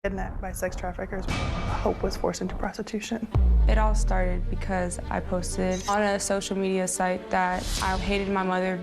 kidnapped by sex traffickers. Hope was forced into prostitution. It all started because I posted on a social media site that I hated my mother.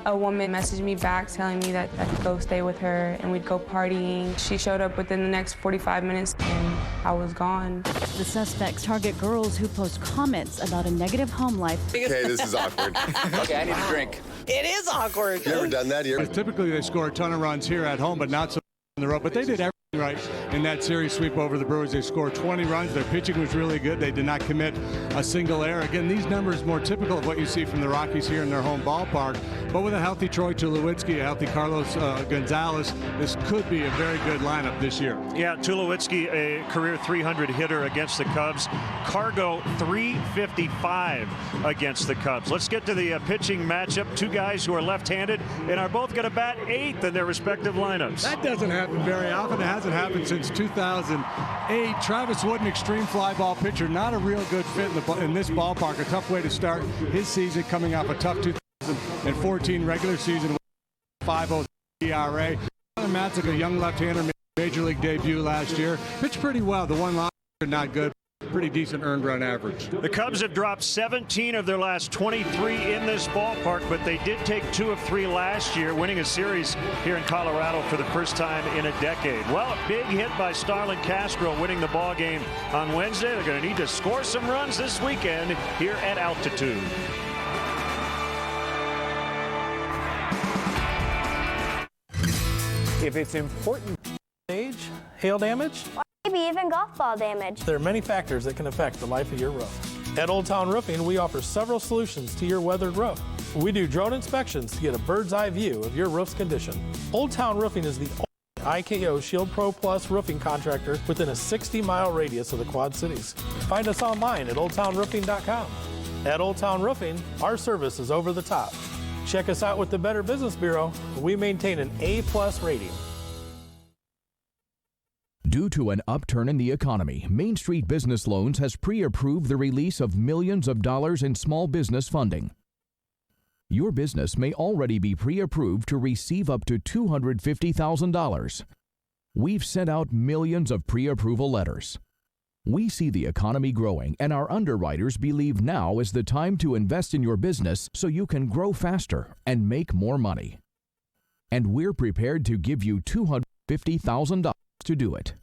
A woman messaged me back telling me that I could go stay with her and we'd go partying. She showed up within the next 45 minutes and I was gone. The suspects target girls who post comments about a negative home life. Okay, this is awkward. Okay, I need a drink. It is awkward. You ever done that here? Typically, they score a ton of runs here at home, but not so on the road. But they did everything right in that series sweep over the Brewers. They scored 20 runs. Their pitching was really good. They did not commit a single error. Again, these numbers more typical of what you see from the Rockies here in their home ballpark. But with a healthy Troy Tulowitzki, a healthy Carlos Gonzalez, this could be a very good lineup this year. Yeah, Tulowitzki, a career 300 hitter against the Cubs. Cargo 355 against the Cubs. Let's get to the pitching matchup. Two guys who are left-handed and are both going to bat eighth in their respective lineups. That doesn't happen very often. It hasn't happened since 2008. Travis Wood, an extreme fly ball pitcher, not a real good fit in this ballpark. A tough way to start his season, coming off a tough 2014 regular season with 5.0 ERA. Matzik, a young left-hander, made major league debut last year. Pitched pretty well. The one loss, not good. Pretty decent earned run average. The Cubs have dropped 17 of their last 23 in this ballpark, but they did take 2 of 3 last year, winning a series here in Colorado for the first time in a decade. Well, a big hit by Starlin Castro, winning the ball game on Wednesday. They're going to need to score some runs this weekend here at altitude. If it's important, age, hail damage, maybe even golf ball damage. there are many factors that can affect the life of your roof. At Old Town Roofing, we offer several solutions to your weathered roof. We do drone inspections to get a bird's eye view of your roof's condition. Old Town Roofing is the only IKO Shield Pro Plus roofing contractor within a 60-mile radius of the Quad Cities. Find us online at oldtownroofing.com. At Old Town Roofing, our service is over the top. Check us out with the Better Business Bureau. We maintain an A+ rating. Due to an upturn in the economy, Main Street Business Loans has pre-approved the release of millions of dollars in small business funding. Your business may already be pre-approved to receive up to $250,000. We've sent out millions of pre-approval letters. We see the economy growing, and our underwriters believe now is the time to invest in your business so you can grow faster and make more money. And we're prepared to give you $250,000 to do it.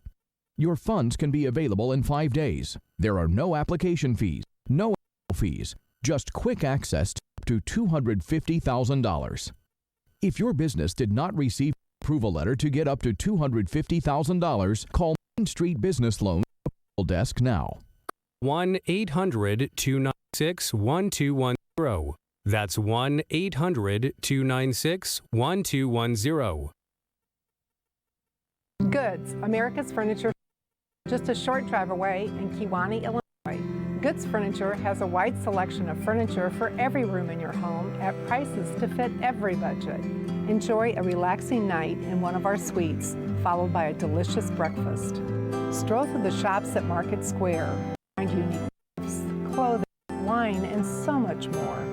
Your funds can be available in 5 days. There are no application fees, no fees, just quick access to $250,000. If your business did not receive an approval letter to get up to $250,000, call Main Street Business Loan desk now. 1-800-296-1210. That's 1-800-296-1210. Goods, America's Furniture, just a short drive away in Kewanee, Illinois. Goods Furniture has a wide selection of furniture for every room in your home at prices to fit every budget. Enjoy a relaxing night in one of our suites, followed by a delicious breakfast. Stroll through the shops at Market Square. Find unique gifts, clothing, wine, and so much more.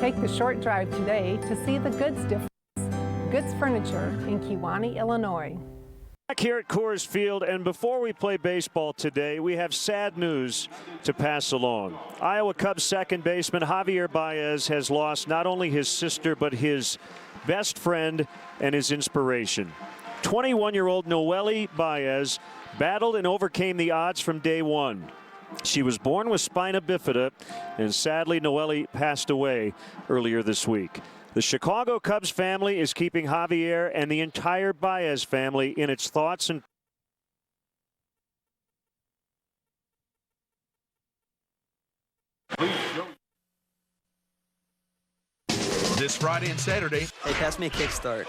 Take the short drive today to see the Goods difference. Goods Furniture in Kewanee, Illinois. Back here at Coors Field, and before we play baseball today, we have sad news to pass along. Iowa Cubs second baseman Javier Baez has lost not only his sister, but his best friend and his inspiration. 21-year-old Noelle Baez battled and overcame the odds from day one. She was born with spina bifida, and sadly, Noelle passed away earlier this week. The Chicago Cubs family is keeping Javier and the entire Baez family in its thoughts and this Friday and Saturday. Hey, pass me a kickstart.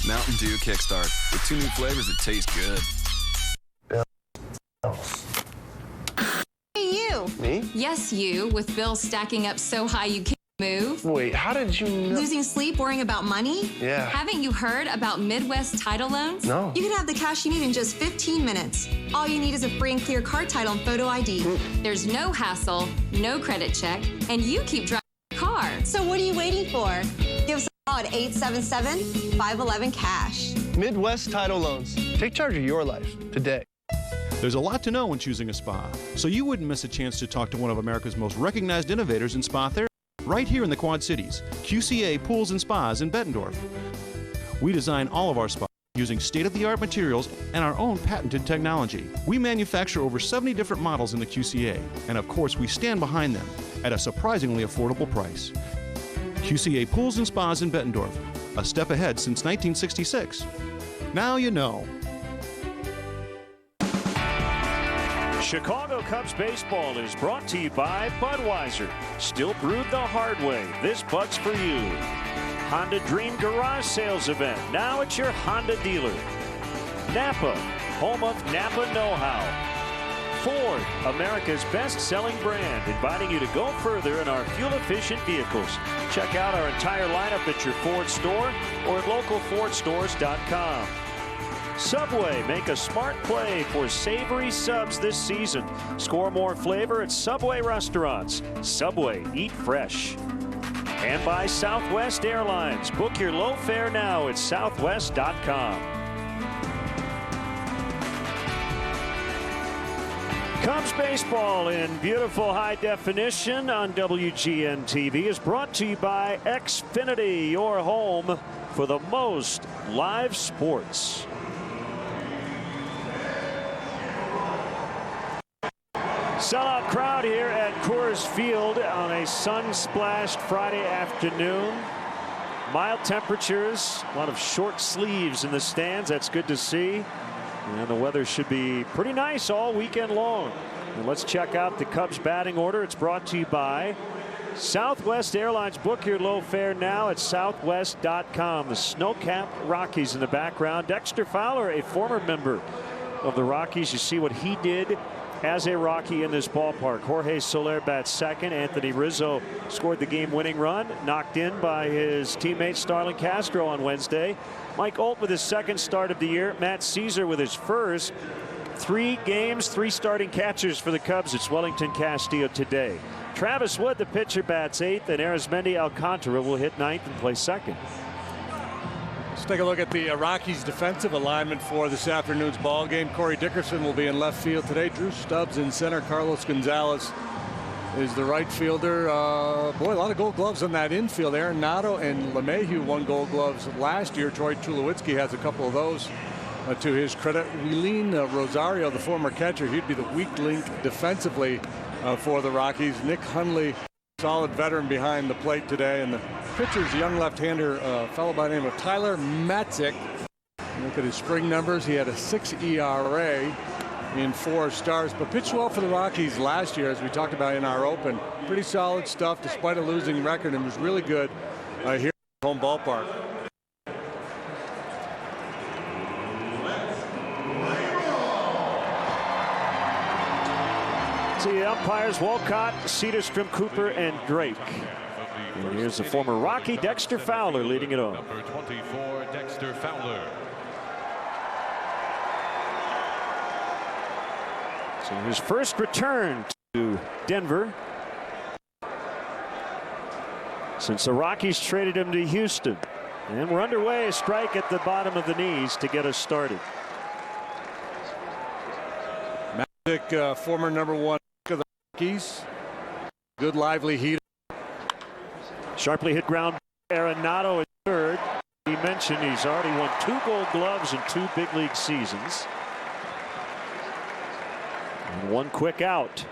Mountain Dew Kickstart with 2 new flavors that taste good. Hey, you. Me? Yes, Yes, you, with bills stacking up so high you can't move. Wait, how did you know? Losing sleep worrying about money? Yeah. Haven't you heard about Midwest title loans? No. You can have the cash you need in just 15 minutes. All you need is a free and clear car title and photo ID. There's no hassle, no credit check, and you keep driving your car. So what are you waiting for? Give us a call at 877-511-CASH. Midwest Title Loans. Take charge of your life today. There's a lot to know when choosing a spa, so you wouldn't miss a chance to talk to one of America's most recognized innovators in spa therapy, right here in the Quad Cities, QCA Pools and Spas in Bettendorf. We design all of our spas using state-of-the-art materials and our own patented technology. We manufacture over 70 different models in the QCA, and of course we stand behind them at a surprisingly affordable price. QCA Pools and Spas in Bettendorf, a step ahead since 1966. Now you know. Chicago Cubs baseball is brought to you by Budweiser. Still brewed the hard way. This Bud's for you. Honda Dream Garage Sales Event. Now at your Honda dealer. Napa, home of Napa know-how. Ford, America's best-selling brand, inviting you to go further in our fuel-efficient vehicles. Check out our entire lineup at your Ford store or at localfordstores.com. Subway, make a smart play for savory subs this season. Score more flavor at Subway restaurants. Subway, eat fresh. And by Southwest Airlines. Book your low fare now at southwest.com. Cubs baseball in beautiful high definition on WGN TV is brought to you by Xfinity, your home for the most live sports. Sellout crowd here at Coors Field on a sun-splashed Friday afternoon. Mild temperatures, a lot of short sleeves in the stands. That's good to see. And the weather should be pretty nice all weekend long. And let's check out the Cubs batting order. It's brought to you by Southwest Airlines. Book your low fare now at southwest.com. The snow-capped Rockies in the background. Dexter Fowler, a former member of the Rockies. You see what he did as a Rocky in this ballpark. Jorge Soler bats second. Anthony Rizzo scored the game-winning run, knocked in by his teammate Starlin Castro on Wednesday. Mike Olt with his second start of the year. Matt Caesar with his first. 3 games, 3 starting catchers for the Cubs. It's Wellington Castillo today. Travis Wood, the pitcher, bats 8th, and Arismendi Alcantara will hit 9th and play 2nd. Let's take a look at the Rockies defensive alignment for this afternoon's ball game. Corey Dickerson will be in left field today. Drew Stubbs in center. Carlos Gonzalez is the right fielder. Boy, a lot of gold gloves on that infield. Aaron Nato and LeMahieu won gold gloves last year. Troy Tulowitzki has a couple of those to his credit. Wilin Rosario, the former catcher, he'd be the weak link defensively for the Rockies. Nick Hundley, solid veteran behind the plate today, and the pitcher's a young left-hander, a fellow by the name of Tyler Matzik. Look at his spring numbers. He had a 6 ERA in 4 starts, but pitched well for the Rockies last year, as we talked about in our open. Pretty solid stuff despite a losing record, and was really good here at home ballpark. See the umpires: Walcott, Cedarstrom, Cooper, and Drake. And here's the former Rocky, Dexter Fowler, leading it off. Number 24, Dexter Fowler. So his first return to Denver since the Rockies traded him to Houston. And we're underway. A strike at the bottom of the knees to get us started. Matzik, former number 1 of the Rockies. Good lively heater. Sharply hit ground. Arenado at third. He mentioned he's already won 2 gold gloves in 2 big league seasons. And 1 quick out.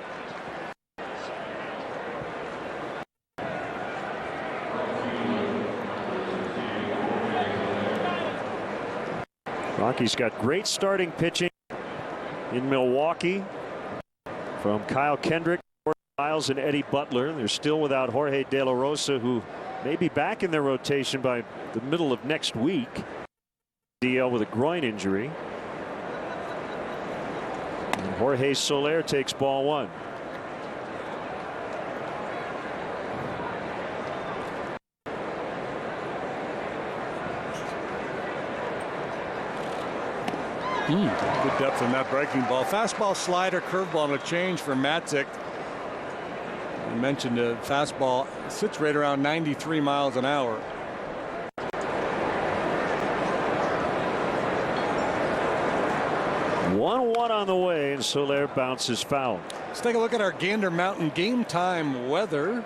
Rockies got great starting pitching in Milwaukee from Kyle Kendrick, Miles, and Eddie Butler. They're still without Jorge De La Rosa, who may be back in their rotation by the middle of next week. DL with a groin injury. And Jorge Soler takes ball 1. Good depth in that breaking ball. Fastball, slider, curveball, and a change for Matzik. I mentioned the fastball sits right around 93 miles an hour. One on the way, and Soler bounces foul. Let's take a look at our Gander Mountain game time weather.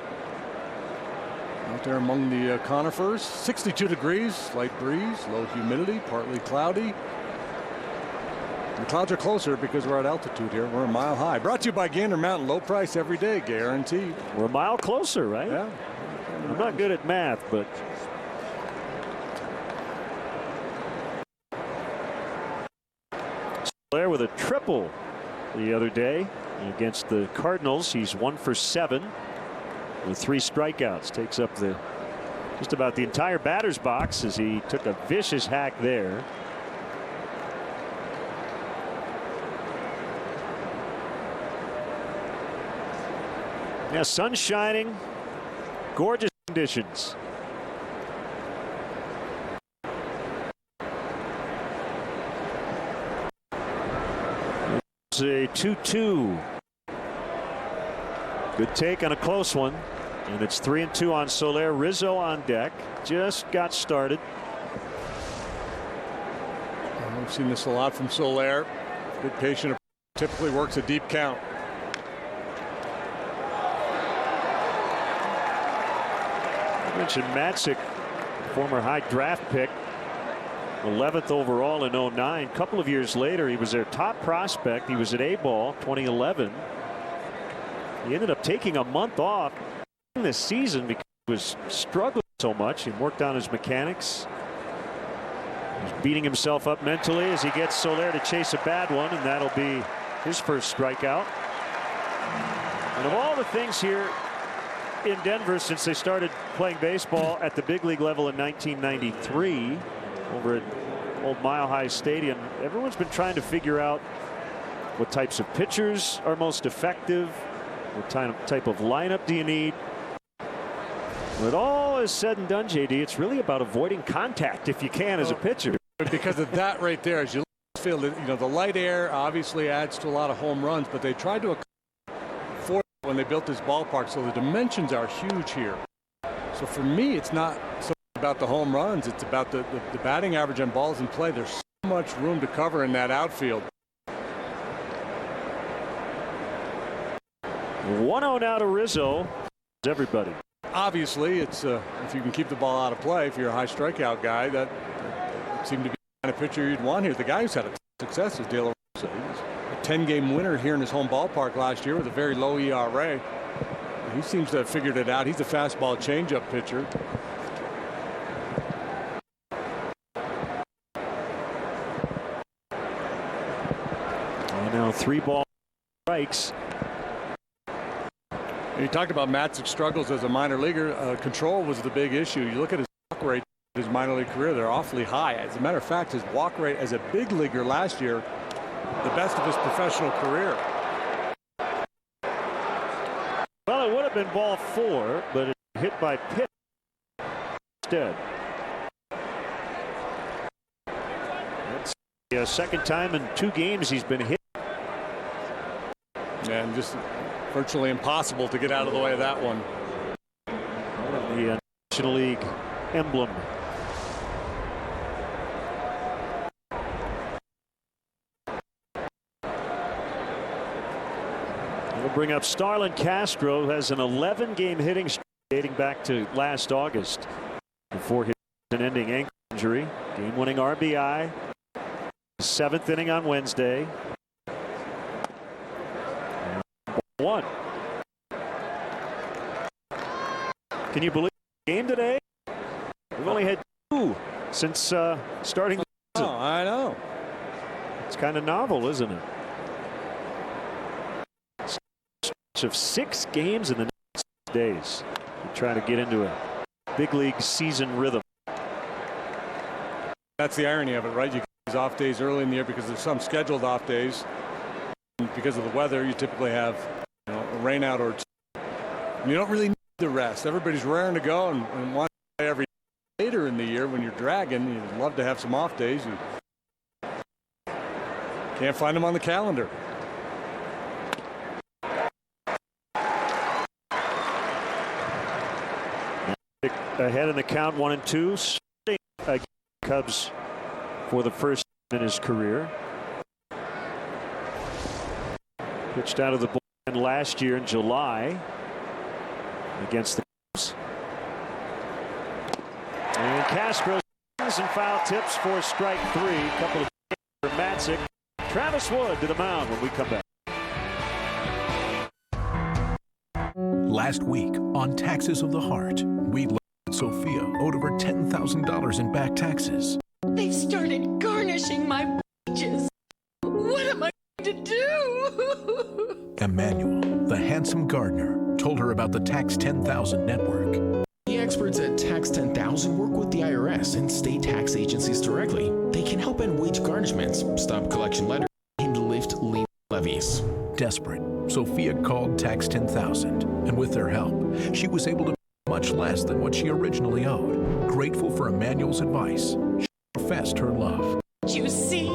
Out there among the conifers, 62 degrees, light breeze, low humidity, partly cloudy. The clouds are closer because we're at altitude here. We're a mile high. Brought to you by Gander Mountain. Low price every day, guaranteed. We're a mile closer, right? Yeah. I'm not good at math, but Soler with a triple the other day against the Cardinals. He's 1 for 7 with 3 strikeouts. Takes up just about the entire batter's box as he took a vicious hack there. Yeah, sun shining, gorgeous conditions. It's a 2-2. Good take on a close one, and it's 3-2 on Soler. Rizzo on deck, just got started. We've seen this a lot from Soler. Good patient, typically works a deep count. I mentioned Matzik, former high draft pick, 11th overall in 09. A couple of years later, he was their top prospect. He was at A-ball 2011. He ended up taking a month off this season because he was struggling so much. He worked on his mechanics. He's beating himself up mentally as he gets Soler to chase a bad one, and that'll be his first strikeout. And of all the things here in Denver since they started playing baseball at the big league level in 1993 over at old Mile High Stadium, everyone's been trying to figure out what types of pitchers are most effective, what type of lineup do you need. When it all is said and done, JD, it's really about avoiding contact if you can as a pitcher. Because of that right there, as you feel that, you know, the light air obviously adds to a lot of home runs, but they tried to afford when they built this ballpark, so the dimensions are huge here. So for me, it's not so about the home runs, it's about the batting average on balls in play. There's so much room to cover in that outfield. 1-0 now to Rizzo. Everybody. Obviously, it's if you can keep the ball out of play, if you're a high strikeout guy, that seemed to be the kind of pitcher you'd want here. The guy who's had a success is De La Rosa. He was a 10-game winner here in his home ballpark last year with a very low ERA. He seems to have figured it out. He's a fastball changeup pitcher. And now 3 ball strikes. You talked about Matzik's struggles as a minor leaguer. Control was the big issue. You look at his walk rate in his minor league career, they're awfully high. As a matter of fact, his walk rate as a big leaguer last year, the best of his professional career. Well, it would have been ball 4, but it hit by Pitt instead. That's the second time in 2 games he's been hit. And just virtually impossible to get out of the way of that one. The National League emblem. We'll bring up Starlin Castro, who has an 11-game hitting streak dating back to last August before his ending ankle injury. Game-winning RBI. 7th inning on Wednesday. 1. Can you believe the game today? We've only had 2 since starting the season. Oh, I know. It's kind of novel, isn't it? Stretch of 6 games in the next 6 days. You try to get into a big league season rhythm. That's the irony of it, right? You get these off days early in the year because there's some scheduled off days. And because of the weather, you typically have a rain out or 2. And you don't really need the rest. Everybody's raring to go and want to play every day. Later in the year when you're dragging, you'd love to have some off days. Can't find him on the calendar. Ahead in the count, 1-2. Cubs for the first time in his career. Pitched out of the bullpen last year in July against the Cubs. And Castro swings and foul tips for strike 3. A couple of for Matzik. Travis Wood to the mound when we come back. Last week on Taxes of the Heart, we learned that Sophia owed over $10,000 in back taxes. They've started garnishing my wages. What am I going to do? Emmanuel, the handsome gardener, told her about the Tax 10,000 network. The experts at Tax 10,000 work with the IRS and state tax agencies directly. They can help end wage garnishments, stop collection letters, and lift lien levies. Desperate, Sophia called Tax 10,000, and with their help, she was able to pay much less than what she originally owed. Grateful for Emmanuel's advice, she professed her love. You see,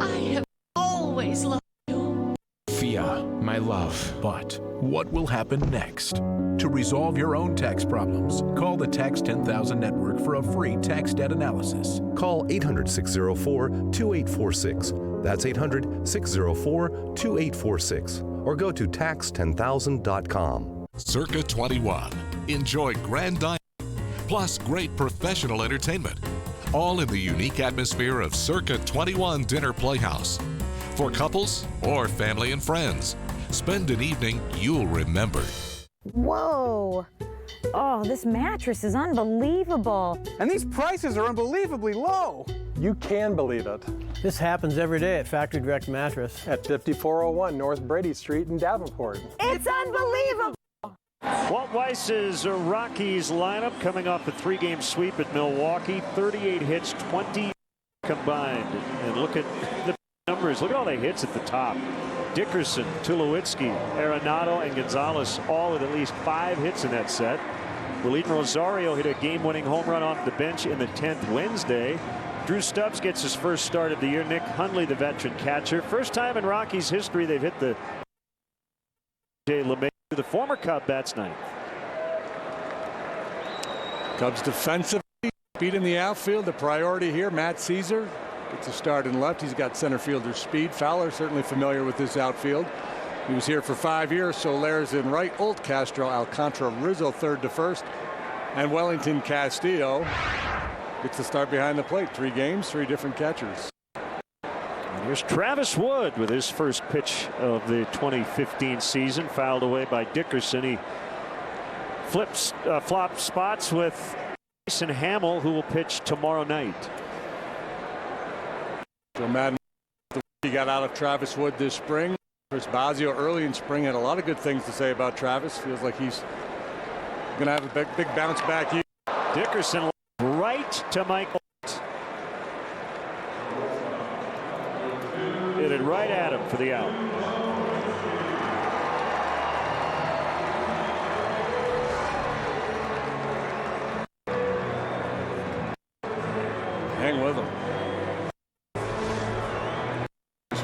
I have always loved you. Sophia, my love. But what will happen next? To resolve your own tax problems, call the Tax 10,000 Network for a free tax debt analysis. Call 800-604-2846. That's 800-604-2846. Or go to tax10000.com. Circa 21. Enjoy grand dining, plus great professional entertainment, all in the unique atmosphere of Circa 21 Dinner Playhouse. For couples or family and friends, spend an evening you'll remember. Whoa! Oh, this mattress is unbelievable. And these prices are unbelievably low. You can believe it. This happens every day at Factory Direct Mattress at 5401 North Brady Street in Davenport. It's unbelievable. Walt Weiss's Rockies lineup coming off a 3-game sweep at Milwaukee. 38 hits, 20 combined. And look at the numbers. Look at all the hits at the top. Dickerson, Tulowitzki, Arenado, and Gonzalez all with at least 5 hits in that set. Willian Rosario hit a game-winning home run off the bench in the 10th Wednesday. Drew Stubbs gets his first start of the year. Nick Hundley, the veteran catcher. First time in Rockies history they've hit the Jay LeMay. The former Cub bats ninth. Cubs defensively, speed in the outfield, the priority here. Matt Caesar gets a start in left. He's got center fielder speed. Fowler certainly familiar with this outfield. He was here for 5 years. Solares in right. Olt, Castro, Alcantara, Rizzo third to first. And Wellington Castillo gets the start behind the plate. 3 games, 3 different catchers. And here's Travis Wood with his first pitch of the 2015 season. Fouled away by Dickerson. He flops spots with Jason Hamill, who will pitch tomorrow night. Joe Madden, he got out of Travis Wood this spring. Chris Bosio early in spring had a lot of good things to say about Travis. Feels like he's going to have a big bounce back year. Dickerson right to Michael. Hit it right at him for the out. Hang with him.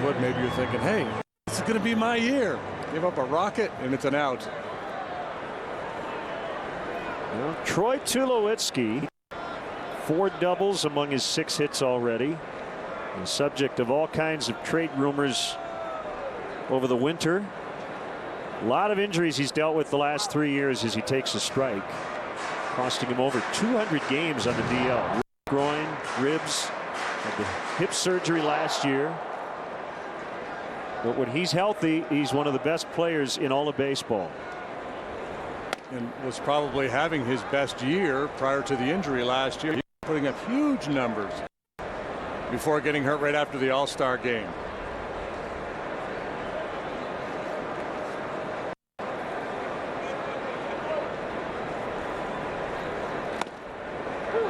What maybe you're thinking, hey, this is going to be my year. Give up a rocket and it's an out. Well, Troy Tulowitzki, 4 doubles among his 6 hits already. And subject of all kinds of trade rumors over the winter. A lot of injuries he's dealt with the last 3 years as he takes a strike, costing him over 200 games on the DL. Groin, ribs, had the hip surgery last year. But when he's healthy, he's one of the best players in all of baseball. And was probably having his best year prior to the injury last year. He was putting up huge numbers before getting hurt right after the All-Star game.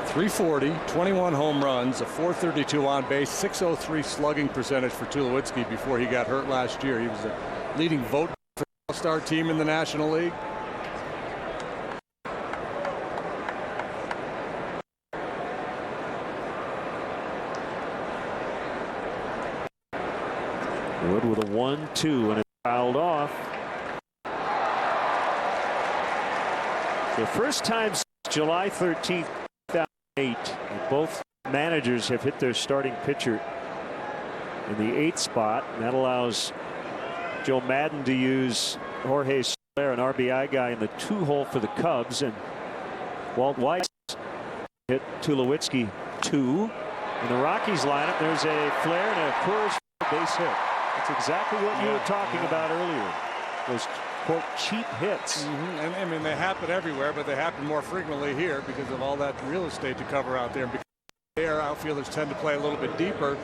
.340, 21 home runs, a .432 on base, .603 slugging percentage for Tulowitzki before he got hurt last year. He was the leading vote for the All-Star team in the National League. Wood with a 1-2 and it's fouled off. The first time since July 13th, 2008, both managers have hit their starting pitcher in the 8th spot, and that allows Joe Madden to use Jorge Soler, an RBI guy, in the 2-hole for the Cubs, and Walt Weiss hit Tulowitzki 2. In the Rockies lineup, there's a flare and a Coors base hit. That's exactly what you were talking about earlier. Those quote cheap hits. And I mean, they happen everywhere, but they happen more frequently here because of all that real estate to cover out there. And because their outfielders tend to play a little bit deeper.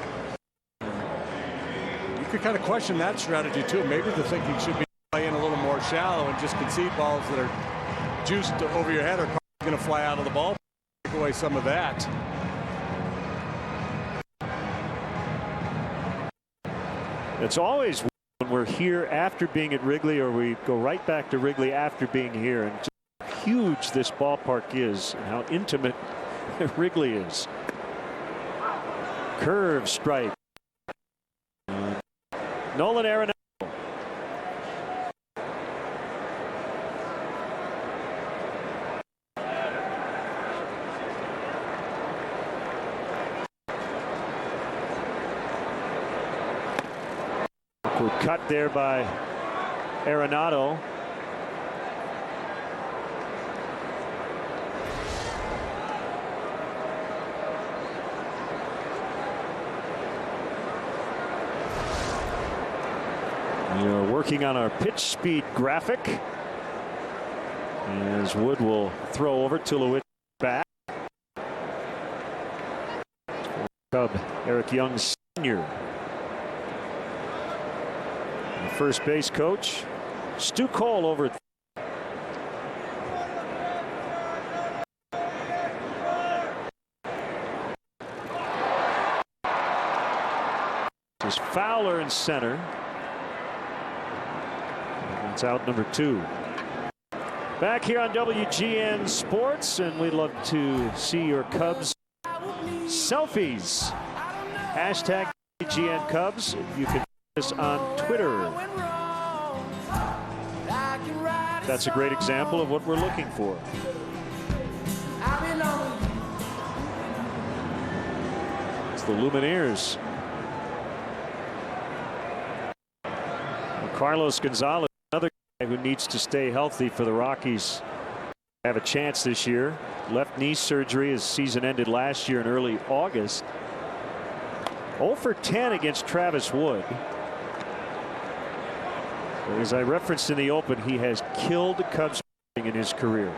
You could kind of question that strategy too. Maybe the thinking should be playing a little more shallow and just concede balls that are juiced over your head are probably going to fly out of the ball. Take away some of that. It's always when we're here after being at Wrigley, or we go right back to Wrigley after being here, and just how huge this ballpark is and how intimate Wrigley is. Curve strike. Nolan Arenado. Cut there by Arenado. We are working on our pitch speed graphic as Wood will throw over to Tulowitzki back. Cub Eric Young Sr. First base coach Stu Cole over at is Fowler in center. It's out number 2. Back here on WGN Sports, and we'd love to see your Cubs selfies. Hashtag WGN Cubs. You can us on Twitter. That's a great example of what we're looking for. It's the Lumineers. Carlos Gonzalez, another guy who needs to stay healthy for the Rockies. Have a chance this year. Left knee surgery. His season ended last year in early August. 0 for 10 against Travis Wood. As I referenced in the open, he has killed Cubs in his career.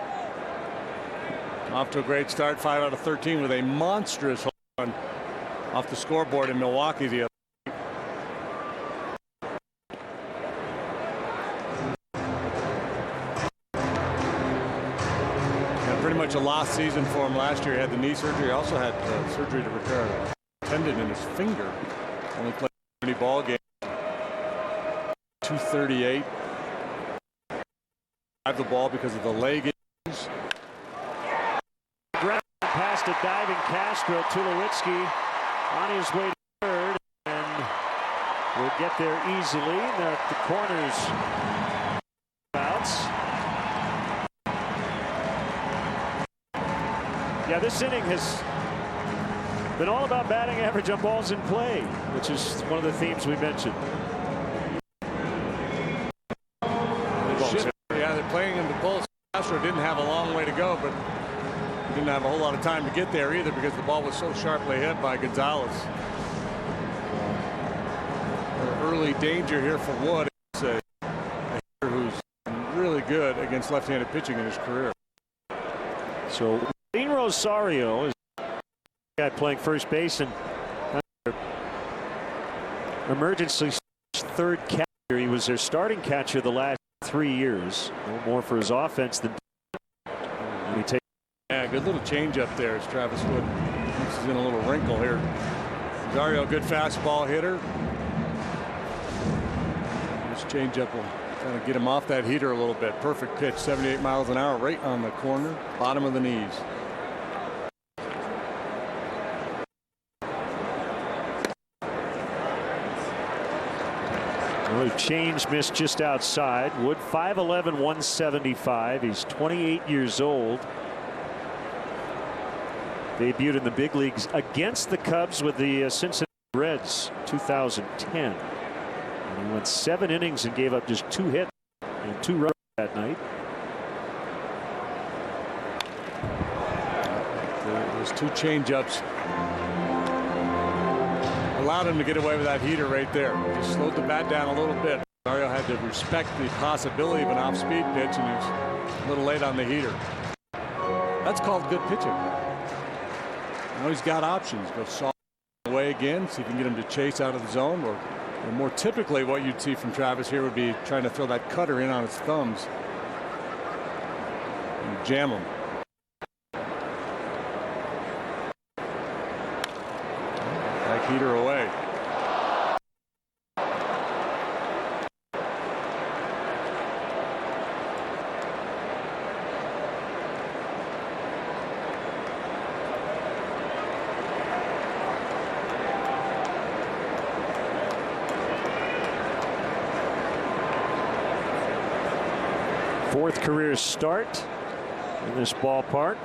Off to a great start, 5 out of 13 with a monstrous home run off the scoreboard in Milwaukee the other night. Pretty much a lost season for him last year. He had the knee surgery. He also had surgery to repair a tendon in his finger. Only played 30 ball games. 238. Drive the ball because of the leg issues. Ground past a diving Castro. Tulowitzki on his way to third, and will get there easily. They're at the corners. Outs. Yeah, this inning has been all about batting average on balls in play, which is one of the themes we mentioned. Yeah, they're playing him to pull. Castro didn't have a long way to go, but didn't have a whole lot of time to get there either because the ball was so sharply hit by Gonzalez. Early danger here for Wood. It's a hitter who's really good against left-handed pitching in his career. So Dean Rosario is the guy playing first base, and emergency third catcher. He was their starting catcher the last 3 years. No more for his offense than yeah, good little change up there as Travis Wood mixes in a little wrinkle here. Rosario, good fastball hitter. This changeup will kind of get him off that heater a little bit. Perfect pitch, 78 miles an hour, right on the corner, bottom of the knees. Another change missed just outside. Wood 5'11", 175. He's 28 years old. Debuted in the big leagues against the Cubs with the Cincinnati Reds 2010. And he went 7 innings and gave up just 2 hits and 2 runs that night. Those 2 changeups allowed him to get away with that heater right there. Just slowed the bat down a little bit. Mario had to respect the possibility of an off-speed pitch, and he was a little late on the heater. That's called good pitching. Now he's got options. Go soft away again, see if you can get him to chase out of the zone, or more typically what you'd see from Travis here would be trying to throw that cutter in on his thumbs and jam him. Back heater away. Fourth career start in this ballpark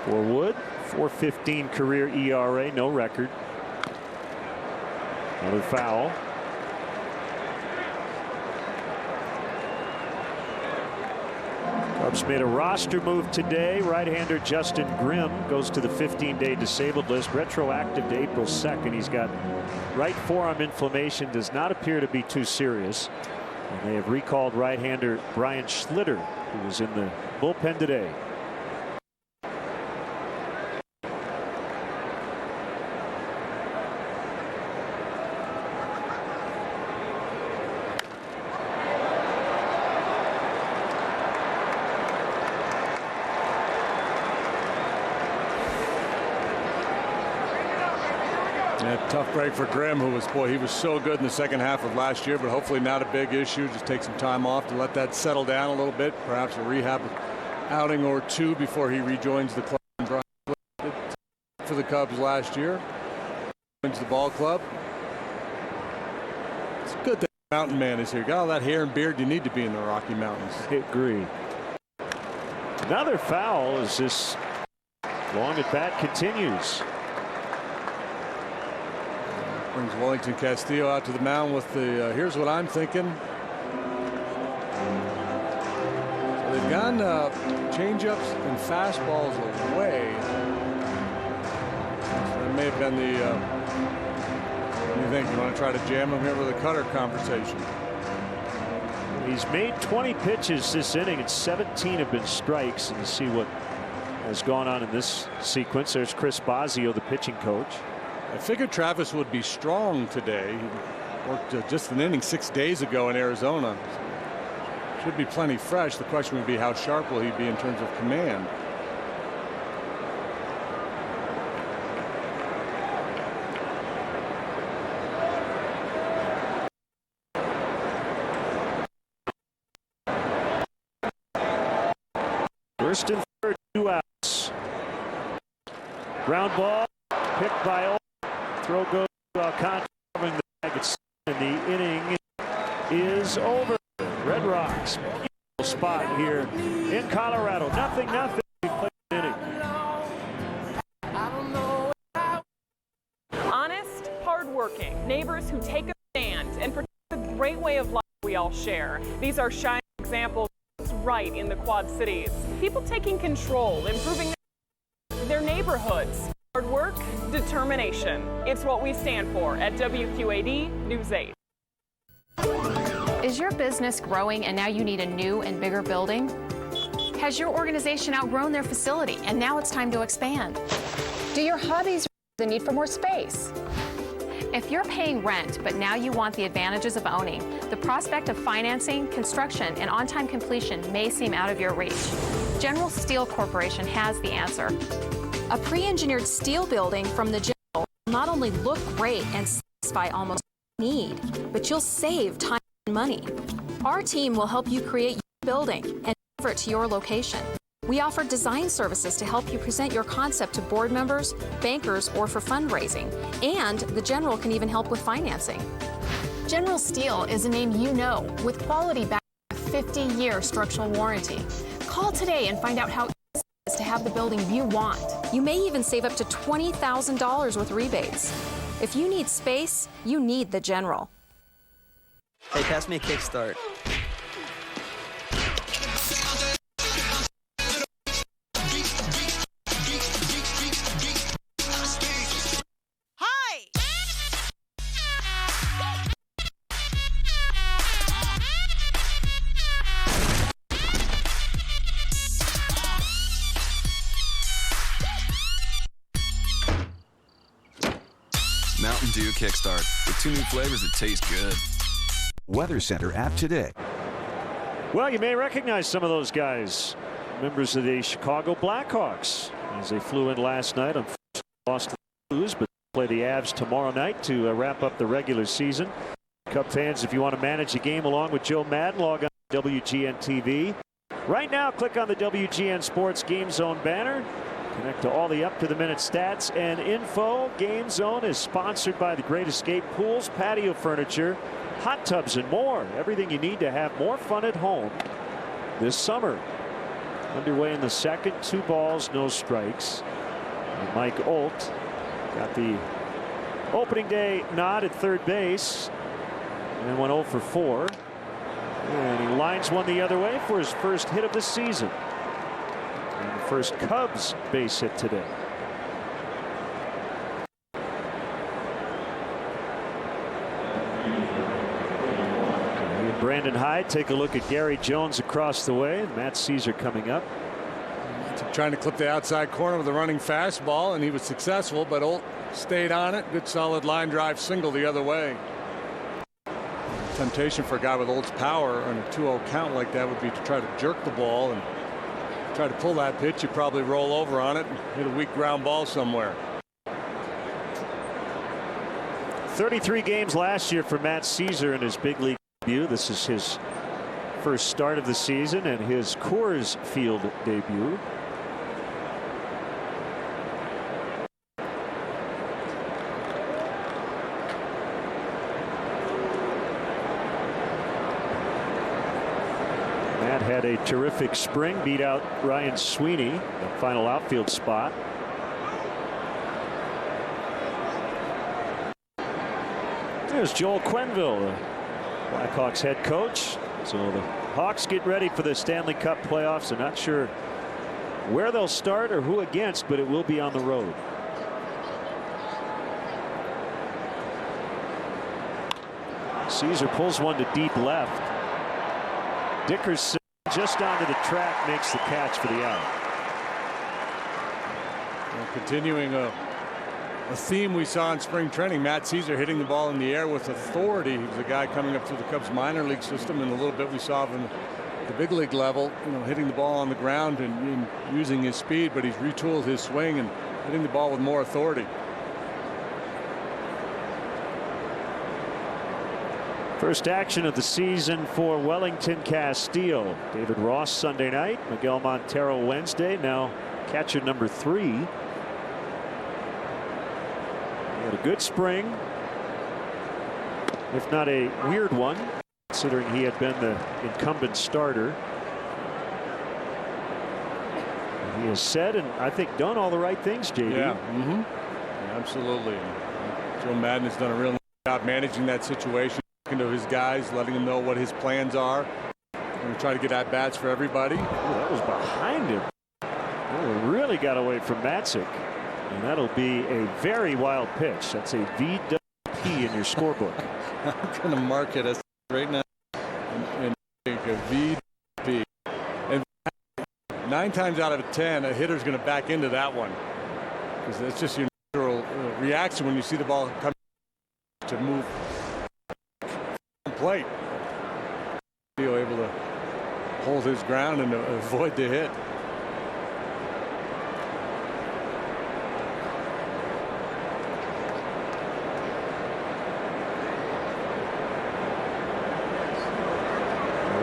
for Wood. 4.15 career ERA, no record. Another foul. Cubs made a roster move today. Right-hander Justin Grimm goes to the 15-day disabled list, retroactive to April 2nd. He's got right forearm inflammation, does not appear to be too serious. And they have recalled right-hander Brian Schlitter, who was in the bullpen today. Tough break for Grimm, who was, boy, he was so good in the second half of last year, but hopefully not a big issue. Just take some time off to let that settle down a little bit. Perhaps a rehab outing or 2 before he rejoins the club. Brian for the Cubs last year. Joins the ball club. It's good that Mountain Man is here. Got all that hair and beard you need to be in the Rocky Mountains. I agree. Another foul as this long at bat continues. Brings Wellington Castillo out to the mound with the here's what I'm thinking. So they've gone changeups and fastballs away. So that may have been the what do you think? You want to try to jam him here with a cutter conversation? He's made 20 pitches this inning, and 17 have been strikes. And you see what has gone on in this sequence. There's Chris Bosio, the pitching coach. I figured Travis would be strong today. He worked just an inning 6 days ago in Arizona. Should be plenty fresh. The question would be how sharp will he be in terms of command. First and third, 2 outs. Ground ball picked by Old. Throw goes to Alcantara, covering the bag, and the inning is over. Red Rocks, beautiful spot here in Colorado. 0-0. We play the inning. Honest, hardworking neighbors who take a stand and protect the great way of life we all share. These are shining examples right in the Quad Cities. People taking control, improving their neighborhoods. Hard work, determination. It's what we stand for at WQAD News 8. Is your business growing and now you need a new and bigger building? Has your organization outgrown their facility and now it's time to expand? Do your hobbies the need for more space? If you're paying rent, but now you want the advantages of owning, the prospect of financing, construction, and on-time completion may seem out of your reach. General Steel Corporation has the answer. A pre-engineered steel building from the General will not only look great and satisfy almost any need, but you'll save time and money. Our team will help you create your building and deliver it to your location. We offer design services to help you present your concept to board members, bankers, or for fundraising. And the General can even help with financing. General Steel is a name you know, with quality backed by a 50-year structural warranty. Call today and find out how easy it is to have the building you want. You may even save up to $20,000 with rebates. If you need space, you need the General. Hey, pass me a kickstart. Mountain Dew Kickstart. With 2 new flavors that taste good. Weather Center app today. Well, you may recognize some of those guys. Members of the Chicago Blackhawks. As they flew in last night, unfortunately lost the Blues, but play the Avs tomorrow night to wrap up the regular season. Cub fans, if you want to manage the game along with Joe Madden, log on to WGN TV. Right now, click on the WGN Sports Game Zone banner. Connect to all the up-to-the-minute stats and info. Game Zone is sponsored by the Great Escape Pools, patio furniture, hot tubs, and more. Everything you need to have more fun at home this summer. Underway in the second, 2 balls, no strikes. And Mike Olt got the opening day nod at third base and went 0 for 4. And he lines one the other way for his first hit of the season. And the first Cubs base hit today. Brandon Hyde take a look at Gary Jones across the way, and Matt Caesar coming up. Trying to clip the outside corner with a running fastball, and he was successful, but Olt stayed on it. Good solid line drive single the other way. Temptation for a guy with Olt's power on a 2-0 count like that would be to try to jerk the ball and try to pull that pitch. You probably roll over on it and hit a weak ground ball somewhere. 33 games last year for Matt Caesar in his big league debut. This is his first start of the season and his Coors Field debut. Matt had a terrific spring, beat out Ryan Sweeney, the final outfield spot. There's Joel Quenneville, the Blackhawks head coach. So the Hawks get ready for the Stanley Cup playoffs. I'm not sure where they'll start or who against, but it will be on the road. Caesar pulls one to deep left. Dickerson just onto the track makes the catch for the out. Well, continuing a theme we saw in spring training, Matt Caesar hitting the ball in the air with authority. He was a guy coming up through the Cubs minor league system, and a little bit we saw from the big league level, hitting the ball on the ground and using his speed, but he's retooled his swing and hitting the ball with more authority. First action of the season for Wellington Castillo. David Ross Sunday night, Miguel Montero Wednesday. Now catcher number 3. He had a good spring, if not a weird one, considering he had been the incumbent starter. And he has said and I think done all the right things, JD. Yeah, absolutely. Joe Madden has done a real nice job managing that situation. To his guys, letting them know what his plans are. And try to get at bats for everybody. Ooh, that was behind him. Oh, really got away from Matzik. And that'll be a very wild pitch. That's a VWP in your scorebook. I'm going to mark it as right now and make a VWP. And 9 times out of 10, a hitter's going to back into that one. Because that's just your natural reaction when you see the ball come to move. Plate. Able to hold his ground and avoid the hit.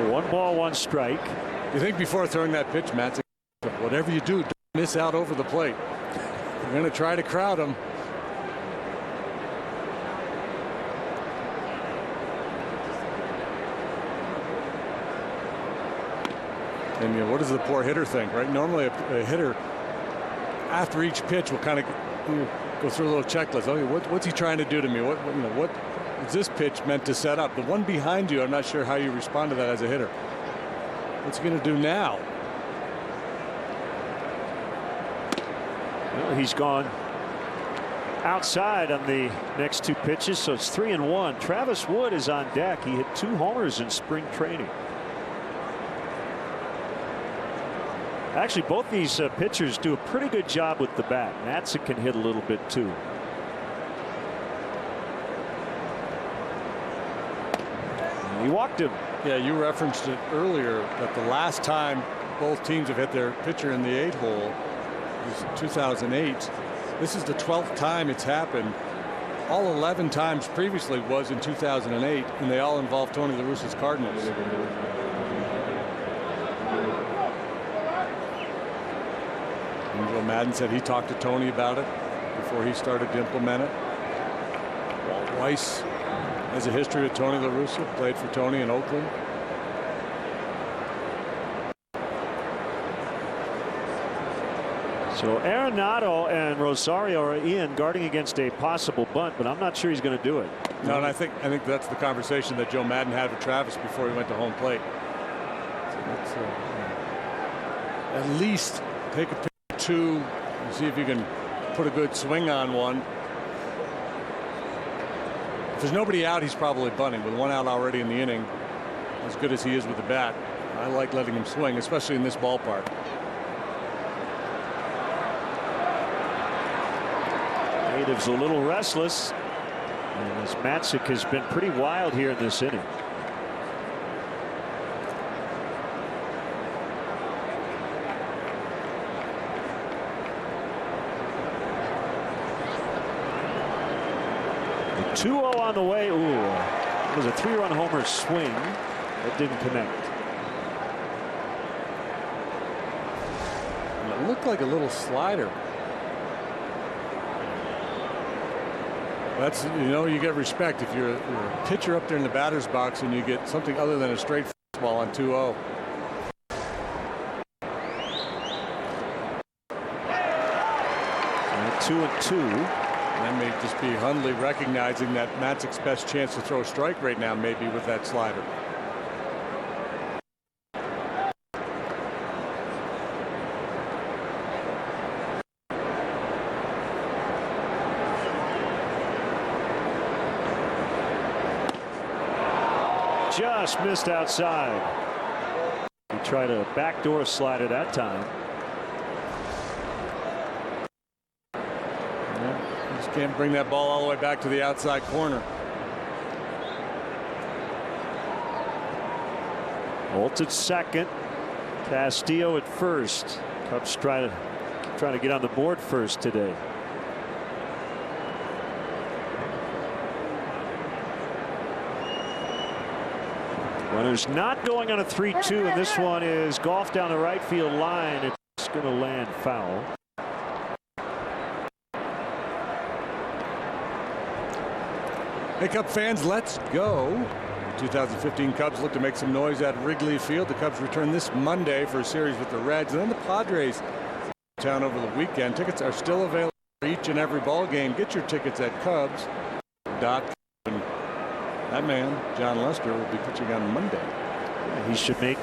One ball, 1 strike. You think before throwing that pitch, Matt, whatever you do, don't miss out over the plate. You're going to try to crowd him. And you know, what does the poor hitter think, right? Normally a hitter after each pitch will kind of go through a little checklist. Okay, what's he trying to do to me? What is this pitch meant to set up? The one behind you, I'm not sure how you respond to that as a hitter. What's he going to do now? Well, he's gone outside on the next 2 pitches, so it's 3-1. Travis Wood is on deck. He hit 2 homers in spring training. Actually, both these pitchers do a pretty good job with the bat. Matzik can hit a little bit too. And he walked him. Yeah, you referenced it earlier that the last time both teams have hit their pitcher in the 8-hole was 2008. This is the 12th time it's happened. All 11 times previously was in 2008, and they all involved Tony La Russa's Cardinals. Joe Madden said he talked to Tony about it before he started to implement it. Walt Weiss has a history with Tony La Russa, played for Tony in Oakland. So Arenado and Rosario are in guarding against a possible bunt, but I'm not sure he's going to do it. No, and I think that's the conversation that Joe Madden had with Travis before he went to home plate. So let's at least take a pitch or 2 and see if you can put a good swing on one. If there's nobody out, he's probably bunting. With 1 out already in the inning, as good as he is with the bat, I like letting him swing, especially in this ballpark. Native's a little restless, and as Matzik has been pretty wild here in this inning. The 2-0 on the way. Ooh, it was a 3-run homer swing that didn't connect. And it looked like a little slider. That's, you know, you get respect if you're a pitcher up there in the batter's box and you get something other than a straight fastball on 2-0. And 2-2. That may just be Hundley recognizing that Matzik's best chance to throw a strike right now, maybe with that slider. Just missed outside. He tried a backdoor slider that time. Yeah, just can't bring that ball all the way back to the outside corner. Holt at second. Castillo at first. Cubs trying to get on the board first today. Runners not going on a 3-2, and this one is golfed down the right field line. It's going to land foul. Hey, Cub fans, let's go. 2015 Cubs look to make some noise at Wrigley Field. The Cubs return this Monday for a series with the Reds, and then the Padres town over the weekend. Tickets are still available for each and every ball game. Get your tickets at Cubs.com. That man, John Lester, will be pitching on Monday. Yeah, he should make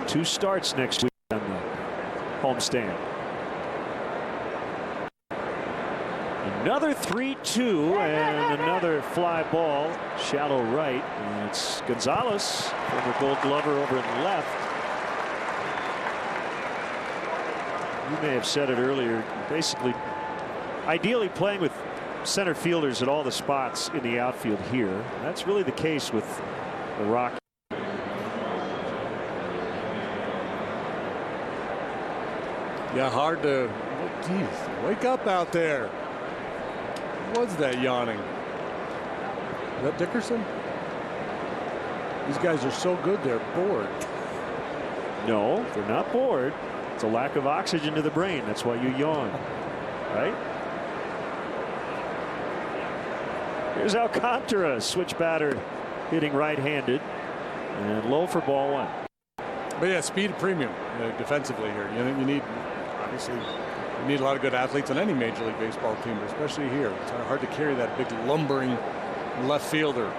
2 starts next week on the homestand. Another 3-2 and another fly ball, shallow right. And it's Gonzalez, former Gold Glover, over in the left. You may have said it earlier. Basically, ideally playing with center fielders at all the spots in the outfield here. That's really the case with the Rockies. Yeah, hard to. Geez, wake up out there. What was that yawning? Is that Dickerson? These guys are so good, they're bored. No, they're not bored. It's a lack of oxygen to the brain. That's why you yawn, right? Here's Alcantara, switch batter, hitting right-handed, and low for ball 1. But yeah, speed premium defensively here. You need, obviously, you need a lot of good athletes on any Major League Baseball team, but especially here. It's hard to carry that big lumbering left fielder.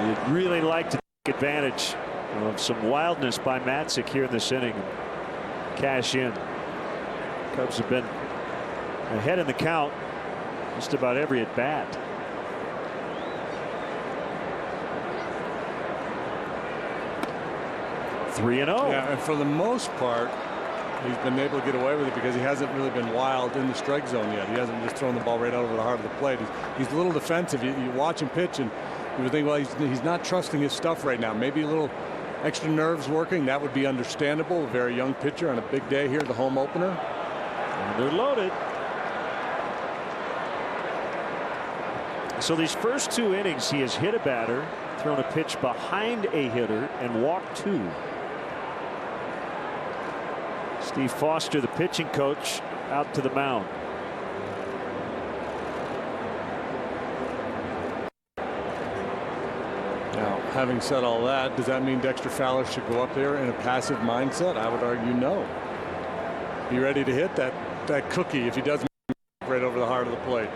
You'd really like to take advantage of some wildness by Matzik here in this inning and cash in. Cubs have been ahead in the count just about every at bat. (3-0). Yeah, and for the most part, he's been able to get away with it because he hasn't really been wild in the strike zone yet. He hasn't just thrown the ball right out over the heart of the plate. He's a little defensive. You watch him pitch and you would think, well, he's not trusting his stuff right now. Maybe a little extra nerves working. That would be understandable. A very young pitcher on a big day here, the home opener. And they're loaded. So these first 2 innings, he has hit a batter, thrown a pitch behind a hitter, and walked 2. Steve Foster, the pitching coach, out to the mound. Now, having said all that, does that mean Dexter Fowler should go up there in a passive mindset? I would argue no. Be ready to hit that cookie if he does right over the heart of the plate.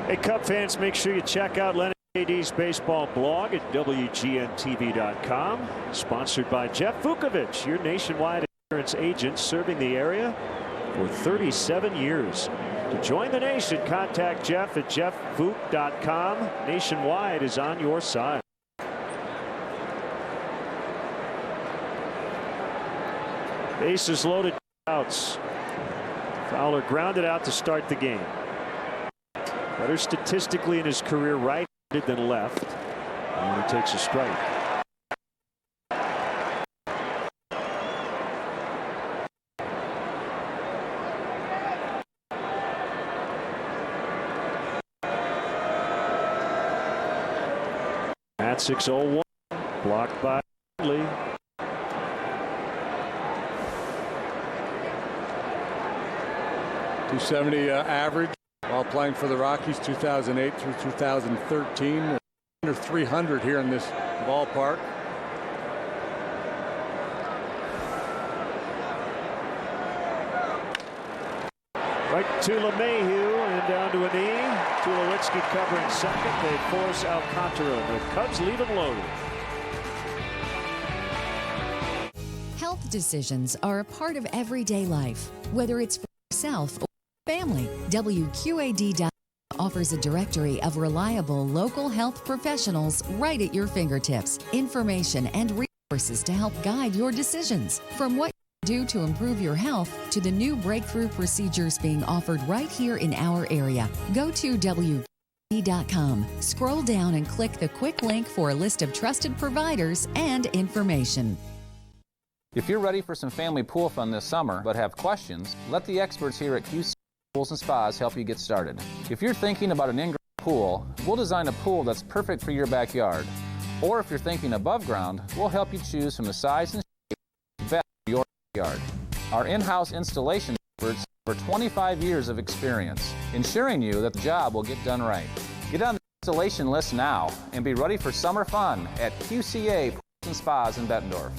Hey, Cub fans, make sure you check out Lenny JD's baseball blog at WGNTV.com. Sponsored by Jeff Vukovich, your nationwide insurance agent serving the area for 37 years. To join the nation, contact Jeff at jeffvuk.com. Nationwide is on your side. Bases loaded, outs. Fowler grounded out to start the game. Better statistically in his career right-handed than left. And he takes a strike. At 6-0-1, blocked by Lee. .270 average while playing for the Rockies 2008 through 2013. Under 300 here in this ballpark. Right to LeMahieu and down to a knee. Tulowitzki covering second. They force Alcantara. The Cubs leave him loaded. Health decisions are a part of everyday life, whether it's for yourself or family. WQAD offers a directory of reliable local health professionals right at your fingertips. Information and resources to help guide your decisions. From what do to improve your health to the new breakthrough procedures being offered right here in our area. Go to WGN.com. Scroll down and click the quick link for a list of trusted providers and information. If you're ready for some family pool fun this summer but have questions, let the experts here at QC Pools and Spas help you get started. If you're thinking about an in-ground pool, we'll design a pool that's perfect for your backyard. Or if you're thinking above ground, we'll help you choose from the size and shape best for your yard. Our in-house installation experts have over 25 years of experience, ensuring you that the job will get done right. Get on the installation list now and be ready for summer fun at QCA Pools and Spas in Bettendorf.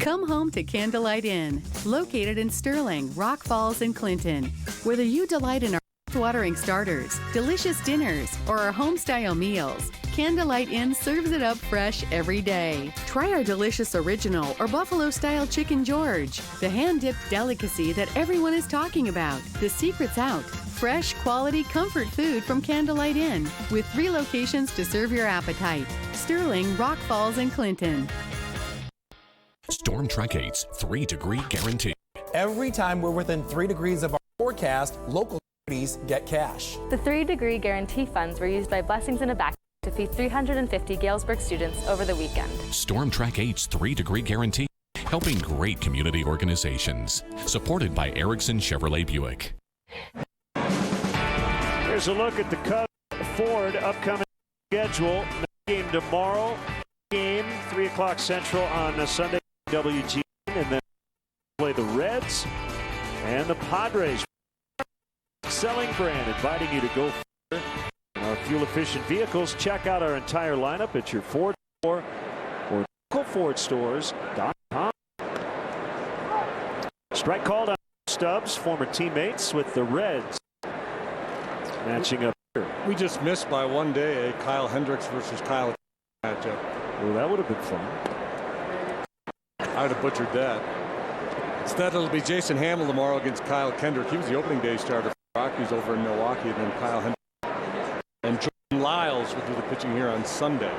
Come home to Candlelight Inn, located in Sterling, Rock Falls, and Clinton. Whether you delight in our watering starters, delicious dinners, or our home-style meals, Candlelight Inn serves it up fresh every day. Try our delicious original or buffalo-style chicken George, the hand-dipped delicacy that everyone is talking about. The secret's out. Fresh, quality, comfort food from Candlelight Inn, with 3 locations to serve your appetite. Sterling, Rock Falls, and Clinton. Storm Track 8's 3-degree guarantee. Every time we're within 3 degrees of our forecast, local communities get cash. The 3-degree guarantee funds were used by Blessings in a Backpack to feed 350 Galesburg students over the weekend. Storm Track 8's 3-degree guarantee, helping great community organizations. Supported by Erickson Chevrolet Buick. Here's a look at the Cubs Ford upcoming schedule. Game tomorrow. Game 3 o'clock Central on Sunday. WGN, and then play the Reds and the Padres. best-selling brand, inviting you to go further in our fuel-efficient vehicles. Check out our entire lineup at your Ford store or localfordstores.com. Strike called on Stubbs, former teammates with the Reds, matching up here. We just missed by 1 day a Kyle Hendricks versus Kyle matchup. Well, that would have been fun. I'd have butchered that. Instead, it'll be Jason Hamill tomorrow against Kyle Kendrick. He was the opening day starter for the Rockies over in Milwaukee, and then Kyle Hendricks and Jordan Lyles will do the pitching here on Sunday.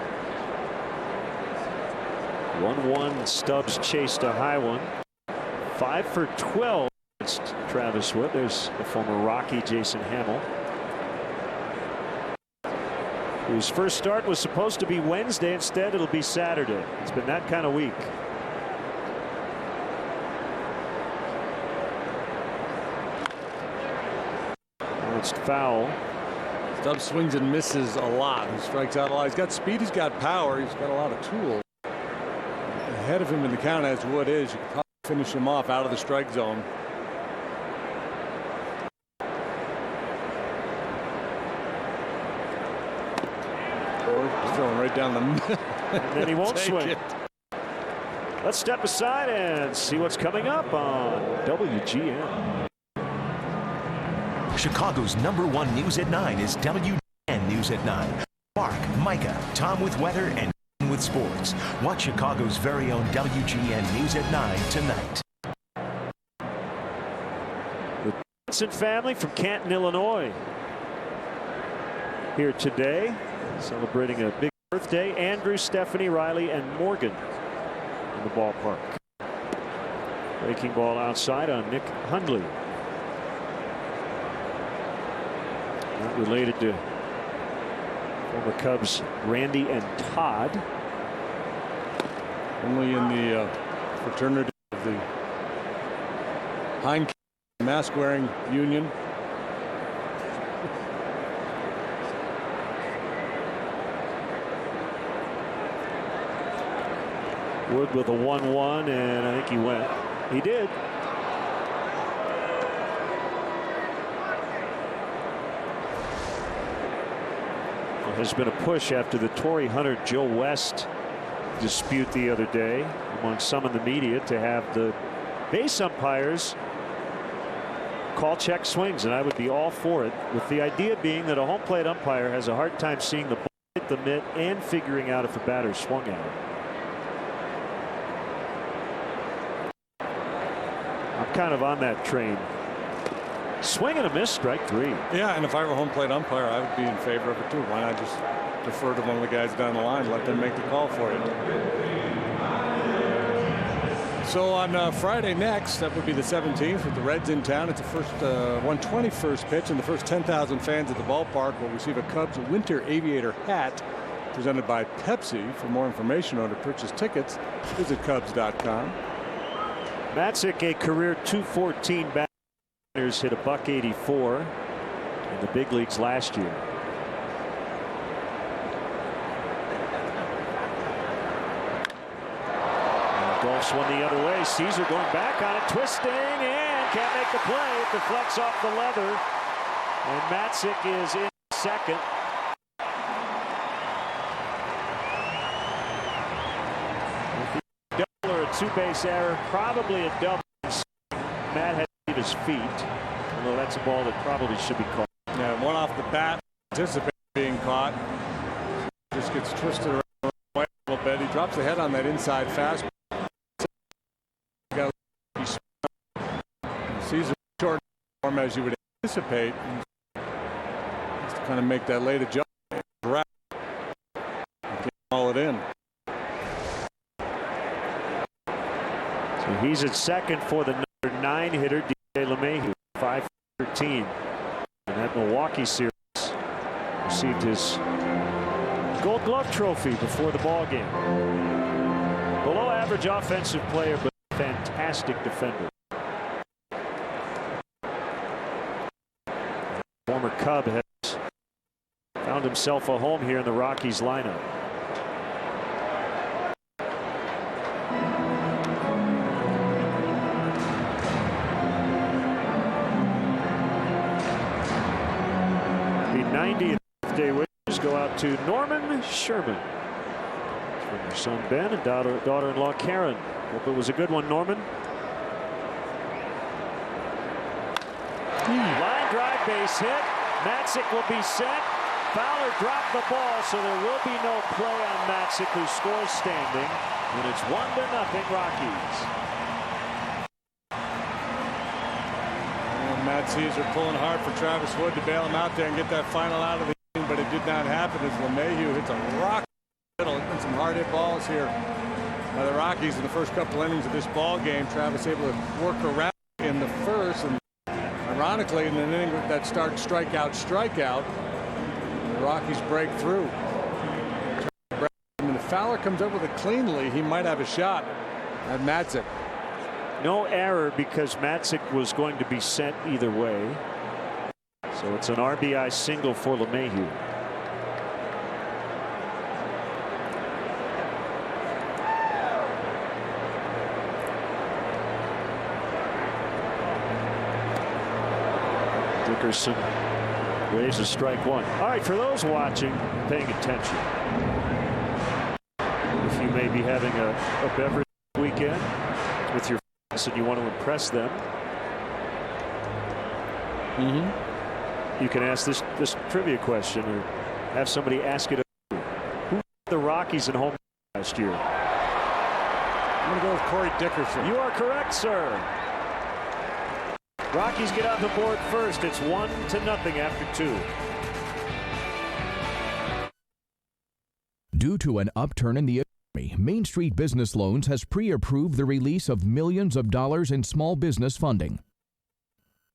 1-1. Stubbs chased a high one. 5 for 12 against Travis Wood. There's the former Rocky Jason Hamill, whose first start was supposed to be Wednesday. Instead, it'll be Saturday. It's been that kind of week. It's foul. Stubbs swings and misses a lot. He strikes out a lot. He's got speed. He's got power. He's got a lot of tools. Ahead of him in the count as Wood is. You can probably finish him off out of the strike zone. Or throwing right down the middle. And then he won't swing. Let's step aside and see what's coming up on WGN. Chicago's #1 News at 9 is WGN News at 9. Mark, Micah, Tom with weather, and with sports. Watch Chicago's very own WGN News at 9 tonight. The Johnson family from Canton, Illinois, here today, celebrating a big birthday. Andrew, Stephanie, Riley, and Morgan in the ballpark. Breaking ball outside on Nick Hundley. Not related to former Cubs Randy and Todd. Only in the fraternity of the Heineken mask-wearing union. Wood with a 1-1, and I think he went. He did. There's been a push after the Torrey Hunter-Joe West dispute the other day among some in the media to have the base umpires call check swings, and I would be all for it, with the idea being that a home plate umpire has a hard time seeing the ball hit the mitt and figuring out if a batter swung at it. I'm kind of on that train. Swing and a miss, strike 3. Yeah, and if I were a home plate umpire, I would be in favor of it too. Why not just defer to one of the guys down the line, let them make the call for you. So on Friday next, that would be the 17th, with the Reds in town. It's the first 121st pitch, and the first 10,000 fans at the ballpark will receive a Cubs Winter Aviator hat presented by Pepsi. For more information or to purchase tickets, visit Cubs.com. Matzik, a career .214 batter, hit a .184 in the big leagues last year. And Golf's one the other way. Caesar going back on it, twisting, and can't make the play. It deflects off the leather, and Matzik is in second. Double or a two-base error, probably a double. Matt had his feet, although that's a ball that probably should be caught. Yeah, one off the bat, anticipated being caught. Just gets twisted around a little bit. He drops the head on that inside fastball. Sees a short form as you would anticipate. Just to kind of make that late adjustment. Can't haul it in. So he's at second for the number 9 hitter, DJ LeMahieu, 5-13. In that Milwaukee series, received his Gold Glove trophy before the ball game. Below average offensive player, but fantastic defender. Former Cub has found himself a home here in the Rockies lineup. out to Norman Sherman from your son Ben and daughter-in-law Karen. Hope it was a good one, Norman. Line drive, base hit. Matzik will be set. Fowler dropped the ball, so there will be no play on Matzik, who scores standing. And it's 1-0 Rockies. Matt Caesar pulling hard for Travis Wood to bail him out there and get that final out of the inning, but it did not happen as LeMahieu hits a rock middle and some hard hit balls here by the Rockies in the first couple innings of this ball game. Travis able to work around in the first, and ironically in an inning that starts strikeout, the Rockies break through. And if Fowler comes up with it cleanly, he might have a shot at Matzik. No error because Matzik was going to be sent either way. So it's an RBI single for LeMahieu. Dickerson raises strike one. All right, for those watching, paying attention, if you may be having a beverage weekend with your friends and you want to impress them, you can ask this trivia question or have somebody ask it. Who were the Rockies at home last year? I'm going to go with Corey Dickerson. You are correct, sir. Rockies get on the board first. It's 1-0 after 2. Due to an upturn in the economy, Main Street Business Loans has pre-approved the release of millions of dollars in small business funding.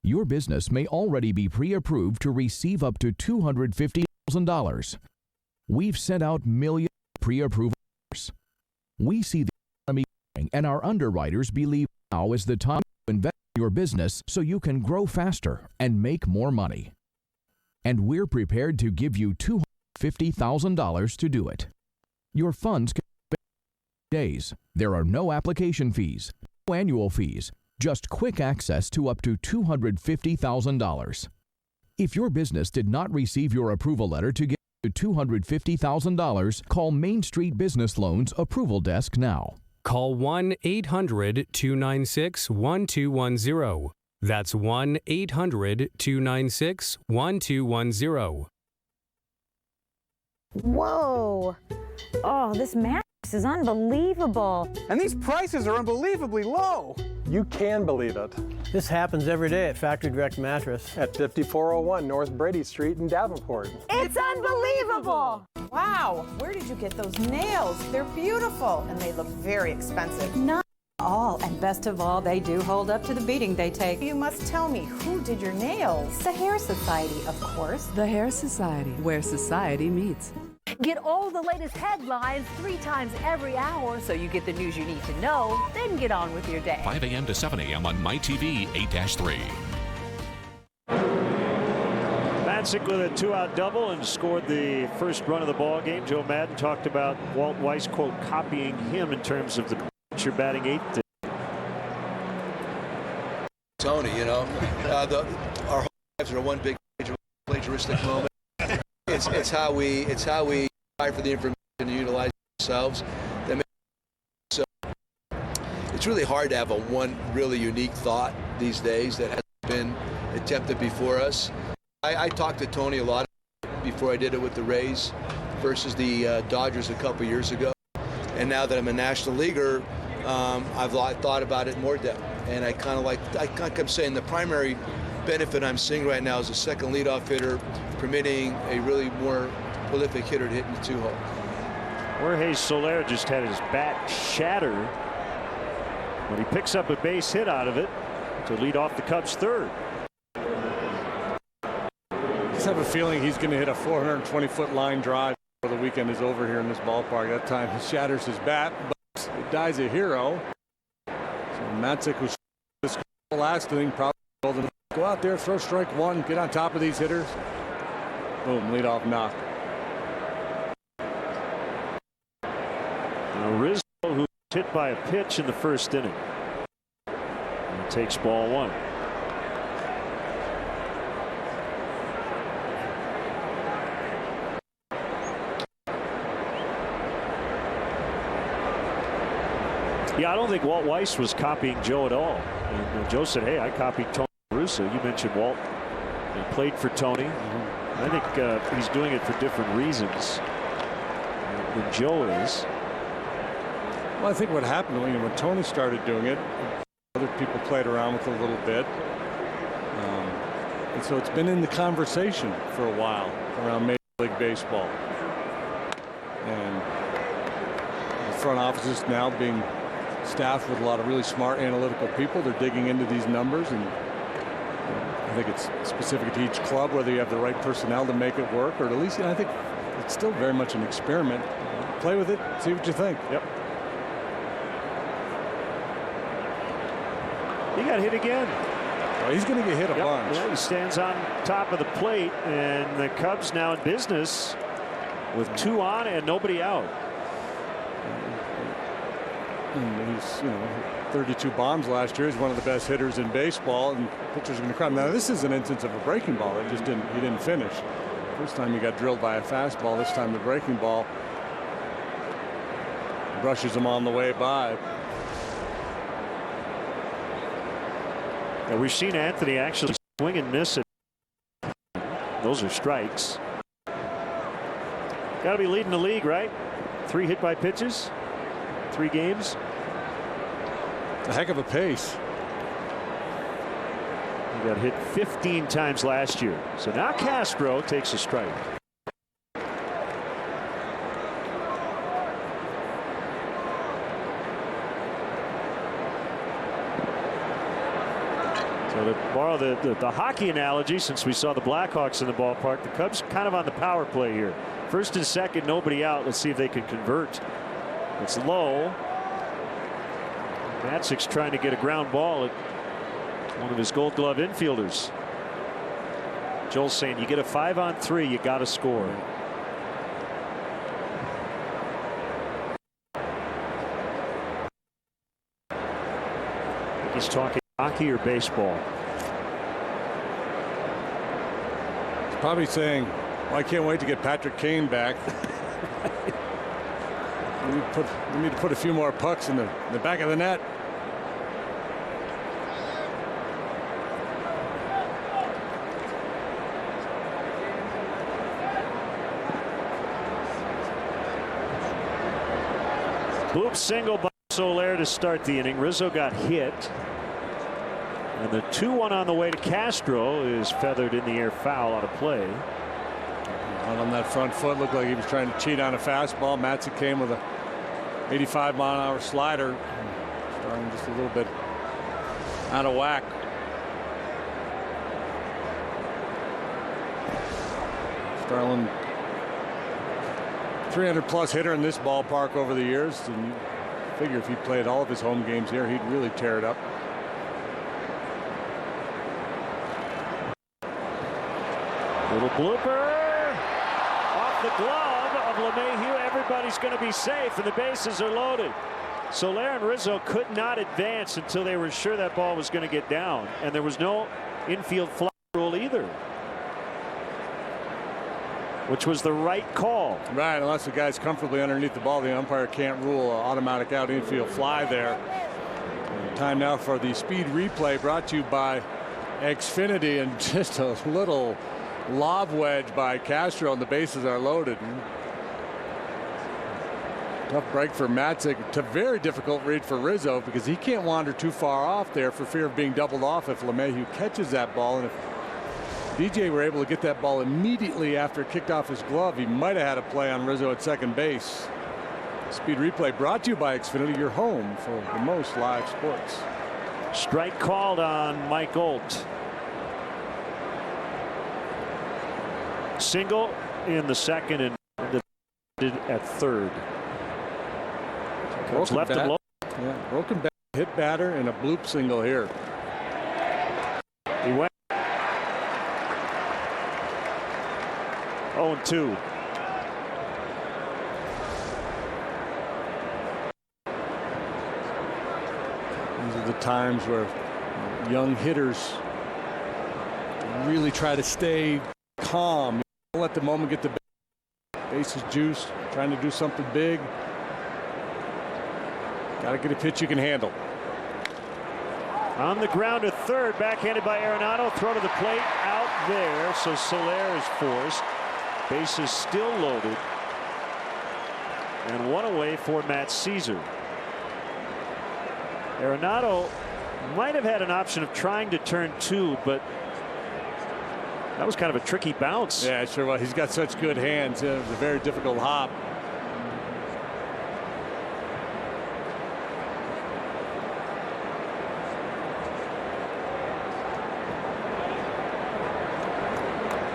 Your business may already be pre-approved to receive up to $250,000. We've sent out millions of pre-approval offers. We see the economy growing, and our underwriters believe now is the time to invest in your business so you can grow faster and make more money. And we're prepared to give you $250,000 to do it. Your funds can be in days. There are no application fees, no annual fees, just quick access to up to $250,000. If your business did not receive your approval letter to get to $250,000, call Main Street Business Loans Approval Desk now. Call 1-800-296-1210. That's 1-800-296-1210. Whoa. Oh, this mattress is unbelievable. And these prices are unbelievably low. You can believe it. This happens every day at Factory Direct Mattress. At 5401 North Brady Street in Davenport. It's unbelievable. Wow, where did you get those nails? They're beautiful, and they look very expensive. Not all, and best of all, they do hold up to the beating they take. You must tell me, who did your nails? The Hair Society, of course. The Hair Society, where society meets. Get all the latest headlines 3 times every hour so you get the news you need to know, then get on with your day. 5 a.m. to 7 a.m. on MyTV 8-3. Matzik with a 2-out double and scored the first run of the ball game. Joe Madden talked about Walt Weiss, quote, copying him in terms of the pitcher batting 8th. Tony, you know, our whole lives are one big plagiaristic moment. It's how we fight for the information and utilize ourselves. So it's really hard to have one really unique thought these days that hasn't been attempted before us. I talked to Tony a lot before I did it with the Rays versus the Dodgers a couple years ago, and now that I'm a National Leaguer, I've thought about it in more depth. And I kind of I'm saying the primary benefit I'm seeing right now is a second leadoff hitter permitting a really more prolific hitter to hit in the 2-hole. Jorge Soler just had his bat shatter when he picks up a base hit out of it to lead off the Cubs' third. I just have a feeling he's going to hit a 420-foot line drive before the weekend is over here in this ballpark. That time he shatters his bat, but it dies a hero. So Matzik, who's this last inning, probably told him, go out there, throw strike one, get on top of these hitters. Boom, leadoff knock. Now Rizzo, who was hit by a pitch in the first inning, and takes ball one. Yeah, I don't think Walt Weiss was copying Joe at all. And Joe said, hey, I copied Tony Russo. You mentioned Walt. He played for Tony. I think he's doing it for different reasons than Joe is. Well, I think what happened when Tony started doing it, other people played around with it a little bit. And so it's been in the conversation for a while around Major League Baseball. And the front office is now being staffed with a lot of really smart analytical people. They're digging into these numbers, and I think it's specific to each club whether you have the right personnel to make it work, or at least I think it's still very much an experiment. Play with it, see what you think. Yep. He got hit again. Well, he's going to get hit a bunch. Yeah, he stands on top of the plate, and the Cubs now in business with 2 on and nobody out. And he's 32 bombs last year. He's one of the best hitters in baseball, and pitchers are going to cry. Now this is an instance of a breaking ball. He didn't finish. First time he got drilled by a fastball. This time the breaking ball brushes him on the way by. Yeah, we've seen Anthony actually swing and miss it. Those are strikes. Got to be leading the league, right? 3 hit by pitches, 3 games. A heck of a pace. He got hit 15 times last year. So now Castro takes a strike. So to borrow the hockey analogy, since we saw the Blackhawks in the ballpark, the Cubs kind of on the power play here. First and second, nobody out. Let's see if they can convert. It's low. Matzik's trying to get a ground ball at one of his Gold Glove infielders. Joel's saying you get a 5-on-3, you got to score. He's talking hockey or baseball. He's probably saying, well, I can't wait to get Patrick Kane back. we need to put a few more pucks in the back of the net. Bloop single by Soler to start the inning. Rizzo got hit. And the 2-1 on the way to Castro is feathered in the air, foul out of play. Out on that front foot, looked like he was trying to cheat on a fastball. Matzik came with a 85-mile-an-hour slider, starting just a little bit out of whack. Starlin, 300-plus hitter in this ballpark over the years, and you figure if he played all of his home games here, he'd really tear it up. Little blooper off the glove of LeMahieu. Everybody's going to be safe, and the bases are loaded. Soler and Rizzo could not advance until they were sure that ball was going to get down, and there was no infield fly rule either, which was the right call. Right, unless the guy's comfortably underneath the ball, the umpire can't rule an automatic out infield fly there. Time now for the speed replay, brought to you by Xfinity, and just a little lob wedge by Castro, and the bases are loaded. Tough break for Matzik. It's a very difficult read for Rizzo because he can't wander too far off there for fear of being doubled off if LeMahieu catches that ball. And if DJ were able to get that ball immediately after it kicked off his glove, he might have had a play on Rizzo at second base. Speed replay brought to you by Xfinity, your home for the most live sports. Strike called on Mike Olt. Single in the second and at third. Broken left bat. him low. Yeah, broken bat, hit batter, and a bloop single here. He went 0-2. These are the times where young hitters really try to stay calm. Don't let the moment get the bases juiced, trying to do something big. Got to get a pitch you can handle. On the ground at third, backhanded by Arenado. Throw to the plate, out there. So Soler is forced. Bases still loaded. And one away for Matt Caesar. Arenado might have had an option of trying to turn two, but that was kind of a tricky bounce. Yeah, sure. Well, he's got such good hands. It was a very difficult hop.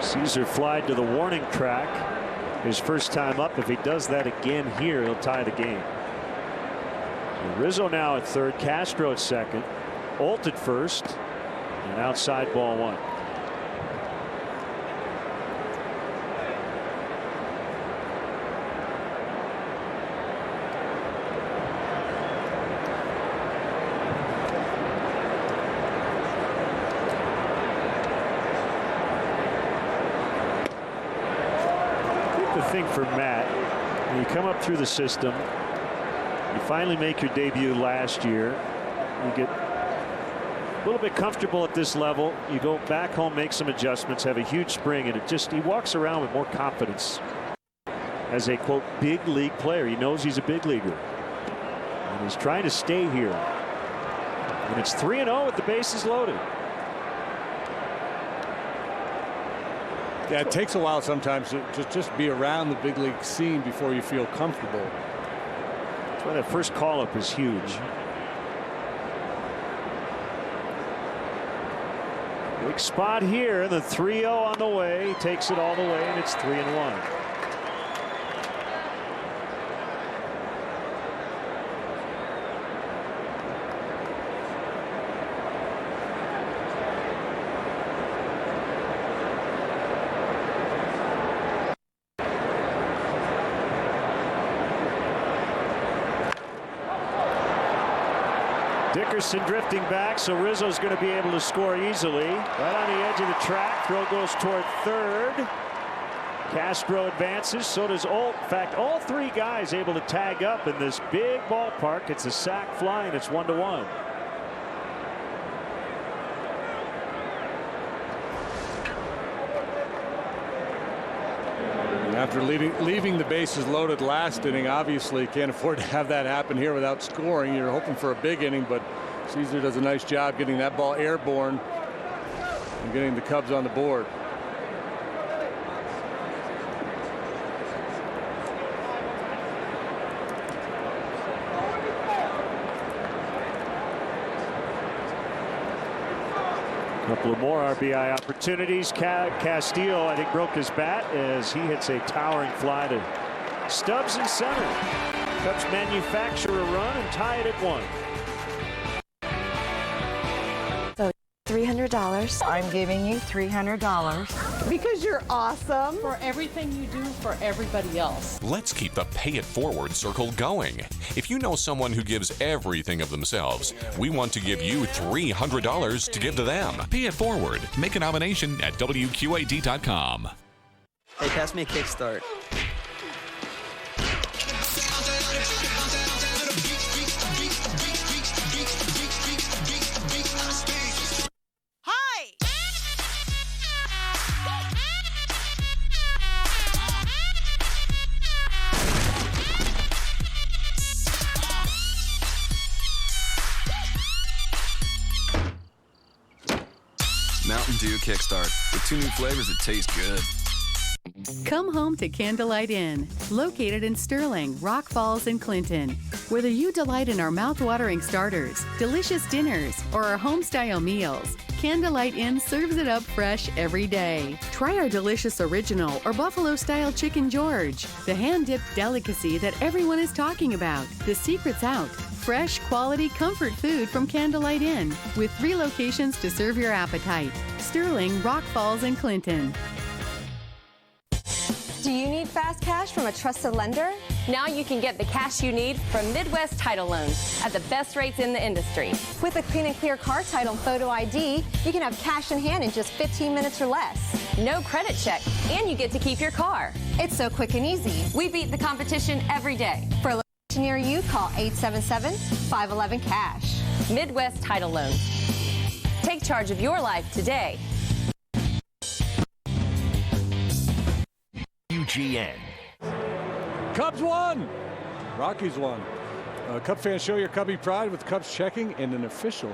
Caesar flied to the warning track. His first time up. If he does that again here, he'll tie the game. So Rizzo now at third, Castro at second, Olt at first, and outside ball one. The thing for Matt, when you come up through the system, you finally make your debut last year, you get a little bit comfortable at this level, you go back home, make some adjustments, have a huge spring, and he walks around with more confidence as a quote big league player. He knows he's a big leaguer and he's trying to stay here, and it's 3-0 with the bases loaded. Yeah, it takes a while sometimes to just be around the big league scene before you feel comfortable. That's why that first call up is huge. Big spot here. The 3-0 on the way. Takes it all the way, and it's 3-1. Dickerson drifting back, so Rizzo's going to be able to score easily. Right on the edge of the track. Throw goes toward third. Castro advances. So does Olt. In fact, all three guys able to tag up in this big ballpark. It's a sac fly, and it's 1-1. After leaving the bases loaded last inning, obviously can't afford to have that happen here without scoring. You're hoping for a big inning, but Caesar does a nice job getting that ball airborne and getting the Cubs on the board. Couple of more RBI opportunities. Castillo, I think, broke his bat as he hits a towering fly to Stubbs in center. Cubs manufacture a run and tie it at 1. So $300. I'm giving you $300. Because you're awesome. For everything you do for everybody else. Let's keep the Pay It Forward circle going. If you know someone who gives everything of themselves, we want to give you $300 to give to them. Pay It Forward. Make a nomination at WQAD.com. Hey, pass me a kickstart. Mountain Dew Kickstart with 2 new flavors that taste good. Come home to Candlelight Inn, located in Sterling, Rock Falls, and Clinton. Whether you delight in our mouth-watering starters, delicious dinners, or our home-style meals, Candlelight Inn serves it up fresh every day. Try our delicious original or buffalo-style chicken George, the hand-dipped delicacy that everyone is talking about. The secret's out. Fresh, quality, comfort food from Candlelight Inn, with 3 locations to serve your appetite. Sterling, Rock Falls, and Clinton. Do you need fast cash from a trusted lender? Now you can get the cash you need from Midwest Title Loans at the best rates in the industry. With a clean and clear car title and photo ID, you can have cash in hand in just 15 minutes or less. No credit check, and you get to keep your car. It's so quick and easy. We beat the competition every day. For location near you, call 877-511-CASH. Midwest Title Loans. Take charge of your life today. WGN. Cubs won. Rockies won. Cub fans, show your Cubby pride with Cubs checking and an official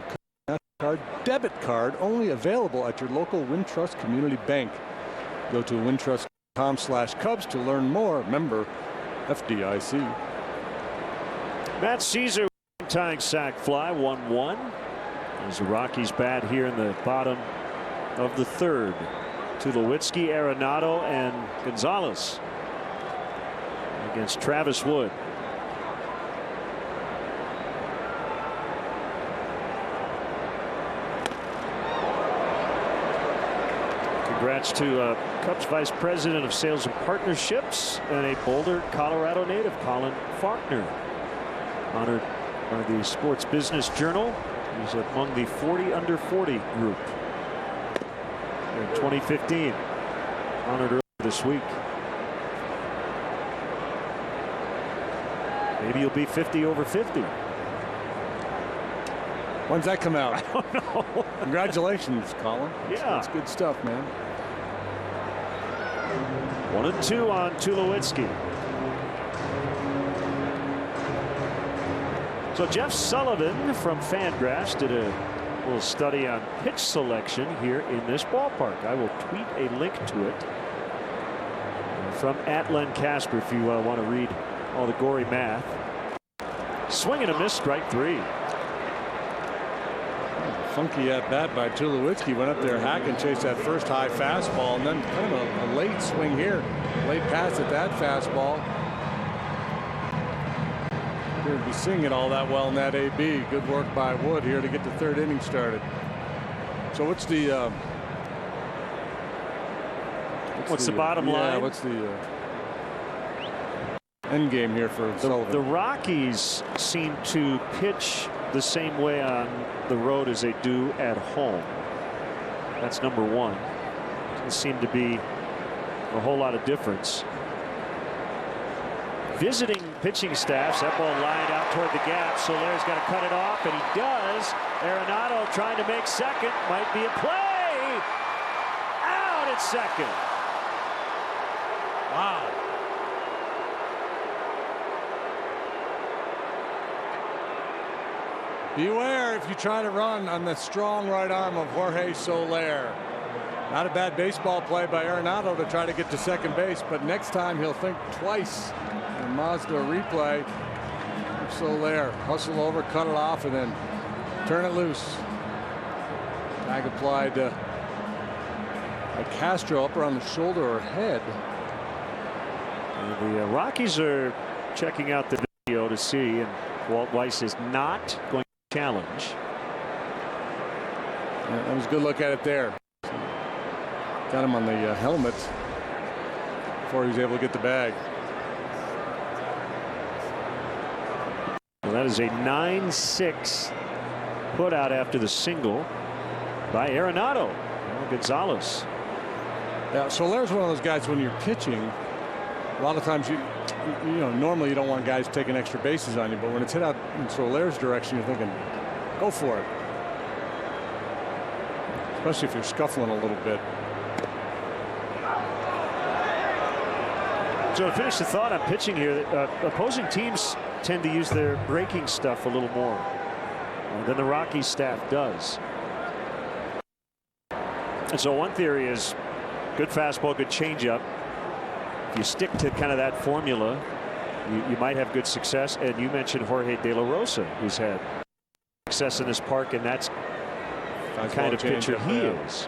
Card debit card only available at your local Wintrust Community Bank. Go to wintrust.com/Cubs to learn more. Member FDIC. Matt Caesar tying sac fly 1-1 as the Rockies bat here in the bottom of the third. Tulowitzki, Arenado, and Gonzalez against Travis Wood. Congrats to Cubs Vice President of Sales and Partnerships and a Boulder, Colorado native, Colin Faulkner. Honored by the Sports Business Journal. He's among the 40 under 40 group in 2015. Honored earlier this week. Maybe you'll be 50 over 50. When's that come out? I don't know. Congratulations, Colin. Yeah. That's good stuff, man. 1-2 on Tulowitzki. So Jeff Sullivan from Fangraphs did a little study on pitch selection here in this ballpark. I will tweet a link to it from @Len Casper if you want to read all the gory math. Swing and a miss, strike 3. Funky at bat by Tulowitzki. Went up there, hack and chased that first high fastball, and then kind of a late swing here. Late pass at that fastball. Appeared to be seeing it all that well in that AB. Good work by Wood here to get the third inning started. So what's the what's the bottom line? What's the end game here for Sullivan? The Rockies seem to pitch the same way on the road as they do at home. That's number one. Doesn't seem to be a whole lot of difference. Visiting pitching staffs, that ball lined out toward the gap. Soler's got to cut it off, and he does. Arenado trying to make second. Might be a play. Out at second. Wow. Beware if you try to run on the strong right arm of Jorge Soler. Not a bad baseball play by Arenado to try to get to second base, but next time he'll think twice. And Mazda replay. Soler hustle over, cut it off, and then turn it loose. Tag applied by Castro up around the shoulder or head. And the Rockies are checking out the video to see, and Walt Weiss is not going to challenge. Yeah, that was a good look at it there. Got him on the helmet before he was able to get the bag. Well, that is a 9-6 put out after the single by Arenado. Gonzalez. Yeah, Soler's one of those guys when you're pitching. A lot of times you know, normally you don't want guys taking extra bases on you, but when it's hit out in Soler's direction, you're thinking, go for it. Especially if you're scuffling a little bit. So to finish the thought on pitching here, opposing teams tend to use their breaking stuff a little more than the Rockies staff does. And so one theory is good fastball, good changeup. If you stick to kind of that formula, you might have good success. And you mentioned Jorge De La Rosa, who's had success in this park, and that's the kind of pitcher he is.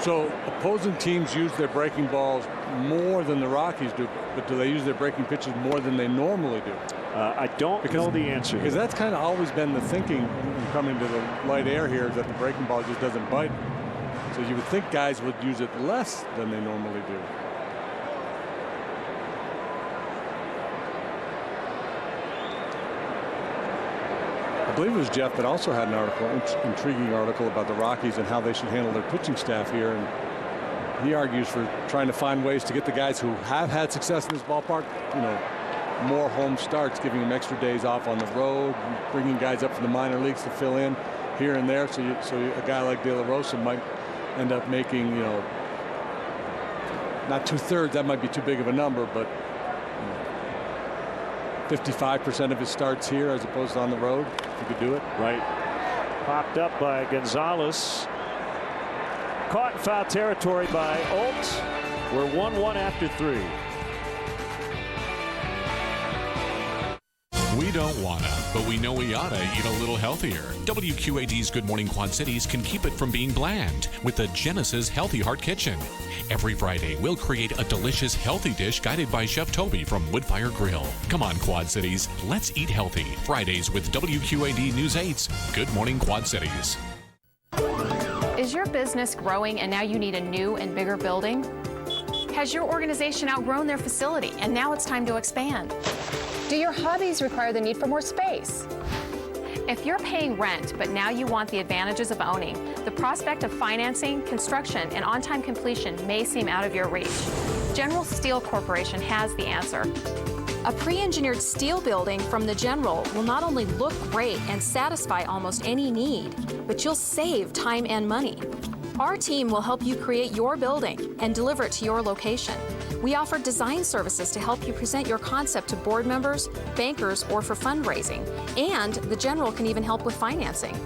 So opposing teams use their breaking balls more than the Rockies do, but do they use their breaking pitches more than they normally do? I don't know the answer. Because that's kind of always been the thinking coming to the light air here, is that the breaking ball just doesn't bite. So you would think guys would use it less than they normally do. I believe it was Jeff that also had an article, intriguing article about the Rockies and how they should handle their pitching staff here. And he argues for trying to find ways to get the guys who have had success in this ballpark, more home starts, giving them extra days off on the road, bringing guys up from the minor leagues to fill in here and there. So a guy like De La Rosa might end up making, not 2/3, that might be too big of a number, but 55% of his starts here as opposed to on the road. If you could do it. Right. Popped up by Gonzalez. Caught in foul territory by Olt. We're 1-1 after 3. We don't wanna, but we know we oughta eat a little healthier. WQAD's Good Morning Quad Cities can keep it from being bland with the Genesis Healthy Heart Kitchen. Every Friday, we'll create a delicious healthy dish guided by Chef Toby from Woodfire Grill. Come on, Quad Cities, let's eat healthy. Fridays with WQAD News 8's Good Morning Quad Cities. Is your business growing and now you need a new and bigger building? Has your organization outgrown their facility and now it's time to expand? Do your hobbies require the need for more space? If you're paying rent, but now you want the advantages of owning, the prospect of financing, construction, and on-time completion may seem out of your reach. General Steel Corporation has the answer. A pre-engineered steel building from the General will not only look great and satisfy almost any need, but you'll save time and money. Our team will help you create your building and deliver it to your location. We offer design services to help you present your concept to board members, bankers, or for fundraising. And the General can even help with financing.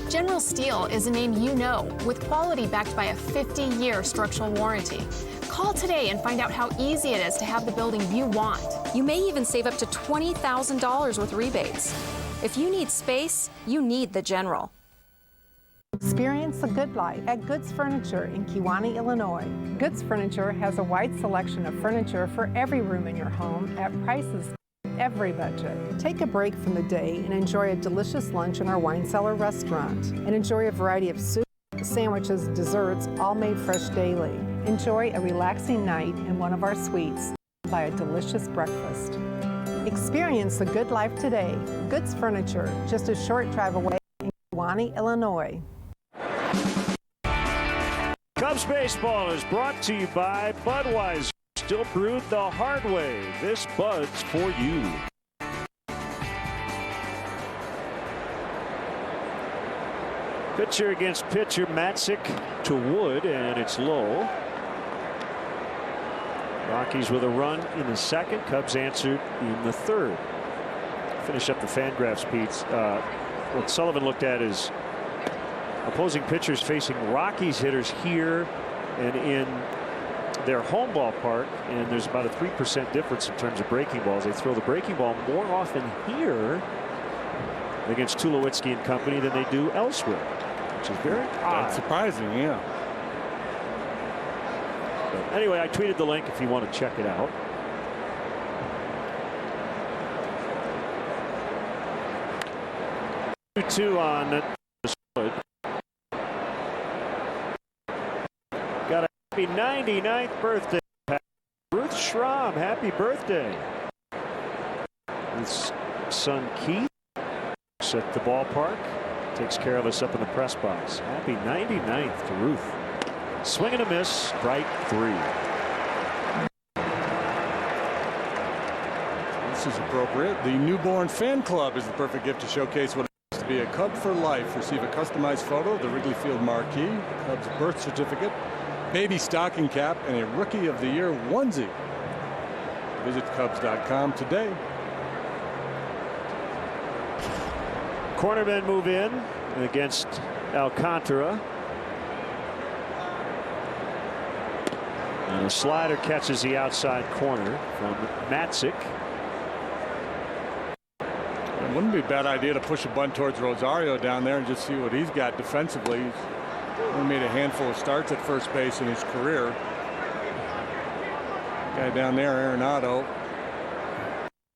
General Steel is a name you know, with quality backed by a 50-year structural warranty. Call today and find out how easy it is to have the building you want. You may even save up to $20,000 with rebates. If you need space, you need the General. Experience the good life at Goods Furniture in Kewanee, Illinois. Goods Furniture has a wide selection of furniture for every room in your home at prices for every budget. Take a break from the day and enjoy a delicious lunch in our wine cellar restaurant. And enjoy a variety of soups, sandwiches, desserts, all made fresh daily. Enjoy a relaxing night in one of our suites by a delicious breakfast. Experience the good life today. Goods Furniture, just a short drive away in Kewanee, Illinois. Cubs baseball is brought to you by Budweiser. Still brewed the hard way. This Bud's for you. Pitcher against pitcher, Matzik to Wood, and it's low. Rockies with a run in the second. Cubs answered in the third. Finish up the Fangraphs piece. What Sullivan looked at is opposing pitchers facing Rockies hitters here and in their home ballpark, and there's about a 3% difference in terms of breaking balls. They throw the breaking ball more often here against Tulowitzki and company than they do elsewhere, which is very odd. That's surprising, yeah. But anyway, I tweeted the link if you want to check it out. Two on Wood. Got a happy 99th birthday. Ruth Schramm, happy birthday. His son Keith at the ballpark takes care of us up in the press box. Happy 99th to Ruth. Swing and a miss, strike 3. This is appropriate. The newborn fan club is the perfect gift to showcase what it is to be a Cub for life. Receive a customized photo of the Wrigley Field marquee, Cubs birth certificate, baby stocking cap, and a Rookie of the Year onesie. Visit Cubs.com today. Cornermen move in against Alcantara. And a slider catches the outside corner from Matzik. It wouldn't be a bad idea to push a bunt towards Rosario down there and just see what he's got defensively. He's only made a handful of starts at first base in his career. Guy down there, Arenado.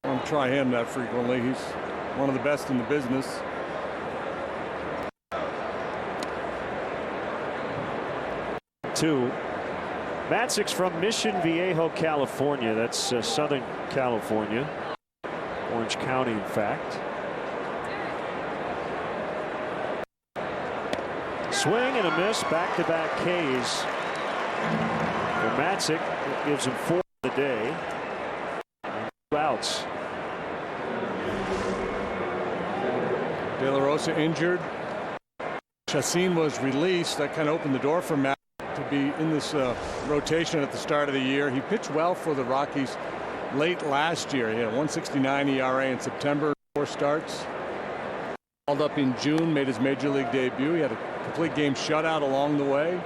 I don't try him that frequently. He's one of the best in the business. Two. Matzik's from Mission Viejo, California. That's Southern California. Orange County, in fact. Swing and a miss. Back-to-back Ks Matzik gives him 4 the day. 2 outs. De La Rosa injured. Chacin was released. That kind of opened the door for Matt to be in this rotation at the start of the year. He pitched well for the Rockies late last year. He had a 1.69 ERA in September, 4 starts. Called up in June, made his major league debut. He had a complete game shutout along the way.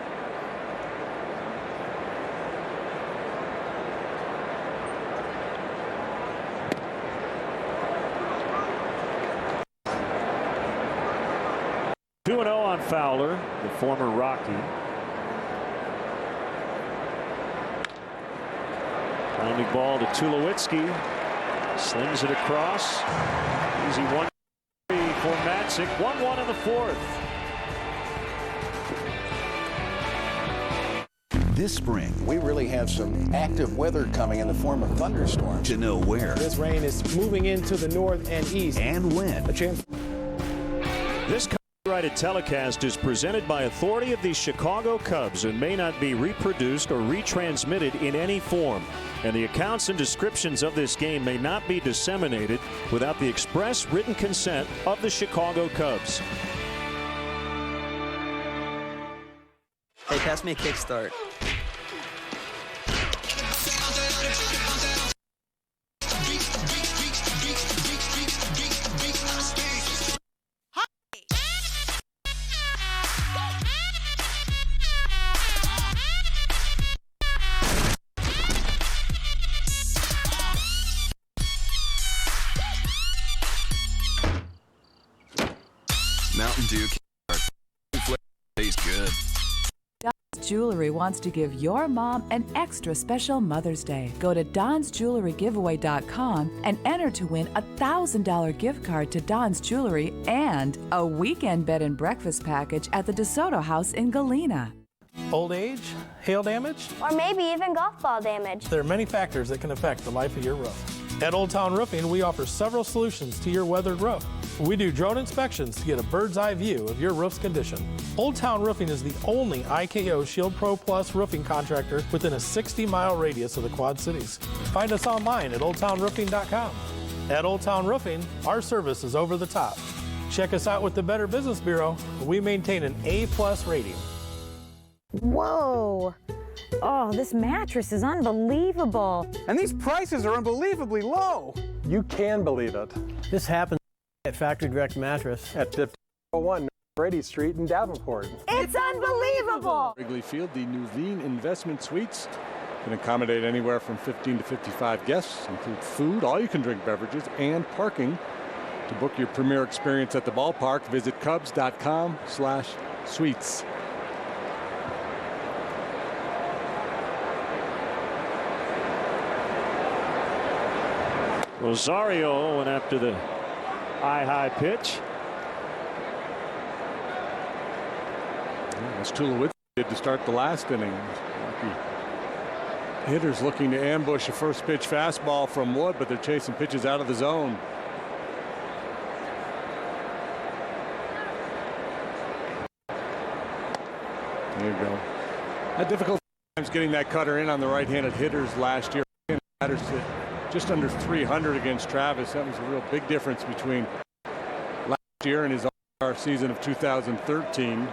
On Fowler, the former Rocky. Pounding ball to Tulowitzki. Slings it across. Easy 1-3 for Matzik. 1-1 in the 4th. This spring, we really have some active weather coming in the form of thunderstorms. To know where. This rain is moving into the north and east. And when. This copyrighted telecast is presented by authority of the Chicago Cubs and may not be reproduced or retransmitted in any form. And the accounts and descriptions of this game may not be disseminated without the express written consent of the Chicago Cubs. Hey, pass me a kickstart. Mountain Dew tastes good. Don's Jewelry wants to give your mom an extra special Mother's Day. Go to donsjewelrygiveaway.com and enter to win a $1,000 gift card to Don's Jewelry and a weekend bed and breakfast package at the DeSoto House in Galena. Old age, hail damage, or maybe even golf ball damage. There are many factors that can affect the life of your roof. At Old Town Roofing, we offer several solutions to your weathered roof. We do drone inspections to get a bird's eye view of your roof's condition. Old Town Roofing is the only IKO Shield Pro Plus roofing contractor within a 60-mile radius of the Quad Cities. Find us online at oldtownroofing.com. At Old Town Roofing, our service is over the top. Check us out with the Better Business Bureau. We maintain an A+ rating. Whoa. Oh, this mattress is unbelievable. And these prices are unbelievably low. You can believe it. This happens at Factory Direct Mattress at 5001 Brady Street in Davenport. It's unbelievable. Wrigley Field, the new Lean Investment Suites can accommodate anywhere from 15 to 55 guests, include food, all you can drink beverages, and parking. To book your premier experience at the ballpark, visit cubs.com/suites. Rosario went after the high pitch. As Tulowitzki did to start the last inning. Lucky hitters looking to ambush a first pitch fastball from Wood, but they're chasing pitches out of the zone. There you go. Had difficult times getting that cutter in on the right-handed hitters last year. Matters to just under 300 against Travis. That was a real big difference between last year and his All-Star season of 2013.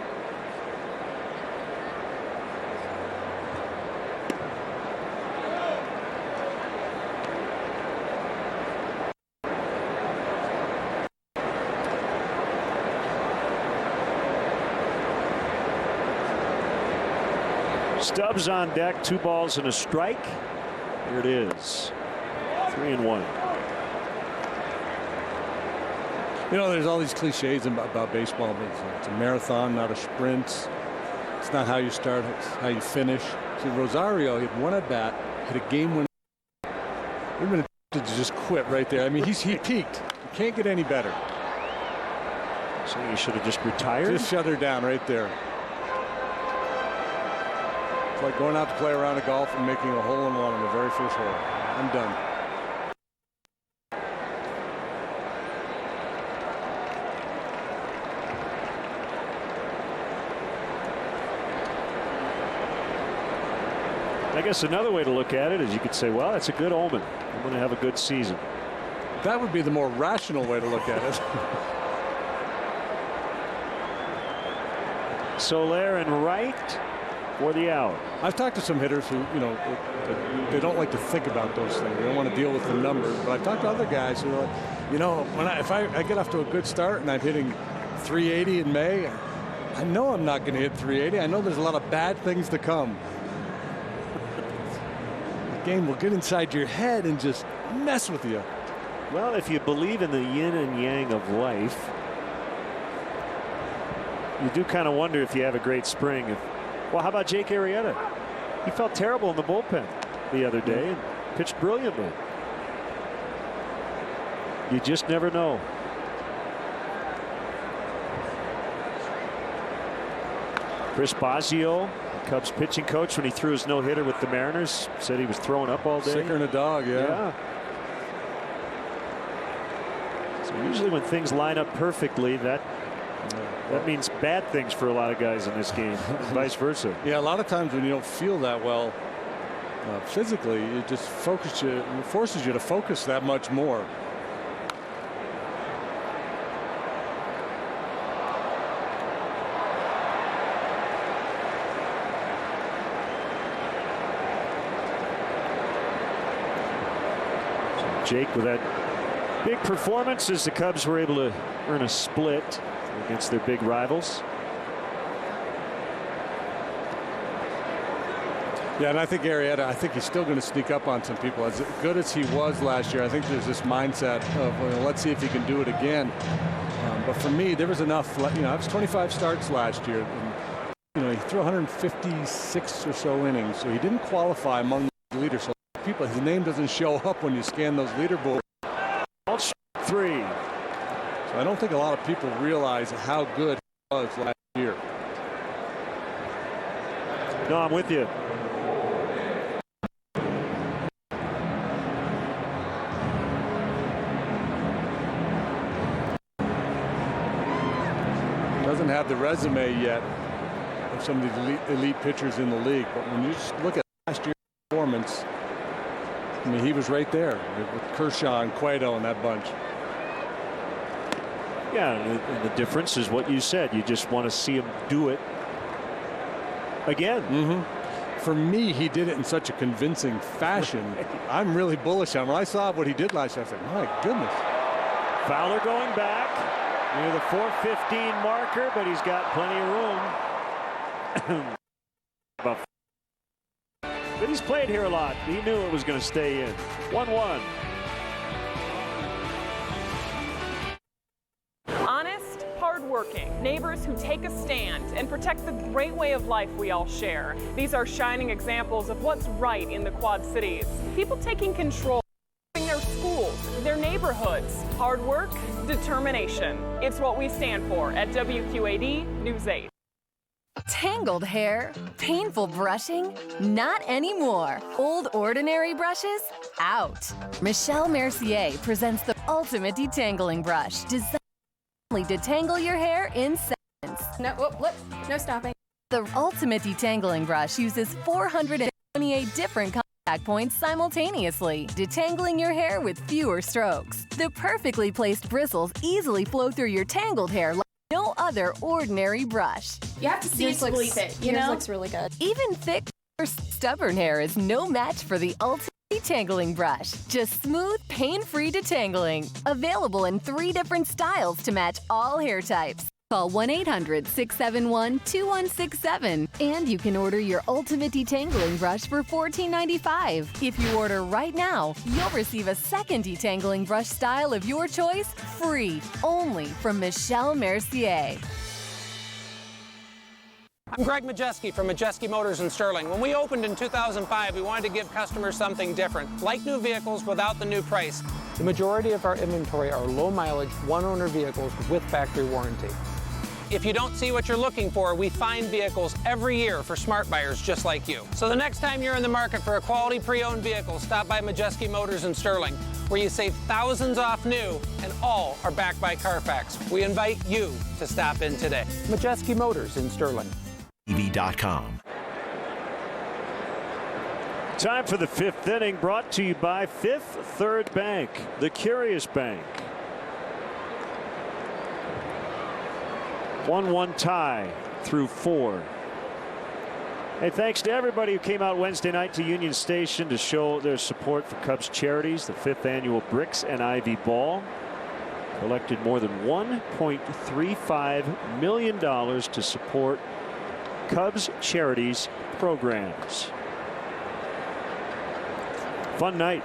Stubbs on deck, 2 balls and a strike. Here it is. 3-1. You know, there's all these cliches about baseball, but it's a marathon, not a sprint. It's not how you start, it's how you finish. See, Rosario, he had one at bat, hit a game-winning. We've been tempted to just quit right there. I mean, he peaked. You can't get any better. So you should have just retired? Just shut her down right there. It's like going out to play a round of golf and making a hole-in-one on the very first hole. I'm done. I guess another way to look at it is you could say, well, that's a good omen. I'm going to have a good season. That would be the more rational way to look at it. Soler and Wright for the out. I've talked to some hitters who, they don't like to think about those things. They don't want to deal with the numbers. But I've talked to other guys who are like, if I get off to a good start and I'm hitting 380 in May, I know I'm not going to hit 380. I know there's a lot of bad things to come. The game will get inside your head and just mess with you. Well, if you believe in the yin and yang of life, you do kind of wonder if you have a great spring. Well, how about Jake Arrieta? He felt terrible in the bullpen the other day and pitched brilliantly. You just never know. Chris Bosio, Cubs pitching coach, when he threw his no-hitter with the Mariners, said he was throwing up all day. Sicker than a dog, yeah. So usually when things line up perfectly, that means bad things for a lot of guys in this game, and vice versa. Yeah, a lot of times when you don't feel that well physically, it just forces you to focus that much more. Jake with that big performance as the Cubs were able to earn a split against their big rivals. Yeah, and I think Arrieta, he's still going to sneak up on some people. As good as he was last year, I think there's this mindset of, let's see if he can do it again. But for me, there was enough. I was 25 starts last year. And, he threw 156 or so innings, so he didn't qualify among the leaders. So people, his name doesn't show up when you scan those leaderboards. 3. So I don't think a lot of people realize how good he was last year. No, I'm with you. Doesn't have the resume yet of some of the elite pitchers in the league, but when you just look at last year's performance, I mean, he was right there with Kershaw and Cueto and that bunch. Yeah, and the difference is what you said. You just want to see him do it again. For me, he did it in such a convincing fashion. I'm really bullish on him. When I saw what he did last year, I said, my goodness. Fowler going back near the 415 marker, but he's got plenty of room. But he's played here a lot. He knew it was going to stay in. 1-1. Honest, hardworking, neighbors who take a stand and protect the great way of life we all share. These are shining examples of what's right in the Quad Cities. People taking control in their schools, their neighborhoods. Hard work, determination. It's what we stand for at WQAD News 8. Tangled hair? Painful brushing? Not anymore. Old Ordinary brushes? Out. Michelle Mercier presents the ultimate detangling brush, designed to detangle your hair in seconds. No stopping. The ultimate detangling brush uses 428 different contact points simultaneously, detangling your hair with fewer strokes. The perfectly placed bristles easily flow through your tangled hair like no other ordinary brush. You have to see it to believe it. Yours looks really good. Even thick or stubborn hair is no match for the ultimate detangling brush. Just smooth, pain-free detangling. Available in 3 different styles to match all hair types. Call 1-800-671-2167. And you can order your ultimate detangling brush for $14.95. If you order right now, you'll receive a second detangling brush style of your choice free, only from Michelle Mercier. I'm Greg Majeski from Majeski Motors in Sterling. When we opened in 2005, we wanted to give customers something different, like new vehicles without the new price. The majority of our inventory are low-mileage, one-owner vehicles with factory warranty. If you don't see what you're looking for, we find vehicles every year for smart buyers just like you. So the next time you're in the market for a quality pre-owned vehicle, stop by Majeski Motors in Sterling, where you save thousands off new and all are backed by Carfax. We invite you to stop in today. Majeski Motors in Sterling. TV.com. Time for the 5th inning, brought to you by Fifth Third Bank, the Curious Bank. 1-1 tie through 4. Hey, thanks to everybody who came out Wednesday night to Union Station to show their support for Cubs charities. The 5th annual Bricks and Ivy Ball collected more than $1.35 million to support Cubs charities programs. Fun night.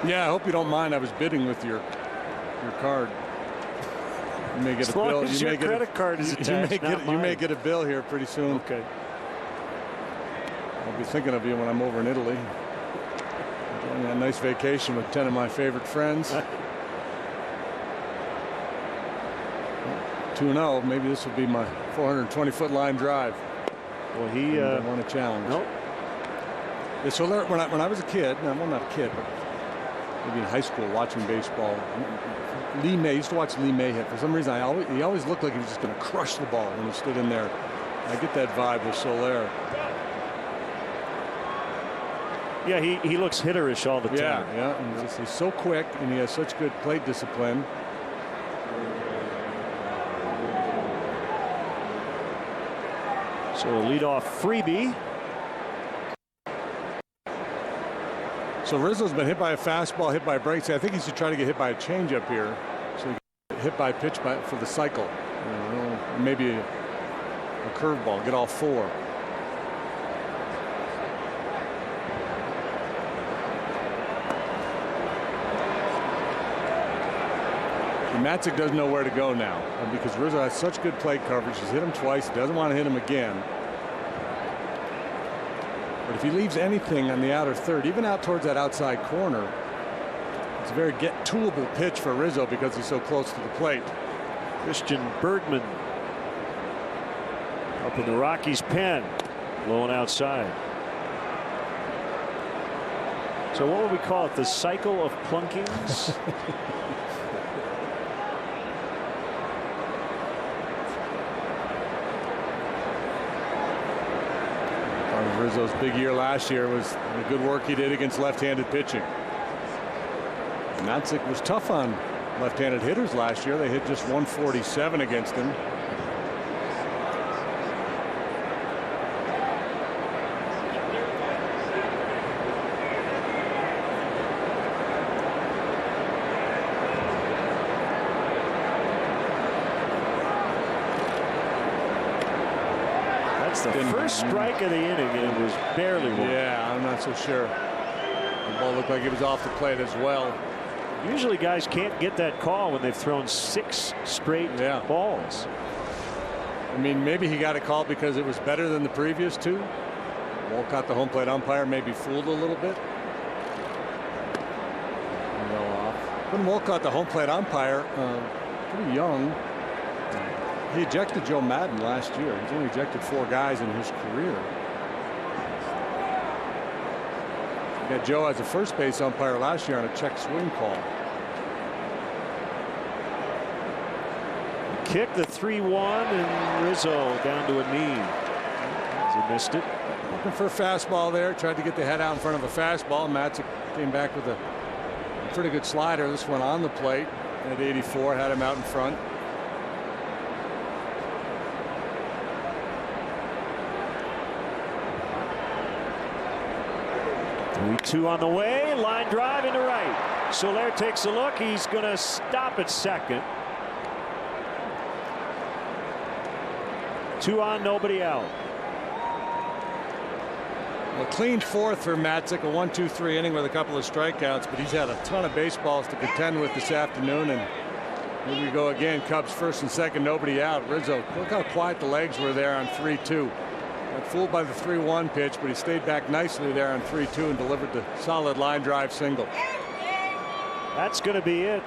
Yeah, I hope you don't mind. I was bidding with your card. You may get as a long bill. as your credit card is attached, you may get a bill here pretty soon. Okay. I'll be thinking of you when I'm over in Italy. Enjoying a nice vacation with 10 of my favorite friends. 2-0. Maybe this will be my 420-foot line drive. Well, he won a challenge. Nope. Yeah, so when I was a kid, well, not a kid, but maybe in high school watching baseball, Lee May, used to watch Lee May hit. For some reason, he always looked like he was just going to crush the ball when he stood in there. I get that vibe with Soler. Yeah, he looks hitterish all the time. Yeah. And he's so quick, and he has such good plate discipline. So a leadoff freebie. So Rizzo's been hit by a fastball, hit by a break. I think he should try to get hit by a changeup here. So he get hit by a pitch for the cycle. Maybe a curveball. Get all 4. Matzik doesn't know where to go now because Rizzo has such good plate coverage. He's hit him twice. He doesn't want to hit him again. But if he leaves anything on the outer third, even out towards that outside corner, it's a very toolable pitch for Rizzo because he's so close to the plate. Christian Bergman up in the Rockies pen, low and outside. So what would we call it? The cycle of plunkings? Rizzo's big year last year was the good work he did against left-handed pitching. Matzik was tough on left-handed hitters last year. They hit just 147 against him. The first strike of the inning, and it was barely one. Yeah, I'm not so sure. The ball looked like it was off the plate as well. Usually guys can't get that call when they've thrown 6 straight balls. I mean, maybe he got a call because it was better than the previous 2. Walcott, the home plate umpire, maybe fooled a little bit. When Walcott, the home plate umpire, pretty young. He ejected Joe Madden last year. He's only ejected 4 guys in his career. He got Joe as a first base umpire last year on a check swing call. Kick the 3-1, and Rizzo down to a knee. He missed it. Looking for a fastball there. Tried to get the head out in front of a fastball. Matzik came back with a pretty good slider. This one on the plate at 84. Had him out in front. 3-2 on the way. Line drive into right. Soler takes a look. He's going to stop at second. 2 on, nobody out. A clean 4th for Matzik, a 1-2-3 inning with a couple of strikeouts, but he's had a ton of baseballs to contend with this afternoon. And here we go again. Cubs first and second, nobody out. Rizzo, look how quiet the legs were there on 3-2. Got fooled by the 3-1 pitch, but he stayed back nicely there on 3-2 and delivered the solid line drive single. That's going to be it.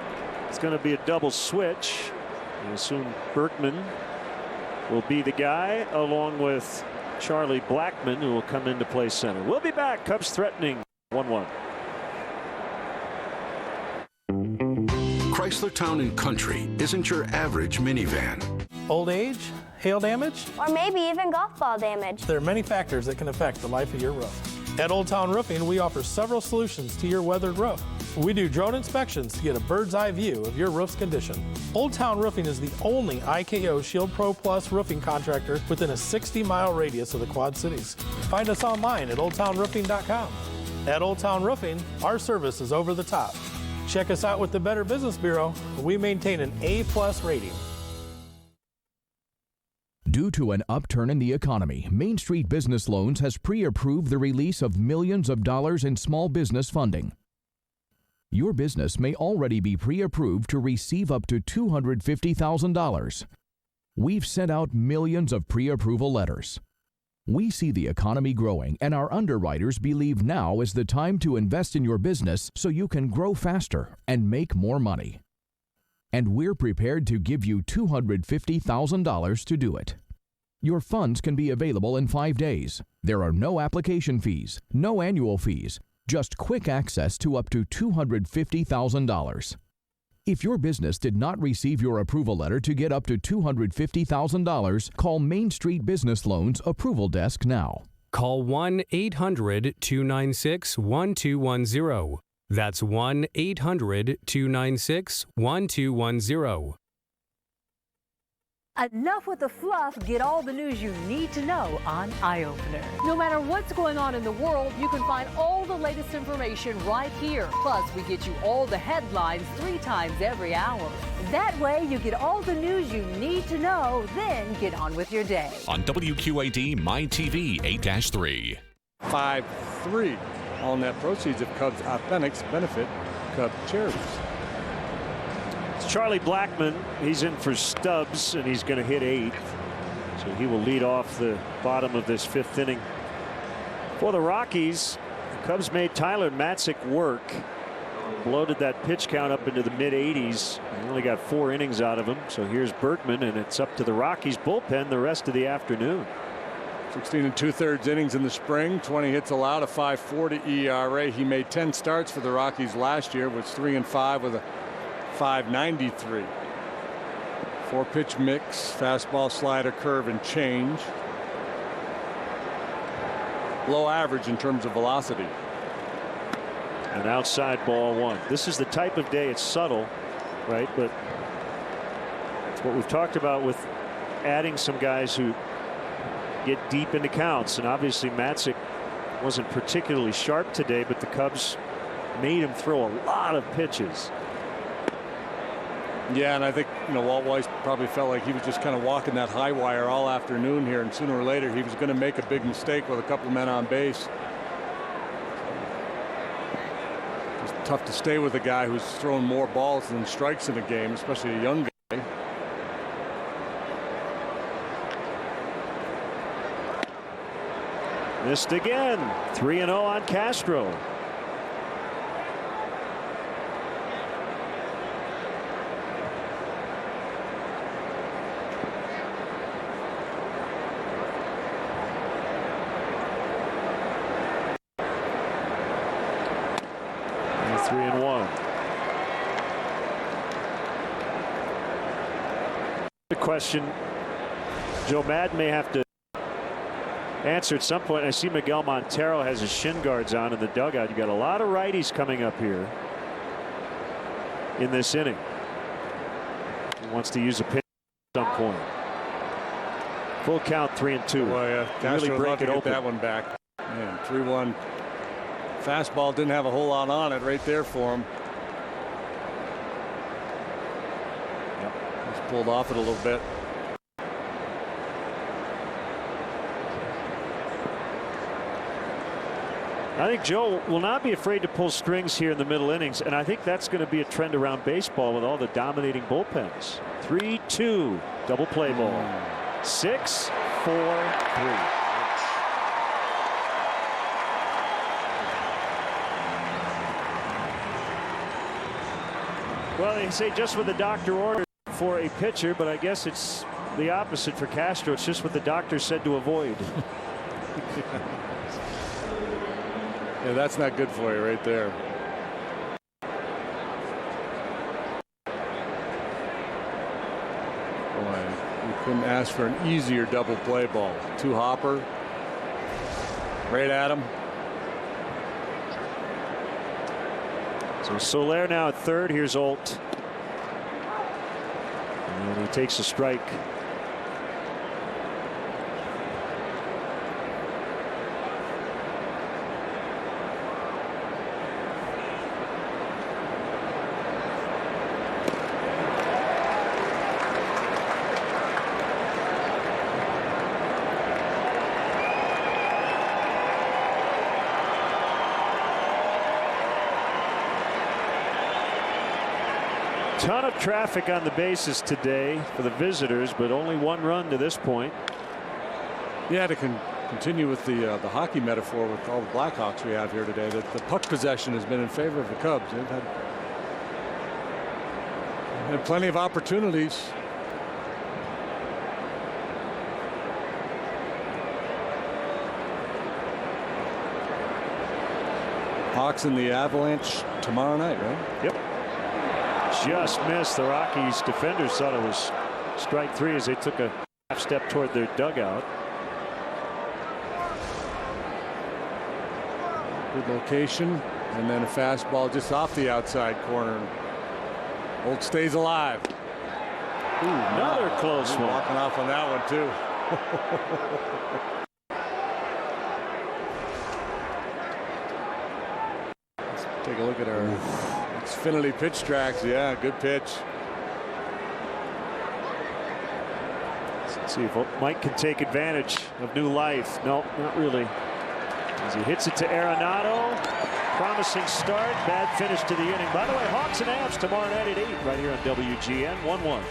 It's going to be a double switch. I assume Berkman will be the guy, along with Charlie Blackmon, who will come in to play center. We'll be back. Cubs threatening 1-1. Chrysler Town & Country isn't your average minivan. Old age? hail damage, or maybe even golf ball damage. There are many factors that can affect the life of your roof. At Old Town Roofing, we offer several solutions to your weathered roof. We do drone inspections to get a bird's eye view of your roof's condition. Old Town Roofing is the only IKO Shield Pro Plus roofing contractor within a 60-mile radius of the Quad Cities. Find us online at oldtownroofing.com. At Old Town Roofing, our service is over the top. Check us out with the Better Business Bureau. We maintain an A+ rating. Due to an upturn in the economy, Main Street Business Loans has pre-approved the release of millions of dollars in small business funding. Your business may already be pre-approved to receive up to $250,000. We've sent out millions of pre-approval letters. We see the economy growing, and our underwriters believe now is the time to invest in your business so you can grow faster and make more money. And we're prepared to give you $250,000 to do it. Your funds can be available in 5 days. There are no application fees, no annual fees, just quick access to up to $250,000. If your business did not receive your approval letter to get up to $250,000, call Main Street Business Loans Approval Desk now. Call 1-800-296-1210. That's 1-800-296-1210. Enough with the fluff. Get all the news you need to know on Eye Opener. No matter what's going on in the world, you can find all the latest information right here. Plus, we get you all the headlines 3 times every hour. That way, you get all the news you need to know, then get on with your day. On WQAD My TV 8-3. 5-3. All net proceeds of Cubs Authentics benefit Cub charities. It's Charlie Blackmon. He's in for Stubbs, and he's going to hit 8th. So he will lead off the bottom of this 5th inning. For the Rockies, the Cubs made Tyler Matzik work. Bloated that pitch count up into the mid-80s. They only got 4 innings out of him. So here's Berkman, and it's up to the Rockies bullpen the rest of the afternoon. 16 2/3 innings in the spring, 20 hits allowed, a 5.40 ERA. He made 10 starts for the Rockies last year, was 3-5 with a 5.93. 4-pitch mix, fastball, slider, curve, and change. Low average in terms of velocity. An outside ball 1. This is the type of day, it's subtle, right? But it's what we've talked about with adding some guys who get deep into counts. And obviously Matzik wasn't particularly sharp today, but the Cubs made him throw a lot of pitches. Yeah, and I think, Walt Weiss probably felt like he was just kind of walking that high wire all afternoon here, and sooner or later he was going to make a big mistake with a couple of men on base. It's tough to stay with a guy who's thrown more balls than strikes in a game, especially a young guy. Missed again. 3-0 on Castro. And 3-1. The question Joe Madden may have to answer at some point. I see Miguel Montero has his shin guards on in the dugout. You got a lot of righties coming up here in this inning. He wants to use a pitch at some point. Full count, 3-2. Well, yeah, Castro really break it get open. that one back. Man, 3-1. Fastball didn't have a whole lot on it right there for him. Yep. Just pulled off it a little bit. I think Joe will not be afraid to pull strings here in the middle innings, and I think that's going to be a trend around baseball with all the dominating bullpens. 3-2 double play ball. 6-4-3. Well, they say just what the doctor ordered for a pitcher, but I guess it's the opposite for Castro. It's just what the doctor said to avoid. Yeah, that's not good for you right there. Boy, you Couldn't ask for an easier double play ball. 2 hopper. Right at him. So Soler now at third. Here's Olt. And he takes a strike. Ton of traffic on the bases today for the visitors, but only 1 run to this point. Yeah, to continue with the hockey metaphor with all the Blackhawks we have here today, that the puck possession has been in favor of the Cubs. They've had plenty of opportunities. Hawks and the Avalanche tomorrow night, right? Yep. Just missed. The Rockies defenders thought it was strike 3 as they took a half step toward their dugout. Good location, and then a fastball just off the outside corner. Olt stays alive. Ooh, another close one. Walking off on that one too. Let's take a look at our Xfinity pitch tracks. Yeah, good pitch. Let's see if Mike can take advantage of new life. No, not really. As he hits it to Arenado. Promising start. Bad finish to the inning. By the way, Hawks and Avs tomorrow night at 8 right here on WGN. 1-1.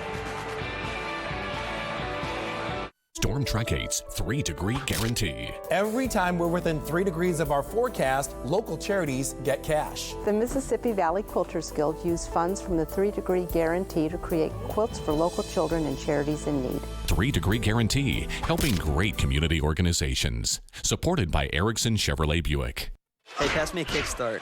Storm Track 8's 3-degree guarantee. Every time we're within 3 degrees of our forecast, local charities get cash. The Mississippi Valley Quilters Guild used funds from the 3-degree guarantee to create quilts for local children and charities in need. 3-degree guarantee, helping great community organizations. Supported by Erickson Chevrolet Buick. Hey, pass me a kickstart.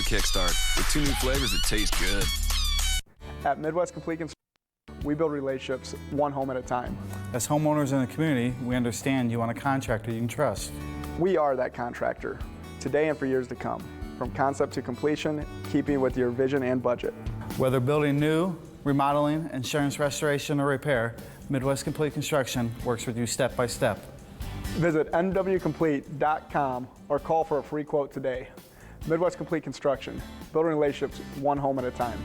Kickstart with 2 new flavors that taste good. At Midwest Complete Construction, we build relationships one home at a time. As homeowners in the community, we understand you want a contractor you can trust. We are that contractor, today and for years to come. From concept to completion, keeping with your vision and budget. Whether building new, remodeling, insurance restoration, or repair, Midwest Complete Construction works with you step by step. Visit mwcomplete.com or call for a free quote today. Midwest Complete Construction, building relationships one home at a time.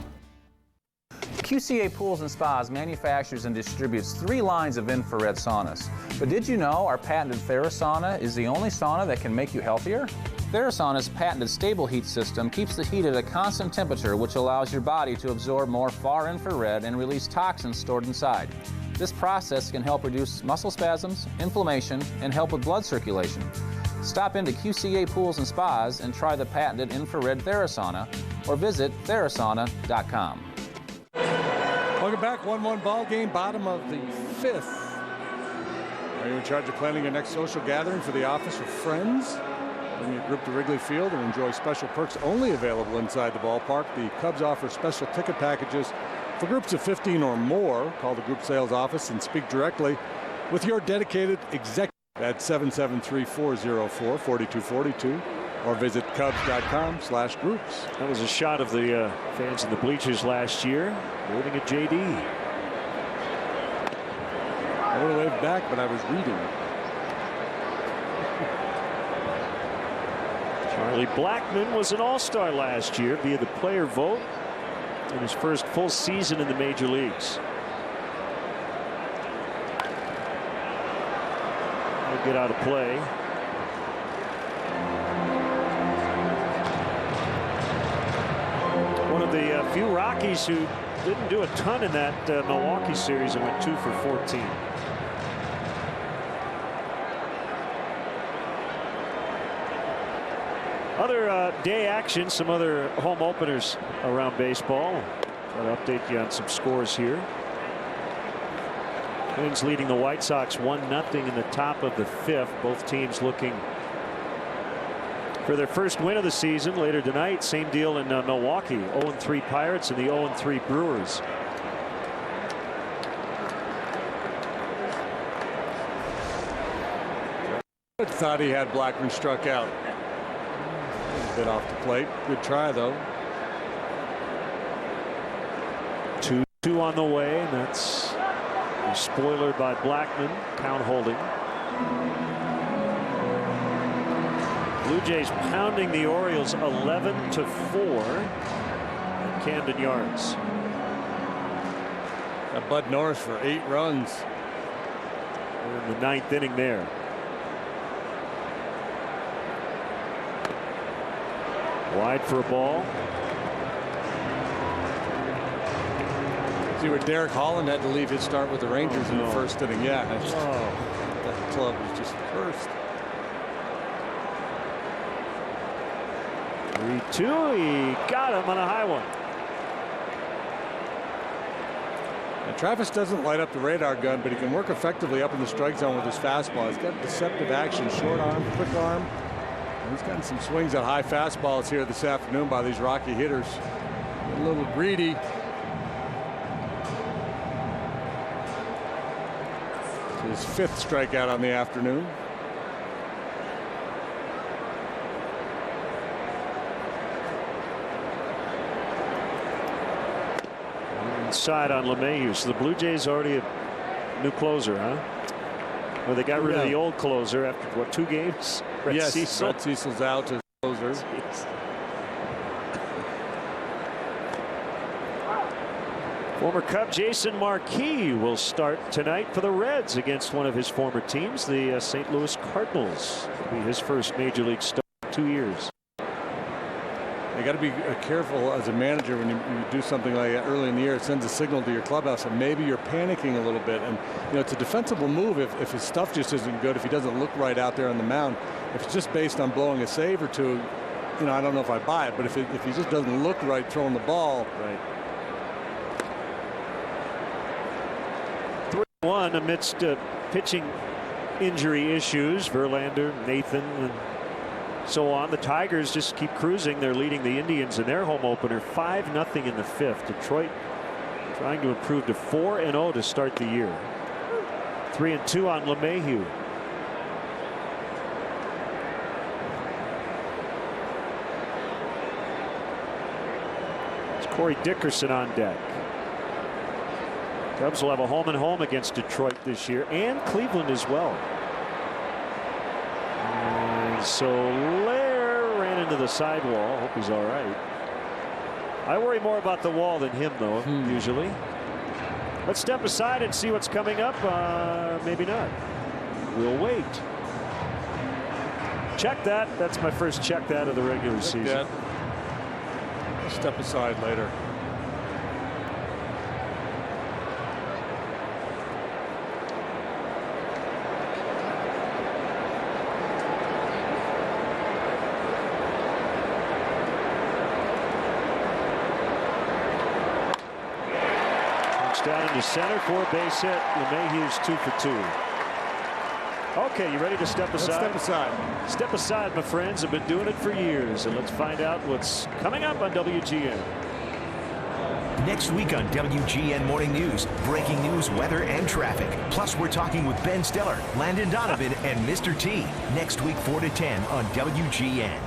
QCA Pools and Spas manufactures and distributes 3 lines of infrared saunas. But did you know our patented TheraSauna is the only sauna that can make you healthier? TheraSauna's patented stable heat system keeps the heat at a constant temperature, which allows your body to absorb more far infrared and release toxins stored inside. This process can help reduce muscle spasms, inflammation, and help with blood circulation. Stop into QCA Pools and Spas and try the patented infrared TheraSauna or visit TheraSauna.com. Welcome back. 1-1 ball game, bottom of the 5th. Are you in charge of planning your next social gathering for the office or friends? Bring your group to Wrigley Field and enjoy special perks only available inside the ballpark. The Cubs offer special ticket packages for groups of 15 or more. Call the group sales office and speak directly with your dedicated executive at 773-404-4242 or visit cubs.com/groups. That was a shot of the fans in the bleachers last year waving at JD. I would have waved back, but I was reading. Charlie Blackmon was an all-star last year via the player vote in his first full season in the major leagues. Get out of play. One of the few Rockies who didn't do a ton in that Milwaukee series and went 2 for 14. other day action, some other home openers around baseball. I'll update you on some scores here. Twins leading the White Sox 1-0 in the top of the 5th. Both teams looking for their first win of the season later tonight. Same deal in Milwaukee. 0-3 Pirates and the 0-3 Brewers. I thought he had Blackman struck out. A bit off the plate. Good try, though. 2-2 on the way, and that's a spoiler by Blackman. Count holding. Blue Jays pounding the Orioles 11-4 at Camden Yards. Got Bud Norris for 8 runs. In the 9th inning there. Wide for a ball. See where Derek Holland had to leave his start with the Rangers in the first inning. Yeah, that club was just cursed. 3-2. He got him on a high one. And Travis doesn't light up the radar gun, but he can work effectively up in the strike zone with his fastball. He's got deceptive action, short arm, quick arm. And he's gotten some swings at high fastballs here this afternoon by these Rocky hitters. A little greedy. His 5th strikeout on the afternoon. Inside on LeMahieu. So the Blue Jays already a new closer, huh? Well, they got rid of the old closer after what, 2 games? Brett Cecil. Brett Cecil's out as closer. Former Cub Jason Marquis will start tonight for the Reds against one of his former teams, the St. Louis Cardinals. It'll be his first major league start in 2 years. You got to be careful as a manager when you do something like that early in the year. It sends a signal to your clubhouse and maybe you're panicking a little bit. And it's a defensible move if his stuff just isn't good, if he doesn't look right out there on the mound. If it's just based on blowing a save or two, I don't know if I buy it. But if he just doesn't look right throwing the ball, right. 3-1 amidst pitching injury issues. Verlander, Nathan, and so on. The Tigers just keep cruising. They're leading the Indians in their home opener 5-0 in the 5th. Detroit trying to improve to 4-0 to start the year. 3-2 on LeMahieu. It's Corey Dickerson on deck. Cubs will have a home and home against Detroit this year, and Cleveland as well. And so Lair ran into the sidewall. Hope he's all right. I worry more about the wall than him, though, usually. Let's step aside and see what's coming up. Maybe not. We'll wait. Check that. That's my first check that of the regular season. Step aside later. Down into center for a base hit. LeMahieu's 2 for 2. Okay, you ready to step aside? Let's step aside. Step aside, my friends. Have been doing it for years. And let's find out what's coming up on WGN. Next week on WGN Morning News, breaking news, weather, and traffic. Plus, we're talking with Ben Stellar, Landon Donovan, and Mr. T. Next week, 4 to 10 on WGN.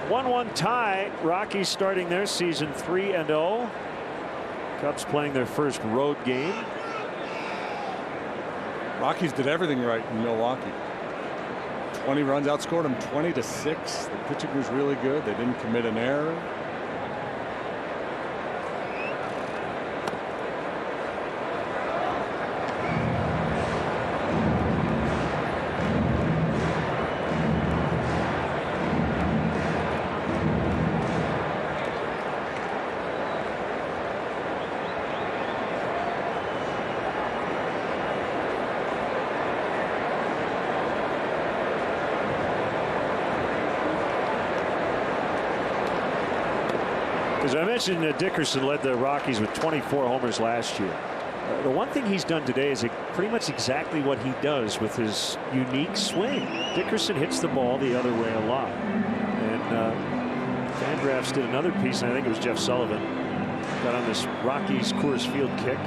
1-1 tie. Rockies starting their season 3-0. Cubs playing their first road game. Rockies did everything right in Milwaukee. 20 runs, outscored them 20-6. The pitching was really good. They didn't commit an error. As I mentioned, Dickerson led the Rockies with 24 homers last year. The one thing he's done today is pretty much exactly what he does with his unique swing. Dickerson hits the ball the other way a lot. And Fangraphs did another piece, and I think it was Jeff Sullivan, got on this Rockies Coors Field kick.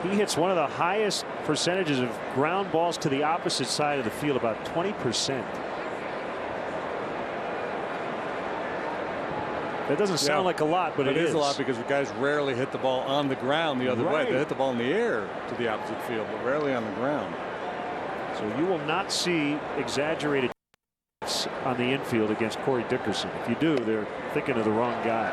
He hits one of the highest percentages of ground balls to the opposite side of the field, about 20%. That doesn't sound like a lot, but it is a lot because the guys rarely hit the ball on the ground the other way. They hit the ball in the air to the opposite field, but rarely on the ground. So you will not see exaggerated on the infield against Corey Dickerson. If you do, they're thinking of the wrong guy.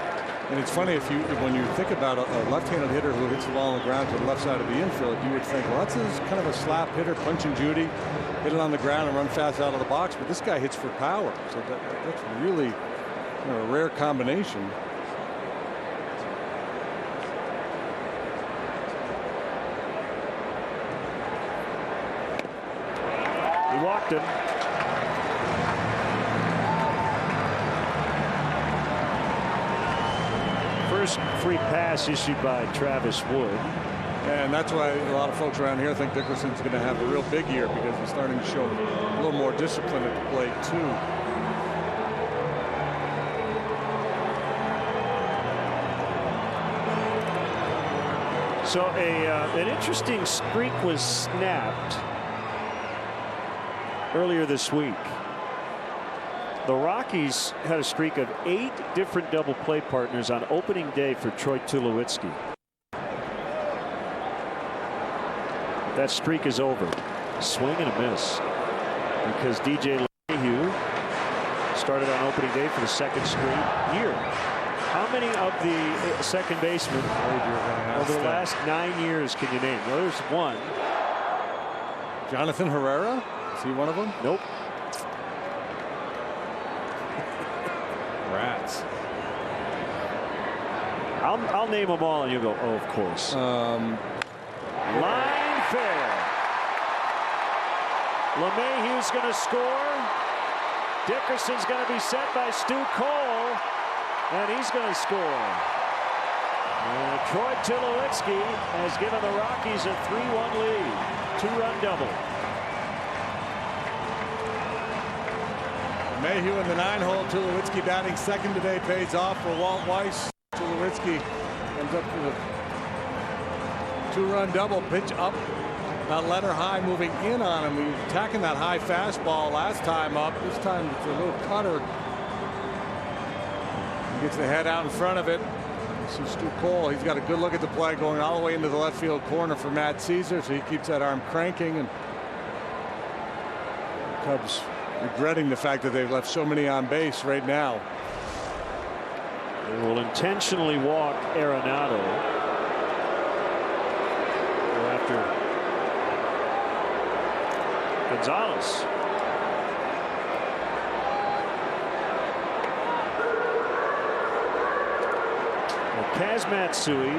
And it's funny, when you think about a left-handed hitter who hits the ball on the ground to the left side of the infield, you would think, well, that's kind of a slap hitter, punch and Judy, hit it on the ground and run fast out of the box. But this guy hits for power, so that's really a rare combination. He walked him. First free pass issued by Travis Wood. And that's why a lot of folks around here think Dickerson's going to have a real big year, because he's starting to show a little more discipline at the plate too. So an interesting streak was snapped earlier this week. The Rockies had a streak of 8 different double play partners on opening day for Troy Tulowitzki. That streak is over. Swing and a miss, because DJ LeMahieu started on opening day for the 2nd straight year. How many of the second basemen over the last 9 years can you name? Well, there's one. Jonathan Herrera? Is he one of them? Nope. Rats. I'll name them all, and you'll go, oh, of course. Line fair. LeMahieu's going to score. Dickerson's going to be set by Stu Cole. And he's going to score. Troy Tulowitzki has given the Rockies a 3-1 lead. 2-run double. Mayhew in the 9-hole. Tulowitzki batting second today pays off for Walt Weiss. Tulowitzki ends up with a 2-run double. Pitch up. That letter high, moving in on him. He was attacking that high fastball last time up. This time it's a little cutter. Gets the head out in front of it. This is Stu Cole. He's got a good look at the play, going all the way into the left field corner for Matt Caesar, so he keeps that arm cranking. And the Cubs regretting the fact that they've left so many on base right now. They will intentionally walk Arenado. Go after Gonzalez. Kaz Matsui,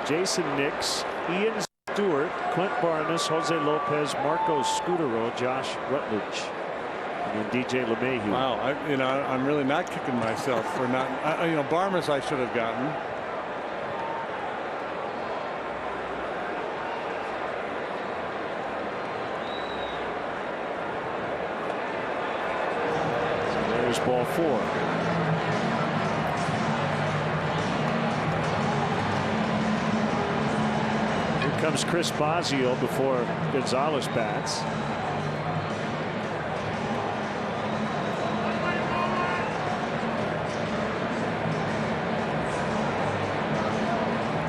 Jason Nix, Ian Stewart, Clint Barnes, Jose Lopez, Marco Scutero, Josh Rutledge, and then DJ LeMahieu. Wow, I'm really not kicking myself for not. Barmes I should have gotten. So there's ball 4. Comes Chris Bosio before Gonzalez bats.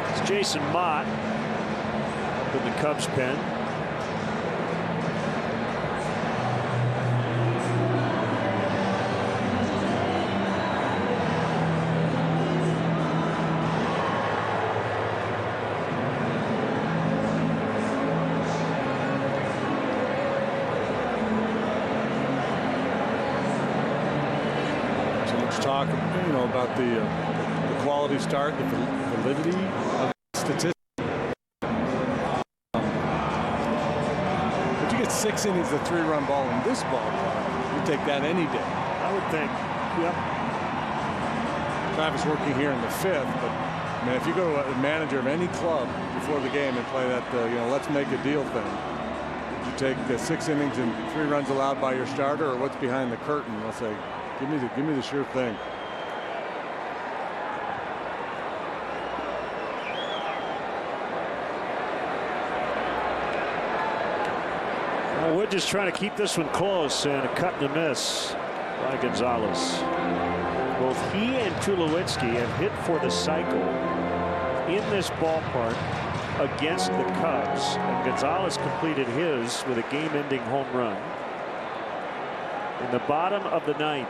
It's Jason Mott up in the Cubs pen. Talk, about the quality start, the validity of statistics. But you get 6 innings of 3-run ball in this ball, you take that any day. I would think. Yep. Travis working here in the 5th, but I mean, if you go to a manager of any club before the game and play that, let's make a deal thing, you take 6 innings and 3 runs allowed by your starter, or what's behind the curtain? They'll say, give me the sure thing. Well, Wood just trying to keep this one close, and a cut and a miss by Gonzalez. Both he and Tulowitzki have hit for the cycle in this ballpark against the Cubs, and Gonzalez completed his with a game-ending home run in the bottom of the 9th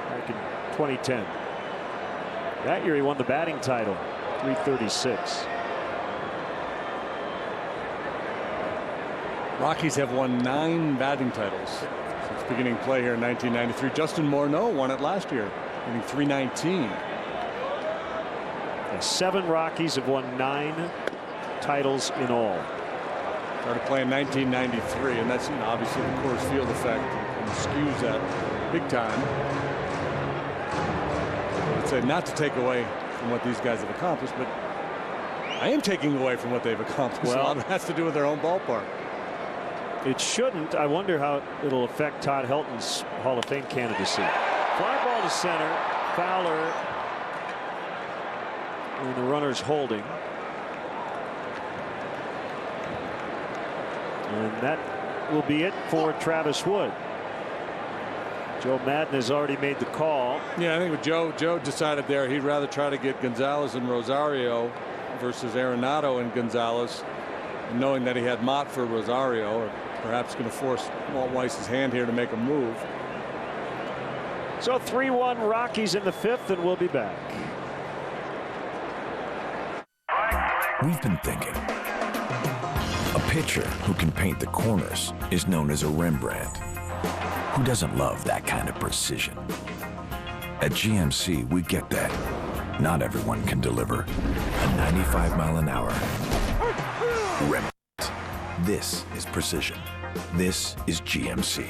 back in 2010. That year he won the batting title, 336. Rockies have won 9 batting titles since beginning play here in 1993. Justin Morneau won it last year, winning 319. 7 Rockies have won 9 titles in all. Started playing 1993, and that's obviously the Coors Field effect and skews that big time. I'd say not to take away from what these guys have accomplished, but I am taking away from what they've accomplished. Well, a lot of it has to do with their own ballpark. It shouldn't. I wonder how it'll affect Todd Helton's Hall of Fame candidacy. Fly ball to center. Fowler. And the runner's holding. And that will be it for Travis Wood. Joe Madden has already made the call. Yeah, I think with Joe decided there he'd rather try to get Gonzalez and Rosario versus Arenado and Gonzalez, and knowing that he had Mott for Rosario, or perhaps going to force Walt Weiss's hand here to make a move. So 3-1 Rockies in the 5th, and we'll be back. We've been thinking. A pitcher who can paint the corners is known as a Rembrandt. Who doesn't love that kind of precision? At GMC, we get that. Not everyone can deliver a 95-mile-an-hour Rembrandt. This is precision. This is GMC.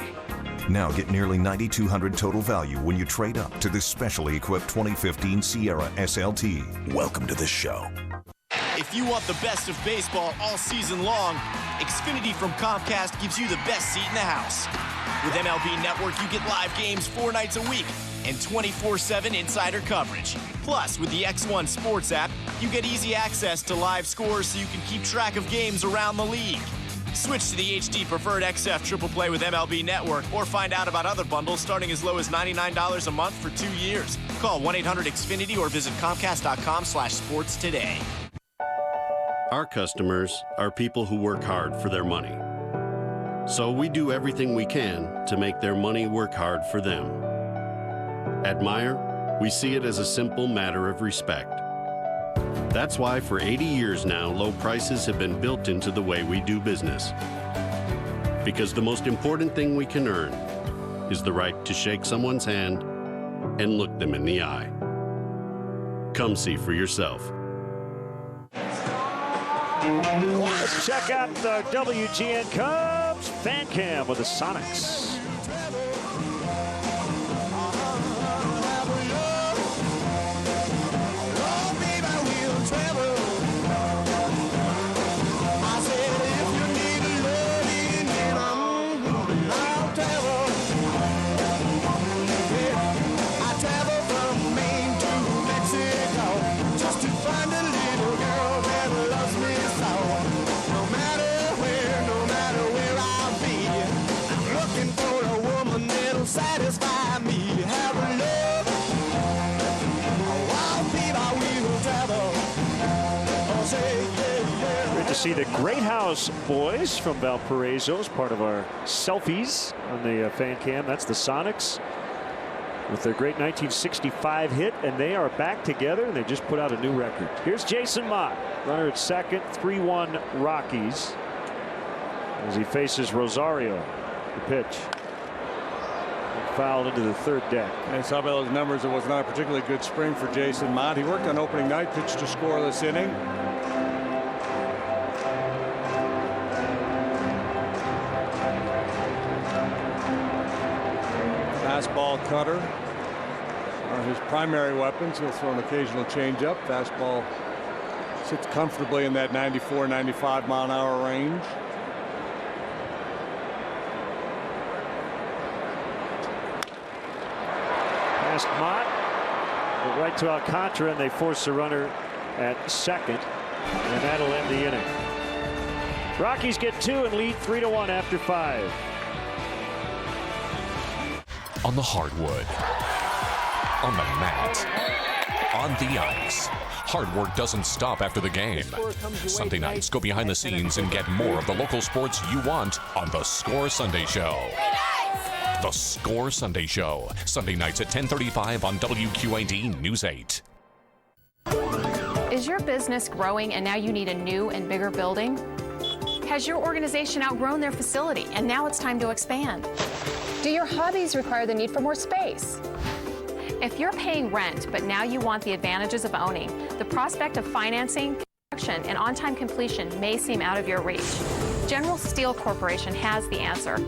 Now get nearly $9,200 total value when you trade up to this specially equipped 2015 Sierra SLT. Welcome to the show. If you want the best of baseball all season long, Xfinity from Comcast gives you the best seat in the house. With MLB Network, you get live games 4 nights a week and 24/7 insider coverage. Plus, with the X1 Sports app, you get easy access to live scores so you can keep track of games around the league. Switch to the HD Preferred XF Triple Play with MLB Network, or find out about other bundles starting as low as $99 a month for 2 years. Call 1-800-XFINITY or visit Comcast.com/sports today. Our customers are people who work hard for their money. So we do everything we can to make their money work hard for them. At Meijer, we see it as a simple matter of respect. That's why for 80 years now, low prices have been built into the way we do business. Because the most important thing we can earn is the right to shake someone's hand and look them in the eye. Come see for yourself. Let's check out the WGN Cubs fan cam with the Sonics. Satisfy me, have a love. Oh, baby, I will travel. Oh, say, yeah, yeah. Great to see the Great House Boys from Valparaiso as part of our selfies on the fan cam. That's the Sonics with their great 1965 hit, and they are back together, and they just put out a new record. Here's Jason Mott, runner at second, 3-1 Rockies, as he faces Rosario. The pitch. Fouled into the third deck. And saw by those numbers, it was not a particularly good spring for Jason Mott. He worked on opening night, pitched a scoreless inning. Fastball cutter. are his primary weapons. He'll throw an occasional changeup. Fastball sits comfortably in that 94, 95 mile an hour range. Past Mott, but right to Alcantara, and they force a runner at second, and that'll end the inning. Rockies get 2 and lead 3-1 after 5. On the hardwood, on the mat, on the ice. Hard work doesn't stop after the game. Sunday nights, go behind the scenes and get more of the local sports you want on The Score Sunday Show. The Score Sunday Show, Sunday nights at 10:35 on WQAD News 8. Is your business growing and now you need a new and bigger building? Has your organization outgrown their facility and now it's time to expand? Do your hobbies require the need for more space? If you're paying rent, but now you want the advantages of owning, the prospect of financing, construction, and on-time completion may seem out of your reach. General Steel Corporation has the answer.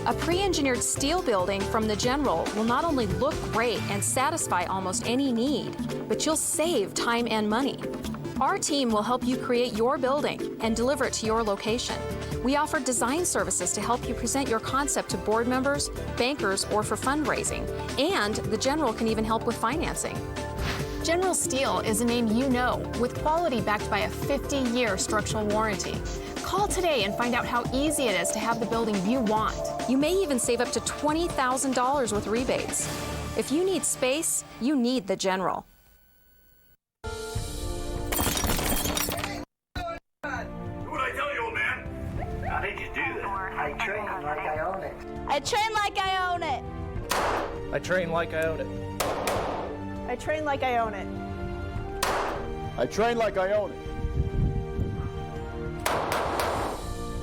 A pre-engineered steel building from the General will not only look great and satisfy almost any need, but you'll save time and money. Our team will help you create your building and deliver it to your location. We offer design services to help you present your concept to board members, bankers, or for fundraising. And the General can even help with financing. General Steel is a name you know, with quality backed by a 50-year structural warranty. Call today and find out how easy it is to have the building you want. You may even save up to $20,000 with rebates. If you need space, you need the General. I train like I own it. I train like I own it. I train like I own it. I train like I own it. I train like I own it.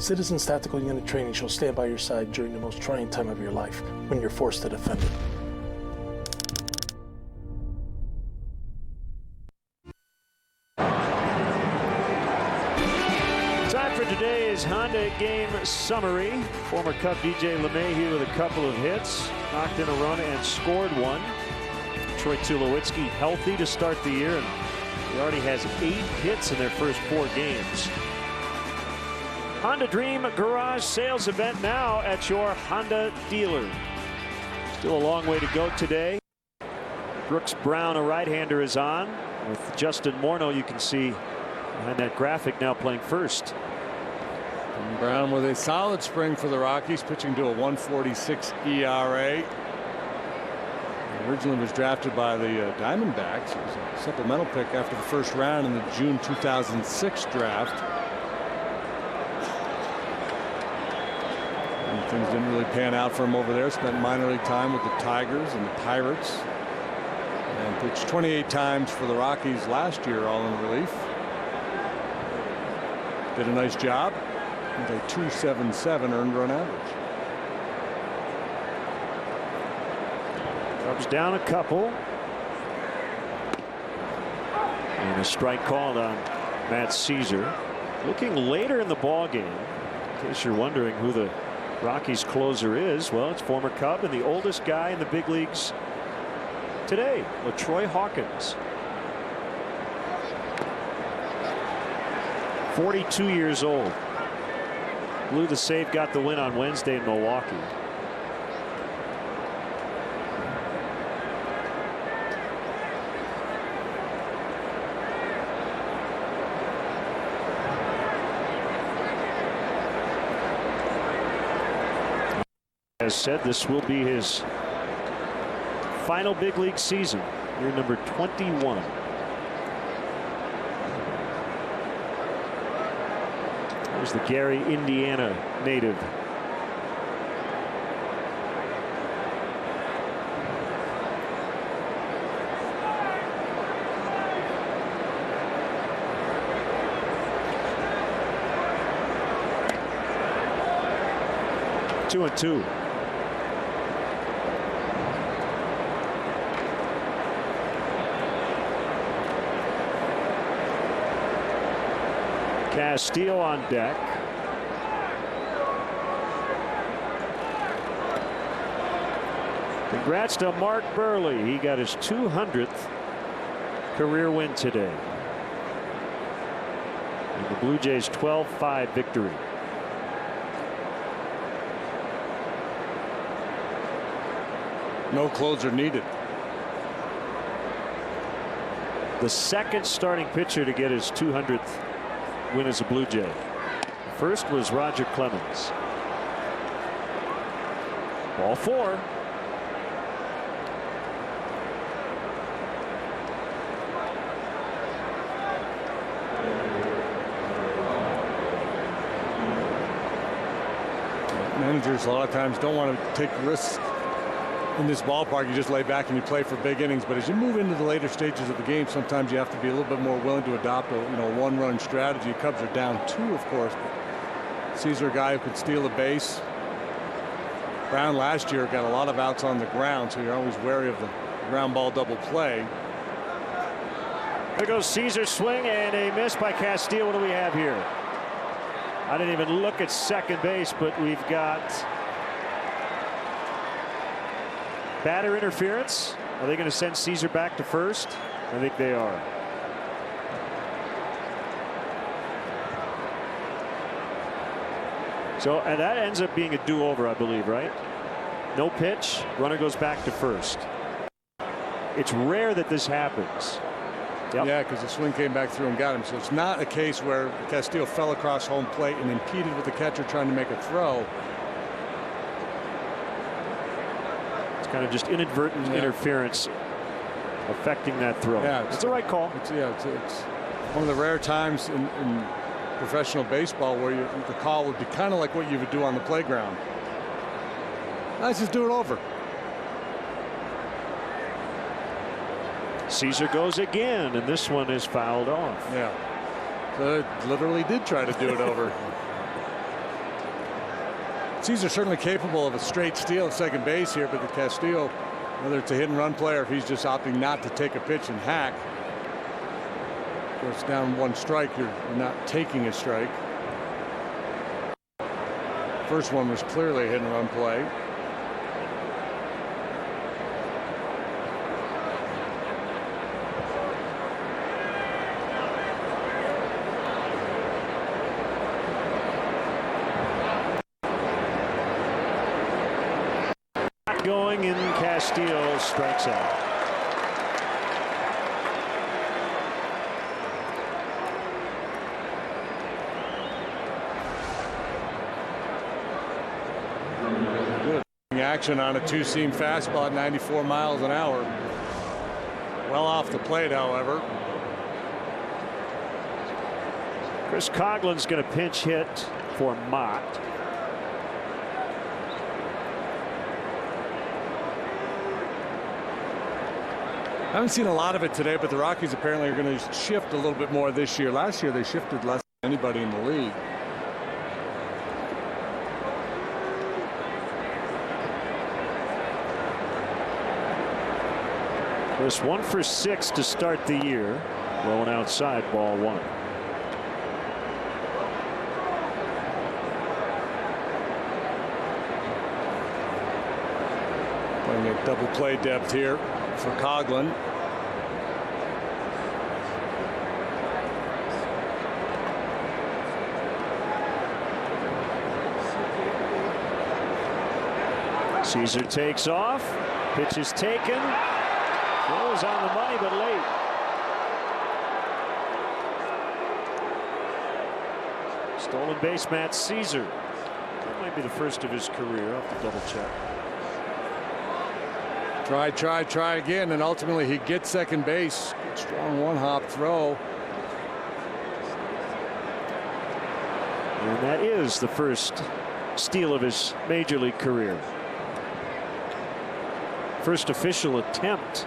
Citizens Tactical Unit Training shall stand by your side during the most trying time of your life, when you're forced to defend it. Time for today's Honda game summary. Former Cub DJ LeMahieu with a couple of hits, knocked in a run and scored one. Troy Tulowitzki healthy to start the year, and he already has 8 hits in their first 4 games. Honda Dream Garage sales event now at your Honda dealer. Still a long way to go today. Brooks Brown, a right-hander, is on. With Justin Morneau, you can see behind that graphic, now playing first. And Brown with a solid spring for the Rockies, pitching to a 1.46 ERA. Originally was drafted by the Diamondbacks. It was a supplemental pick after the first round in the June 2006 draft. And things didn't really pan out for him over there. Spent minor league time with the Tigers and the Pirates. And pitched 28 times for the Rockies last year, all in relief. Did a nice job with a 2.77 earned run average. Cubs down a couple. And a strike called on Matt Caesar. Looking later in the ball game, in case you're wondering who the Rockies closer is, well, it's former Cub and the oldest guy in the big leagues today, LaTroy Hawkins. 42 years old. Blew the save, got the win on Wednesday in Milwaukee. As said, this will be his final big league season, year number 21. There's the Gary, Indiana native. Two and two. Castillo on deck. Congrats to Mark Burley. He got his 200th career win today. And the Blue Jays 12-5 victory. No closer needed. The second starting pitcher to get his 200th win as a Blue Jay. First was Roger Clemens. Ball 4. Managers a lot of times don't want to take risks in this ballpark. You just lay back and you play for big innings. But as you move into the later stages of the game, sometimes you have to be a little bit more willing to adopt a one-run strategy. Cubs are down 2, of course. But Caesar, a guy who could steal a base. Brown last year got a lot of outs on the ground, so you're always wary of the ground ball double play. There goes Caesar's swing and a miss by Castillo. What do we have here? I didn't even look at second base, but we've got batter interference. Are they going to send Caesar back to first? I think they are. So, and that ends up being a do-over, I believe, right? No pitch, runner goes back to first. It's rare that this happens. Yep. Yeah, because the swing came back through and got him. So it's not a case where Castillo fell across home plate and impeded with the catcher trying to make a throw. It's kind of just inadvertent interference affecting that throw. Yeah, it's the right call. It's one of the rare times in professional baseball where the call would be kind of like what you would do on the playground. Let's just do it over. Caesar goes again, and this one is fouled off. Yeah. So it literally did try to do it over. Caesar's certainly capable of a straight steal at second base here, but the Castillo, whether it's a hit and run play or if he's just opting not to take a pitch and hack, of course, down 1 strike, you're not taking a strike. First one was clearly a hit and run play. Going in, Castillo strikes out. Good action on a 2-seam fastball at 94 miles an hour. Well off the plate, however. Chris Coughlin's going to pinch hit for Mott. I haven't seen a lot of it today, but the Rockies apparently are going to shift a little bit more this year. Last year they shifted less than anybody in the league. Chris 1 for 6 to start the year. Rolling outside, ball 1. Playing a double play depth here for Coughlin. Caesar takes off. Pitch is taken. Throws on the money, but late. Stolen base, Matt Caesar. That might be the first of his career. I'll have to double check. Try again, and ultimately he gets second base. Good, strong one-hop throw. And that is the first steal of his major league career. First official attempt.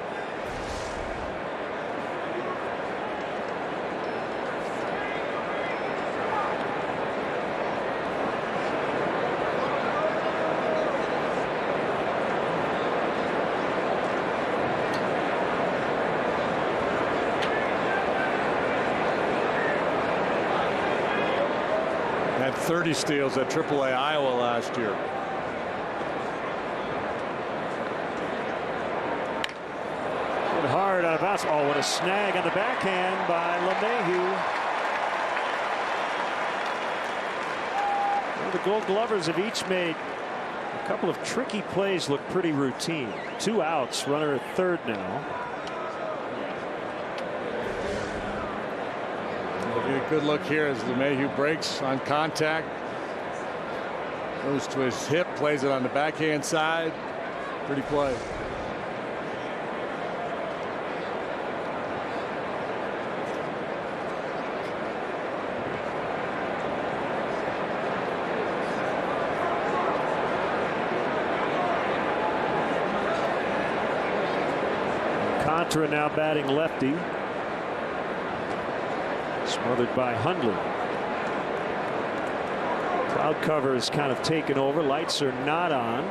Had 30 steals at AAA Iowa last year. of outs. Oh, what a snag on the backhand by LeMahieu. Well, the Gold Glovers have each made a couple of tricky plays look pretty routine. 2 outs, runner at third now. We'll get a good look here as LeMahieu breaks on contact. Goes to his hip, plays it on the backhand side. Pretty play. Contra now batting lefty. Smothered by Hundley. Cloud cover is kind of taken over. Lights are not on.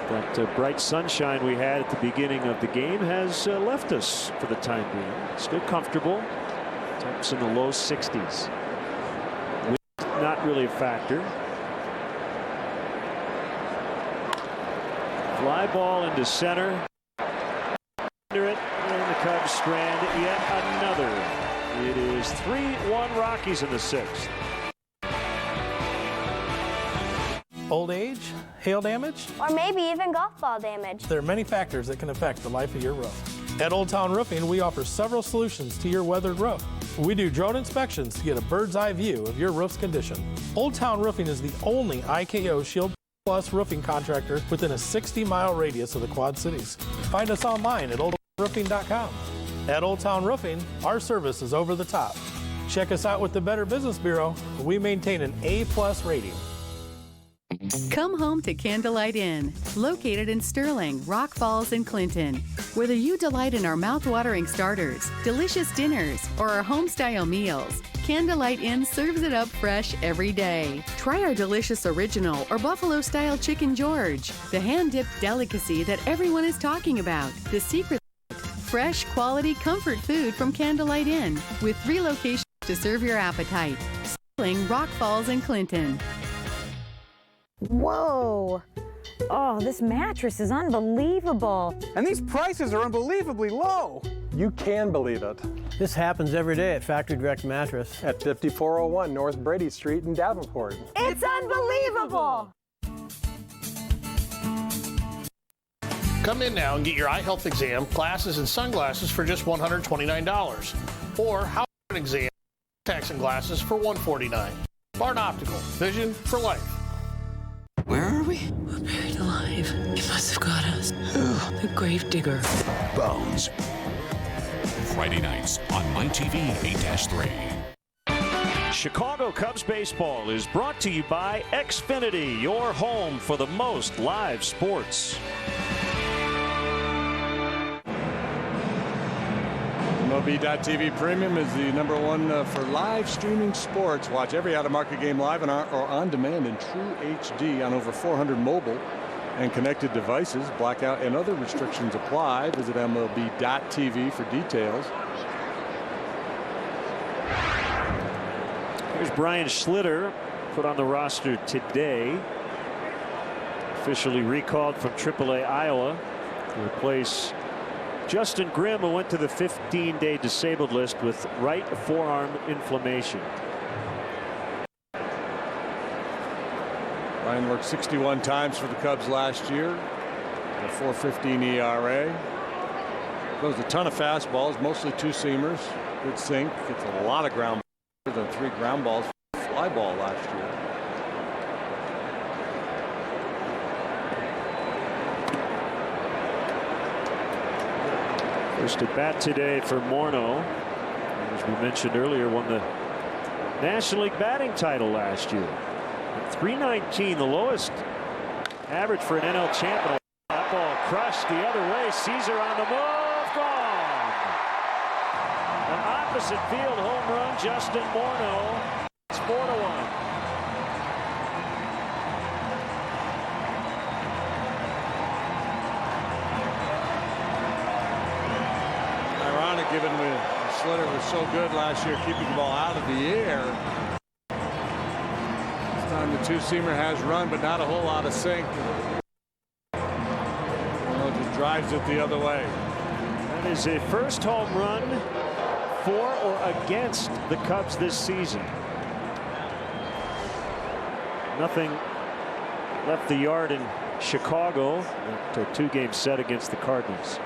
That bright sunshine we had at the beginning of the game has left us for the time being. Still comfortable. Temps in the low 60s. Wind not really a factor. Fly ball into center. Under it, and the Cubs strand yet another. It is 3-1 Rockies in the 6th. Old age, hail damage, or maybe even golf ball damage. There are many factors that can affect the life of your roof. At Old Town Roofing, we offer several solutions to your weathered roof. We do drone inspections to get a bird's eye view of your roof's condition. Old Town Roofing is the only IKO Shield Plus roofing contractor within a 60-mile radius of the Quad Cities. Find us online at oldtownroofing.com. At Old Town Roofing, our service is over the top. Check us out with the Better Business Bureau. We maintain an A+ rating. Come home to Candlelight Inn, located in Sterling, Rock Falls, and Clinton. Whether you delight in our mouth-watering starters, delicious dinners, or our home-style meals, Candlelight Inn serves it up fresh every day. Try our delicious original or buffalo-style chicken George, the hand-dipped delicacy that everyone is talking about. The secret: fresh, quality, comfort food from Candlelight Inn, with 3 locations to serve your appetite: Sterling, Rock Falls, and Clinton. Whoa. Oh, this mattress is unbelievable. And these prices are unbelievably low. You can believe it. This happens every day at Factory Direct Mattress at 5401 North Brady Street in Davenport. It's unbelievable. Come in now and get your eye health exam, glasses, and sunglasses for just $129. Or house exam, contacts and glasses for $149. Barn Optical, vision for life. Where are we? We're buried alive. He must have got us. Who? The grave digger. Bones. Friday nights on MyTV 8-3. Chicago Cubs baseball is brought to you by Xfinity, your home for the most live sports. MLB.TV Premium is the #1 for live streaming sports. Watch every out-of-market game live or on demand in true HD on over 400 mobile and connected devices. Blackout and other restrictions apply. Visit MLB.TV for details. Here's Brian Schlitter, put on the roster today. Officially recalled from AAA Iowa to replace Justin Grimm, who went to the 15-day disabled list with right forearm inflammation. Ryan worked 61 times for the Cubs last year. A 4.15 ERA. Throws a ton of fastballs, mostly two-seamers. Good sink. Gets a lot of ground balls, than 3 ground balls for fly ball last year. First at bat today for Morneau. As we mentioned earlier, won the National League batting title last year. At .319, the lowest average for an NL champion. That ball crushed the other way. Caesar on the move, gone. An opposite field home run, Justin Morneau. It's 4-1. Given the Schlitter was so good last year keeping the ball out of the air. This time the two-seamer has run, but not a whole lot of sink. Just drives it the other way. is a first home run for or against the Cubs this season. Nothing left the yard in Chicago after a 2-game set against the Cardinals.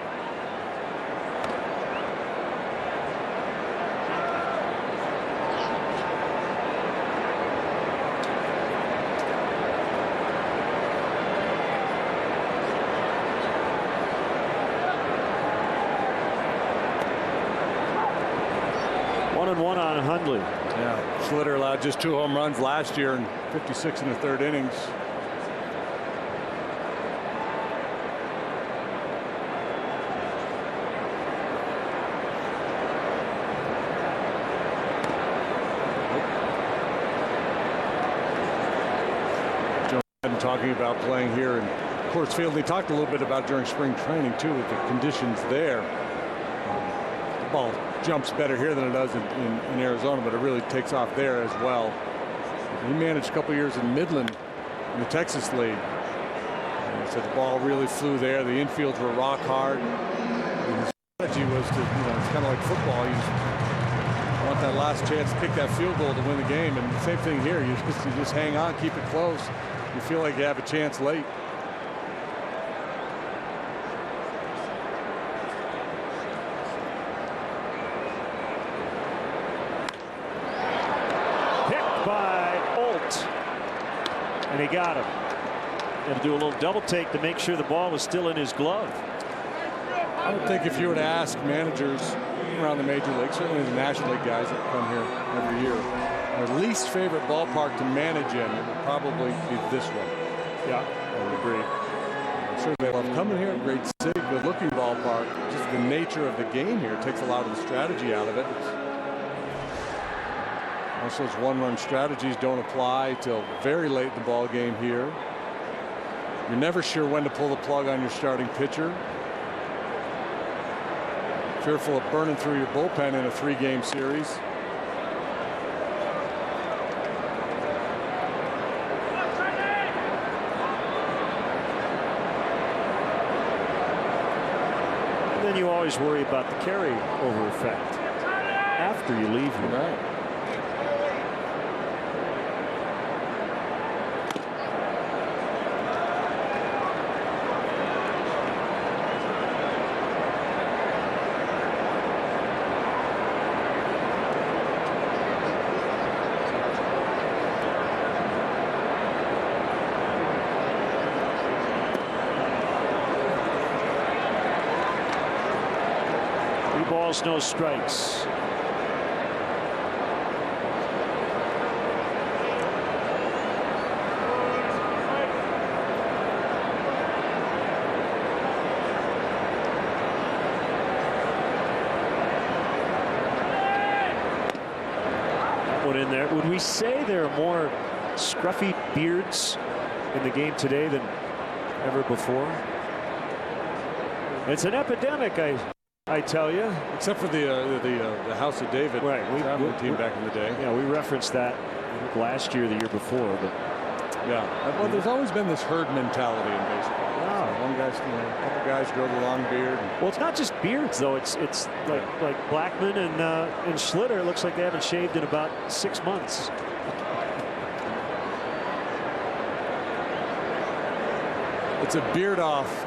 One on Hundley. Yeah, Schlitter allowed just 2 home runs last year and 56 in the 3rd innings. Joe Madden talking about playing here in Coors Field. He talked a little bit about during spring training too, with the conditions there. The ball jumps better here than it does in Arizona, but it really takes off there as well. He managed a couple years in Midland in the Texas League. And he said the ball really flew there. The infields were rock hard. And his strategy was to, it's kind of like football. You just want that last chance to kick that field goal to win the game. And the same thing here. You just hang on, keep it close. You feel like you have a chance late. And he got him. Had to do a little double take to make sure the ball was still in his glove. I would think if you were to ask managers around the major leagues, certainly the National League guys that come here every year, their least favorite ballpark to manage in, it would probably be this one. Yeah, I would agree. I'm sure they love coming here. Great city, good looking ballpark. Just the nature of the game here takes a lot of the strategy out of it. Most of those one-run strategies don't apply till very late in the ball game here. You're never sure when to pull the plug on your starting pitcher. Fearful of burning through your bullpen in a 3-game series. And then you always worry about the carryover effect after you leave here. Right. No strikes. Put in there. Would we say there are more scruffy beards in the game today than ever before? It's an epidemic, I tell you. Except for the House of David, right? We team back in the day. Yeah, we referenced that last year, the year before, but yeah. Well, there's always been this herd mentality in baseball. Wow. So one guy's, a couple guys grow the long beard. Well, it's not just beards though. It's like Blackman and Schlitter. It looks like they haven't shaved in about 6 months. It's a beard off.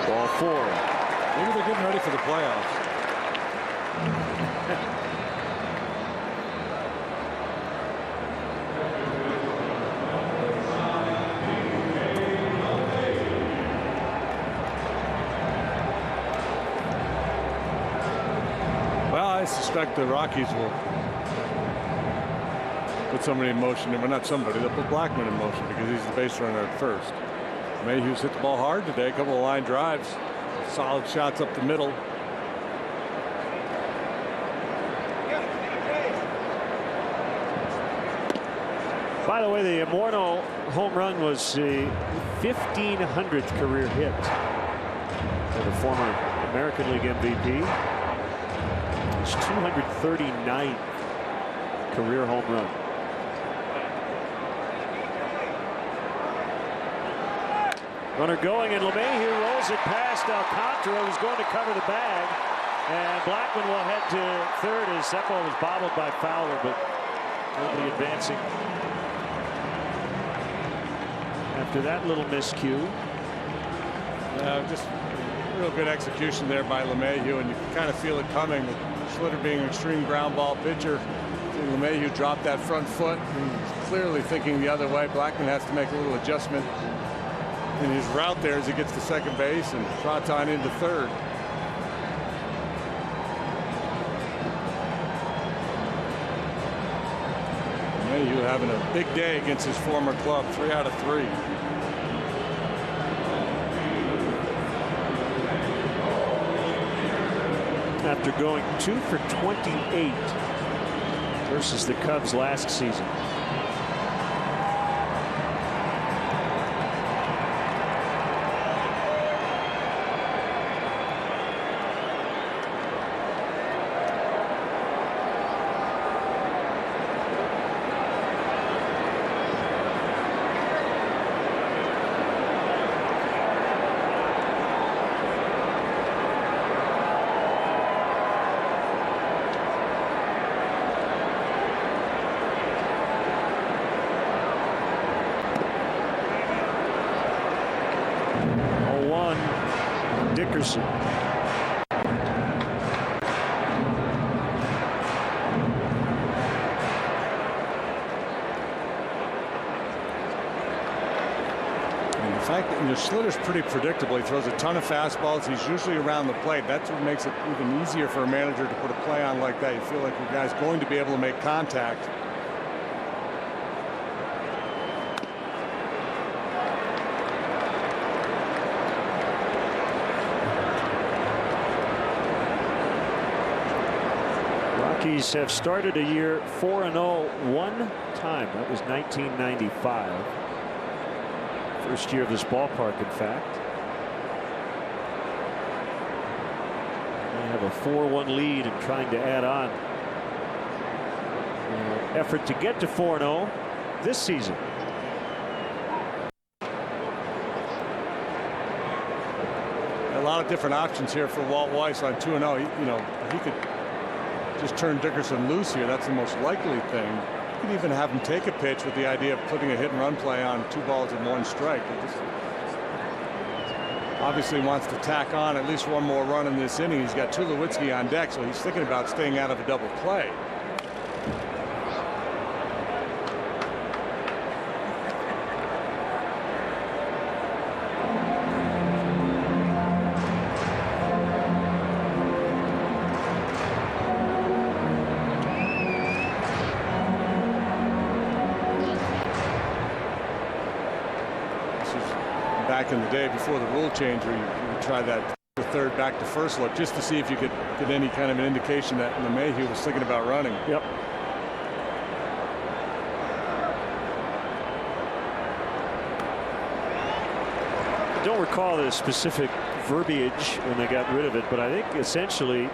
Ball 4. Maybe they're getting ready for the playoffs. Well, I suspect the Rockies will put somebody in motion. Well, not somebody. They'll put Blackman in motion because he's the base runner at first. Mayhew's hit the ball hard today. A couple of line drives. Solid shots up the middle. By the way, the Morneau home run was the 1,500th career hit for the former American League MVP. His 239th career home run. Runner going, and LeMahieu rolls it past Alcantara, who's going to cover the bag. And Blackman will head to third as that ball was bobbled by Fowler, but nobody advancing. After that little miscue. Just real good execution there by LeMahieu, and you can kind of feel it coming. Schlitter being an extreme ground ball pitcher. LeMahieu dropped that front foot. He's clearly thinking the other way. Blackman has to make a little adjustment in his route there as he gets to second base, and Trotton into third. LeMahieu having a big day against his former club, 3 out of 3. After going 2 for 28 versus the Cubs last season. Dickerson. And the fact that Schlitter's pretty predictable. He throws a ton of fastballs. He's usually around the plate. That's what makes it even easier for a manager to put a play on like that. You feel like your guy's going to be able to make contact. Rockies have started a year 4-0 one time. That was 1995. First year of this ballpark, in fact. They have a 4-1 lead and trying to add on. Effort to get to 4-0 this season. A lot of different options here for Walt Weiss on 2-0. He could just turn Dickerson loose here. That's the most likely thing. You could even have him take a pitch with the idea of putting a hit and run play on 2 balls and 1 strike. It just obviously wants to tack on at least 1 more run in this inning. He's got Tulowitzki on deck, so he's thinking about staying out of a double play. Back in the day before the rule change, where you try that third back to first look just to see if you could get any kind of an indication that LeMahieu was thinking about running. Yep. I don't recall the specific verbiage when they got rid of it, but I think essentially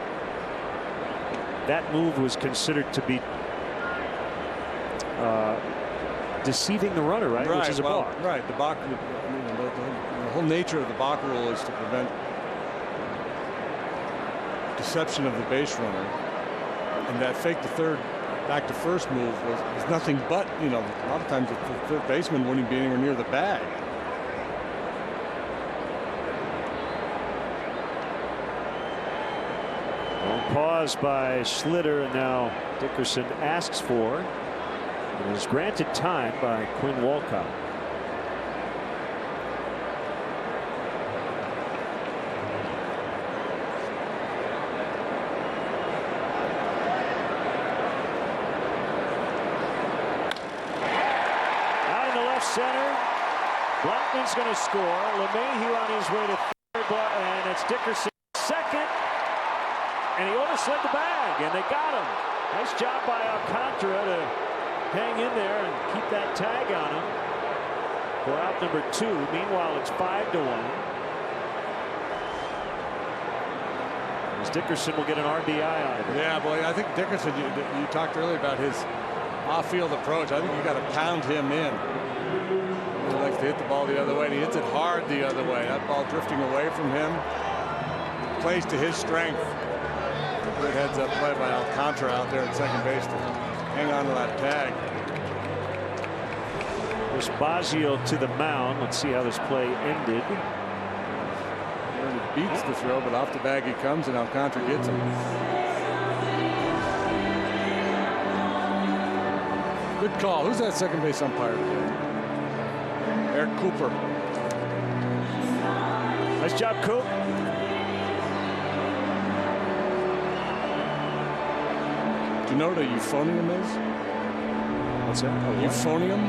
that move was considered to be deceiving the runner, right? Which is a balk. Right. The balk. The whole nature of the balk rule is to prevent deception of the base runner, and that fake to third, back to first move was nothing but, a lot of times the third baseman wouldn't be anywhere near the bag. Long pause by Schlitter, and now Dickerson asks for. It was granted time by Quinn Walcott. Out in the left center. Blackman's going to score. LeMahieu on his way to third, and it's Dickerson second. And he overslid the bag, and they got him. Nice job by Alcantara to hang in there and keep that tag on him for out number 2. Meanwhile, it's 5-1. As Dickerson will get an RBI out of it. Yeah, boy, I think Dickerson, you talked earlier about his off-field approach. I think you got to pound him in. He likes to hit the ball the other way, and he hits it hard the other way. That ball drifting away from him plays to his strength. Good heads-up play by Alcantara out there at second base to hang on to that tag. There's Baggio to the mound. Let's see how this play ended. He beats the throw, but off the bag he comes, and Alcantara gets him. Good call. Who's that second base umpire today? Eric Cooper. Nice job, Coop. Do you know what a euphonium is? What's that? Euphonium?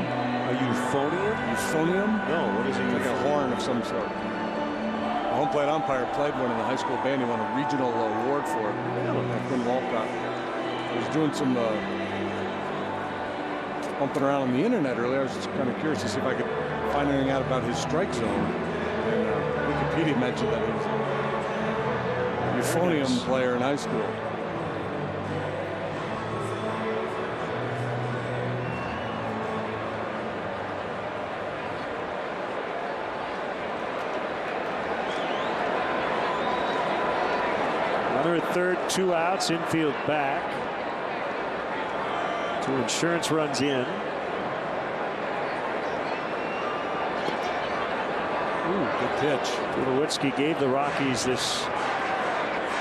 A euphonium? Euphonium? No, what is it? Like a horn of some sort. A home plate umpire played one in the high school band. He won a regional award for it. Quinn Walcott. I was doing some bumping around on the internet earlier. I was just kind of curious to see if I could find anything out about his strike zone. And Wikipedia mentioned that he was a euphonium player in high school. Runner at third, 2 outs, infield back. 2 insurance runs in. Ooh, good pitch. Tulowitzki gave the Rockies this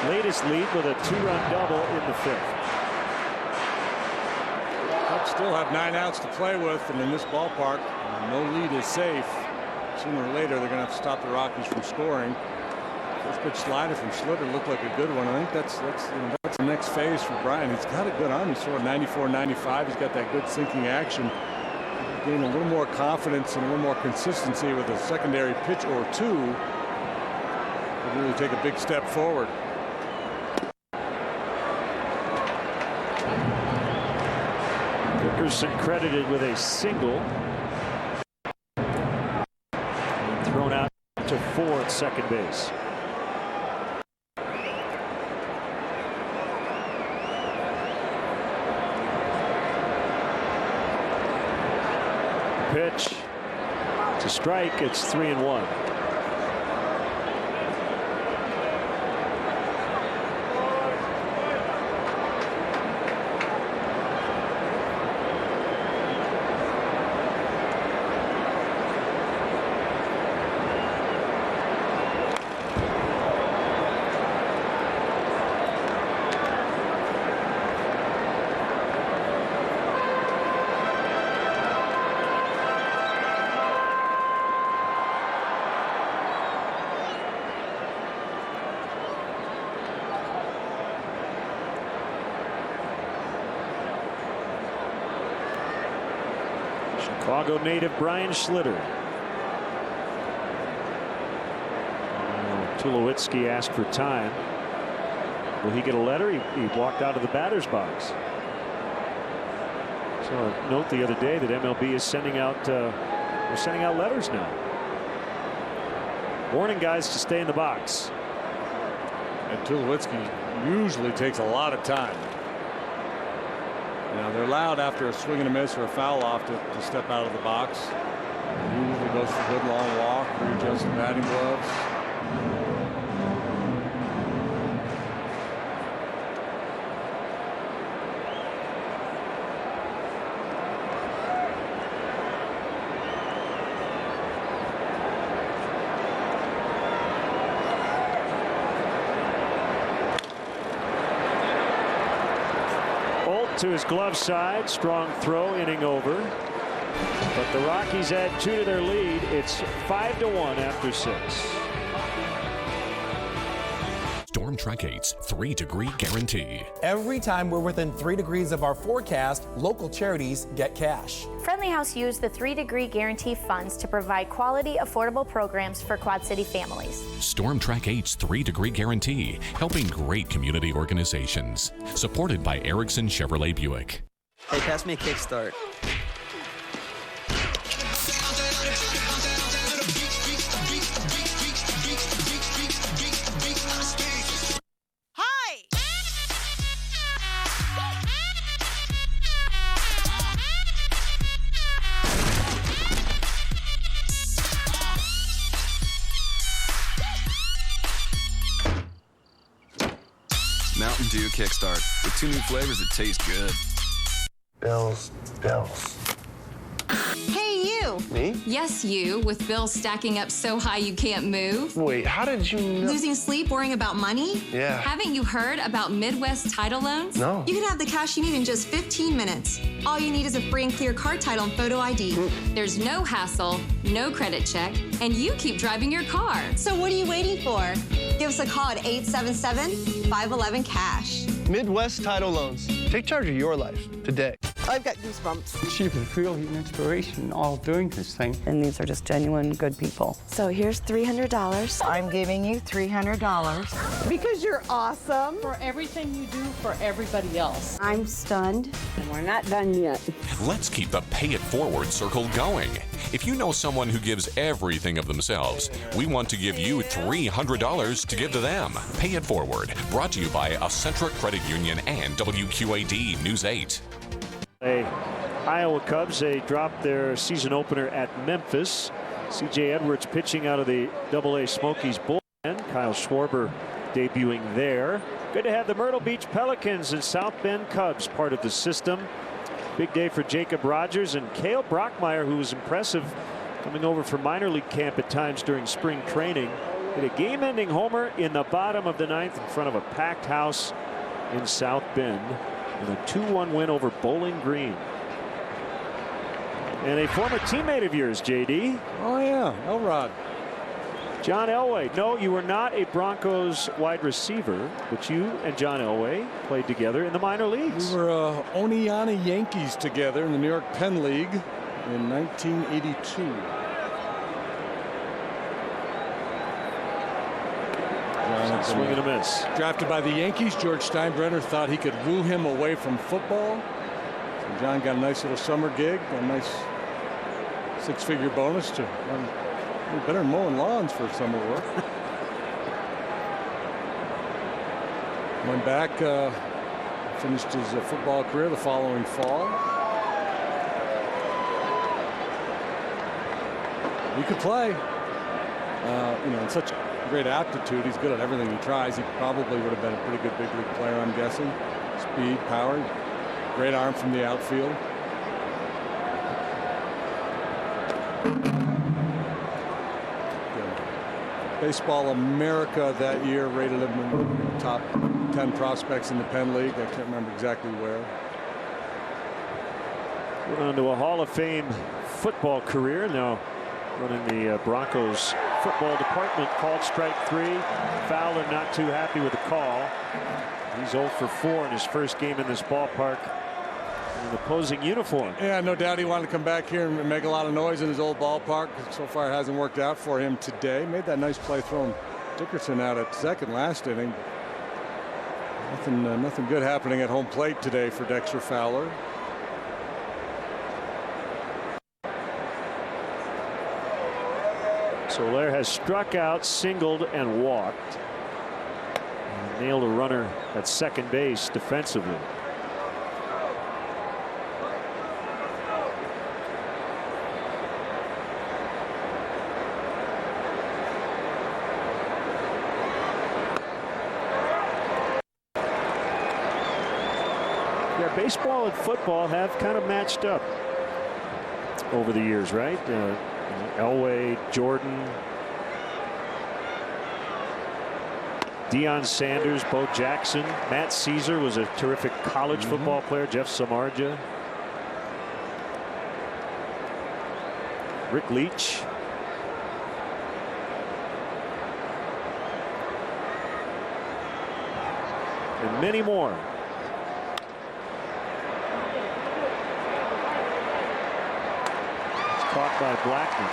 latest lead with a 2-run double in the 5th. Cubs still have 9 outs to play with, and in this ballpark, no lead is safe. Sooner or later, they're going to have to stop the Rockies from scoring. First pitch slider from Schlitter looked like a good one. I think that's the next phase for Brian. He's got a good arm. He's throwing 94, 95. He's got that good sinking action. Gain a little more confidence and a little more consistency with a secondary pitch or two. Could really take a big step forward. Dickerson credited with a single. Thrown out to 4 at second base. Pitch. It's a strike. It's 3-1. Chicago native Brian Schlitter. Tulowitzki asked for time. Will he get a letter? He walked out of the batter's box. So a note the other day that MLB is sending out we're sending out letters now, warning guys to stay in the box. And Tulowitzki usually takes a lot of time. Now they're allowed after a swing and a miss or a foul off to step out of the box. He usually goes for a good long walk, readjusts the batting gloves. To his glove side, strong throw, inning over. But the Rockies add 2 to their lead. It's 5-1 after 6. Storm Track 8's 3-degree guarantee. Every time we're within 3 degrees of our forecast, local charities get cash. Friendly House used the 3-degree guarantee funds to provide quality, affordable programs for Quad City families. Storm Track 8's 3-degree guarantee, helping great community organizations. Supported by Erickson Chevrolet Buick. Hey, pass me a kickstart. do Kickstart. With 2 new flavors that taste good. Bills. Hey, you! Me? Yes, you, with bills stacking up so high you can't move. Wait, how did you know? Losing sleep worrying about money? Yeah. Haven't you heard about Midwest Title Loans? No. You can have the cash you need in just 15 minutes. All you need is a free and clear car title and photo ID. There's no hassle, no credit check, and you keep driving your car. So what are you waiting for? Give us a call at 877-511-CASH. Midwest Title Loans. Take charge of your life today. I've got goosebumps. She was really an inspiration all doing this thing. And these are just genuine good people. So here's $300. I'm giving you $300. Because you're awesome. For everything you do for everybody else. I'm stunned. And we're not done yet. Let's keep the Pay It Forward circle going. If you know someone who gives everything of themselves, we want to give you $300 to give to them. Pay It Forward, brought to you by Accentra Credit Union and WQAD News 8. Iowa Cubs, they dropped their season opener at Memphis. C.J. Edwards pitching out of the AA Smokies bullpen. Kyle Schwarber debuting there. Good to have the Myrtle Beach Pelicans and South Bend Cubs part of the system. Big day for Jacob Rogers and Cale Brockmeyer, who was impressive coming over for minor league camp at times during spring training. Hit a game-ending homer in the bottom of the 9th in front of a packed house in South Bend. And a 2-1 win over Bowling Green. And a former teammate of yours, JD. Oh, yeah, Elrod. John Elway. No, you were not a Broncos wide receiver, but you and John Elway played together in the minor leagues. We were Oneonta Yankees together in the New York Penn League in 1982. Swing and a miss. Drafted by the Yankees, George Steinbrenner thought he could woo him away from football. So John got a nice little summer gig, a nice 6-figure bonus to run better than mowing lawns for summer work. Went back, finished his football career the following fall. He could play, in such great aptitude. He's good at everything he tries. He probably would have been a pretty good big league player, I'm guessing. Speed, power, great arm from the outfield. Baseball America that year rated him in the top 10 prospects in the Penn League. I can't remember exactly where. Went on to a Hall of Fame football career. Now running the Broncos football department. Called strike 3. Fowler not too happy with the call. He's 0 for 4 in his first game in this ballpark in an opposing uniform. Yeah, no doubt he wanted to come back here and make a lot of noise in his old ballpark. So far it hasn't worked out for him today. Made that nice play throwing Dickerson out at second last inning. Nothing good happening at home plate today for Dexter Fowler. Soler has struck out, singled, and walked. And nailed a runner at second base defensively. Yeah, baseball and football have kind of matched up over the years, right? Elway, Jordan, Deion Sanders, Bo Jackson, Matt Caesar was a terrific college football player, Jeff Samardzija, Rick Leach. And many more. Caught by Blackman.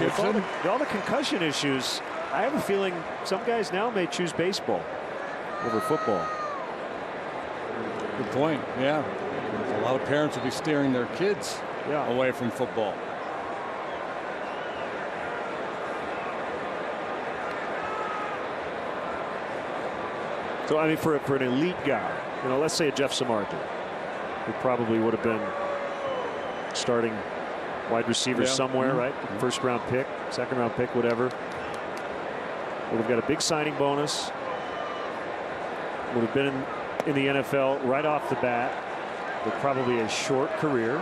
With all the concussion issues, I have a feeling some guys now may choose baseball over football. Good point. Yeah, a lot of parents will be steering their kids away from football. So I mean, for an elite guy, let's say a Jeff Samardzija, who probably would have been starting wide receiver somewhere, right? First round pick, second round pick, whatever. Would have got a big signing bonus. would have been in the NFL right off the bat with probably a short career.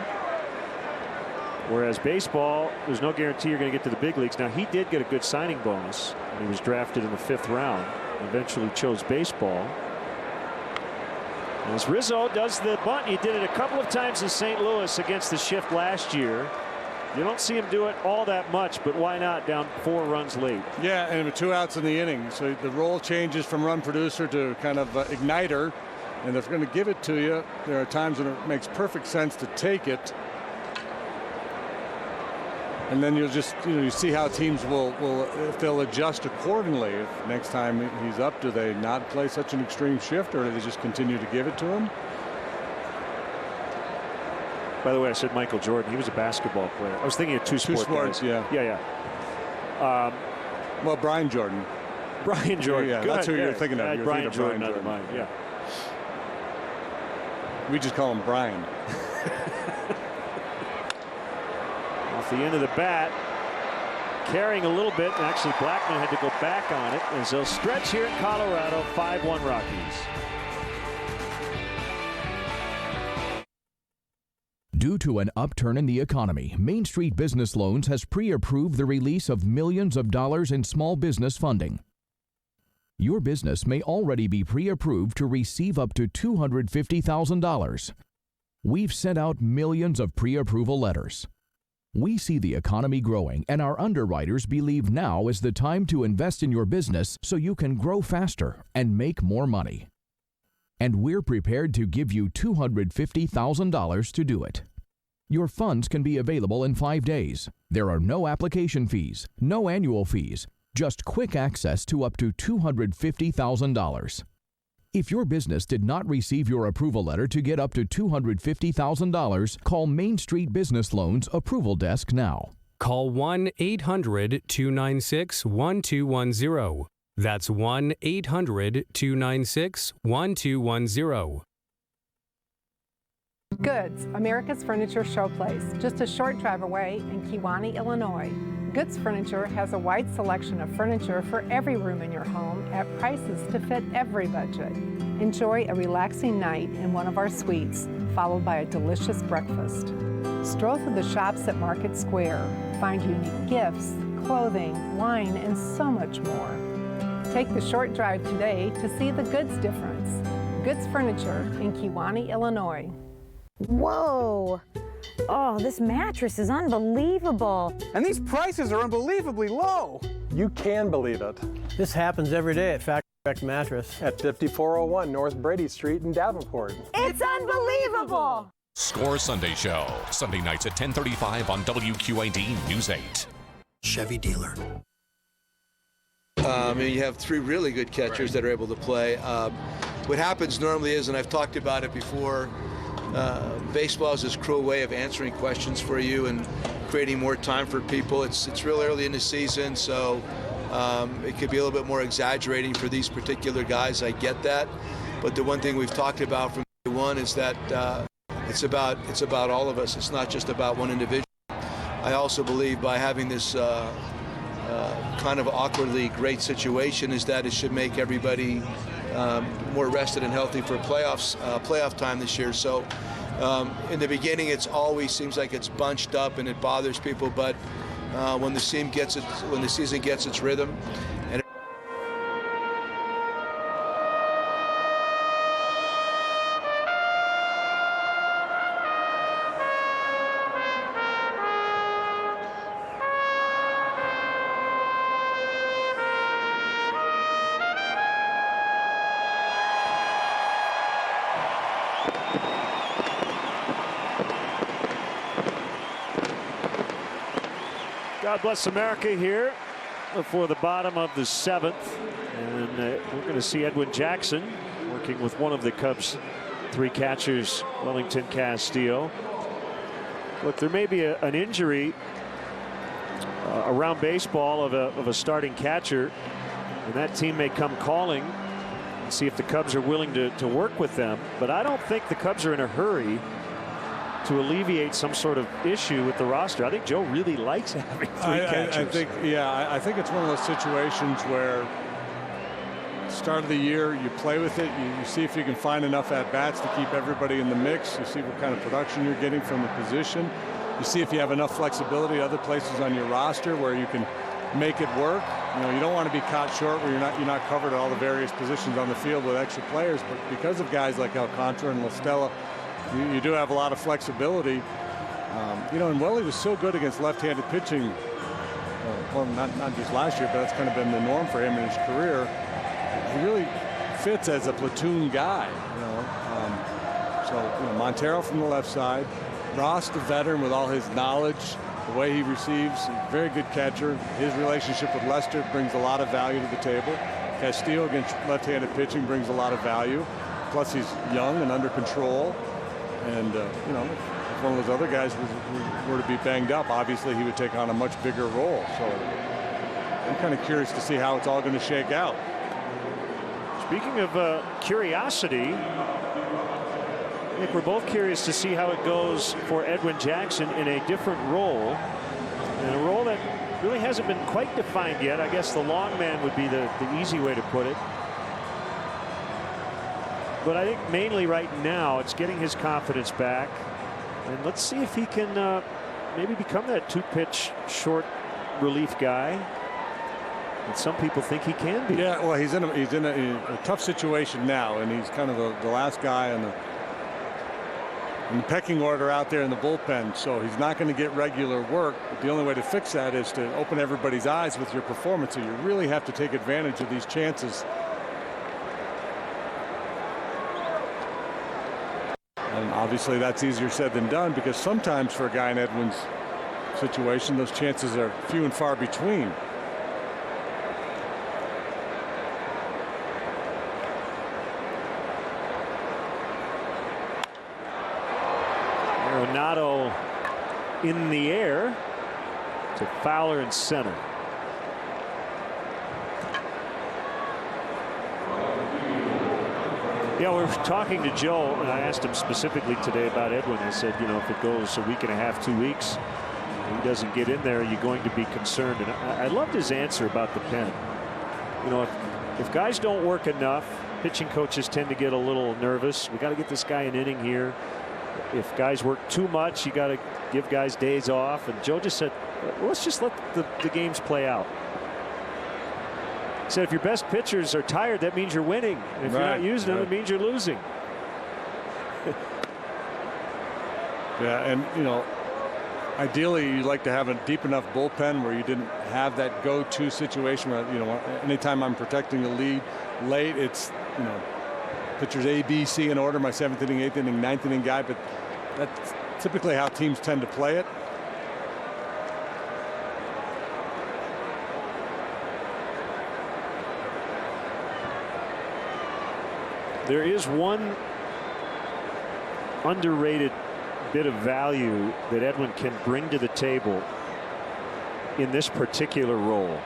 Whereas baseball, there's no guarantee you're going to get to the big leagues. Now, he did get a good signing bonus. He was drafted in the 5th round. Eventually chose baseball. As Rizzo does the bunt, he did it a couple of times in St. Louis against the shift last year. You don't see him do it all that much, but why not down 4 runs late? Yeah, and with 2 outs in the inning. So the role changes from run producer to kind of igniter. And if they're going to give it to you, there are times when it makes perfect sense to take it. And then you'll just, you see how teams will if they'll adjust accordingly. If next time he's up, do they not play such an extreme shift, or do they just continue to give it to him? By the way, I said Michael Jordan. He was a basketball player. I was thinking of two sports guys. Yeah. Well, Brian Jordan. Brian Jordan. Yeah, that's who you're thinking of. Brian Jordan, out of mind. Yeah. We just call him Brian. Off the end of the bat, carrying a little bit. Actually, Blackman had to go back on it as they'll stretch here in Colorado. 5-1 Rockies. Due to an upturn in the economy, Main Street Business Loans has pre-approved the release of millions of dollars in small business funding. Your business may already be pre-approved to receive up to $250,000. We've sent out millions of pre-approval letters. We see the economy growing, and our underwriters believe now is the time to invest in your business so you can grow faster and make more money. And we're prepared to give you $250,000 to do it. Your funds can be available in 5 days. There are no application fees, no annual fees, just quick access to up to $250,000. If your business did not receive your approval letter to get up to $250,000, call Main Street Business Loans Approval Desk now. Call 1-800-296-1210. That's 1-800-296-1210. Goods, America's Furniture Showplace, just a short drive away in Kewanee, Illinois. Goods Furniture has a wide selection of furniture for every room in your home at prices to fit every budget. Enjoy a relaxing night in one of our suites, followed by a delicious breakfast. Stroll through the shops at Market Square. Find unique gifts, clothing, wine, and so much more. Take the short drive today to see the goods difference. Goods Furniture in Kewanee, Illinois. Whoa! Oh, this mattress is unbelievable. And these prices are unbelievably low. You can believe it. This happens every day at Factory Direct Mattress. At 5401 North Brady Street in Davenport. It's unbelievable! Score Sunday Show, Sunday nights at 10:35 on WQAD News 8. Chevy dealer. You have 3 really good catchers that are able to play. What happens normally is, and I've talked about it before, baseball is this cruel way of answering questions for you and creating more time for people. It's real early in the season, so it could be a little bit more exaggerating for these particular guys. I get that, but the one thing we've talked about from day one is that it's about all of us. It's not just about one individual. I also believe by having this kind of awkwardly great situation is that it should make everybody more rested and healthy for playoff time this year. So in the beginning, it's always seems like it's bunched up and it bothers people. But when the season gets its rhythm, and God bless America here for the bottom of the 7th. And we're going to see Edwin Jackson working with one of the Cubs' 3 catchers, Wellington Castillo. Look, there may be an injury around baseball of a starting catcher, and that team may come calling and see if the Cubs are willing to work with them. But I don't think the Cubs are in a hurry to alleviate some sort of issue with the roster. I think Joe really likes having 3 catchers. I think it's one of those situations where start of the year, you play with it. You see if you can find enough at-bats to keep everybody in the mix. You see what kind of production you're getting from the position. You see if you have enough flexibility other places on your roster where you can make it work. You know, you don't want to be caught short where you're not covered at all the various positions on the field with extra players. But because of guys like Alcantara and La Stella, you do have a lot of flexibility. You know, and Welly was so good against left-handed pitching. Well, not just last year, but that's kind of been the norm for him in his career. He really fits as a platoon guy, you know. So, you know, Montero from the left side, Ross, the veteran, with all his knowledge, the way he receives, very good catcher. His relationship with Lester brings a lot of value to the table. Castillo against left-handed pitching brings a lot of value. Plus, he's young and under control. And, you know, if one of those other guys were to be banged up, obviously he would take on a much bigger role. So I'm kind of curious to see how it's all going to shake out. Speaking of curiosity, I think we're both curious to see how it goes for Edwin Jackson in a different role, and a role that really hasn't been quite defined yet. I guess the long man would be the easy way to put it. But I think mainly right now it's getting his confidence back, and let's see if he can maybe become that two-pitch short relief guy. And some people think he can be. Yeah, well, he's in a tough situation now, and he's kind of the last guy in the pecking order out there in the bullpen, so he's not going to get regular work. But the only way to fix that is to open everybody's eyes with your performance. So you really have to take advantage of these chances. And obviously that's easier said than done, because sometimes for a guy in Edwin's situation, those chances are few and far between. Arenado in the air to Fowler in center. Yeah, we were talking to Joe, and I asked him specifically today about Edwin. I said, you know, if it goes a week and a half, 2 weeks, and he doesn't get in there, you're going to be concerned. And I loved his answer about the pen. You know, if guys don't work enough, pitching coaches tend to get a little nervous. We got to get this guy an inning here. If guys work too much, you got to give guys days off. And Joe just said, let's just let the games play out. He said, if your best pitchers are tired, that means you're winning. And if you're not using them, it means you're losing. Yeah, and, you know, ideally you'd like to have a deep enough bullpen where you didn't have that go-to situation where, you know, anytime I'm protecting the lead late, it's, you know, pitchers A, B, C in order, my 7th inning, 8th inning, 9th inning guy, but that's typically how teams tend to play it. There is one underrated bit of value that Edwin can bring to the table in this particular role,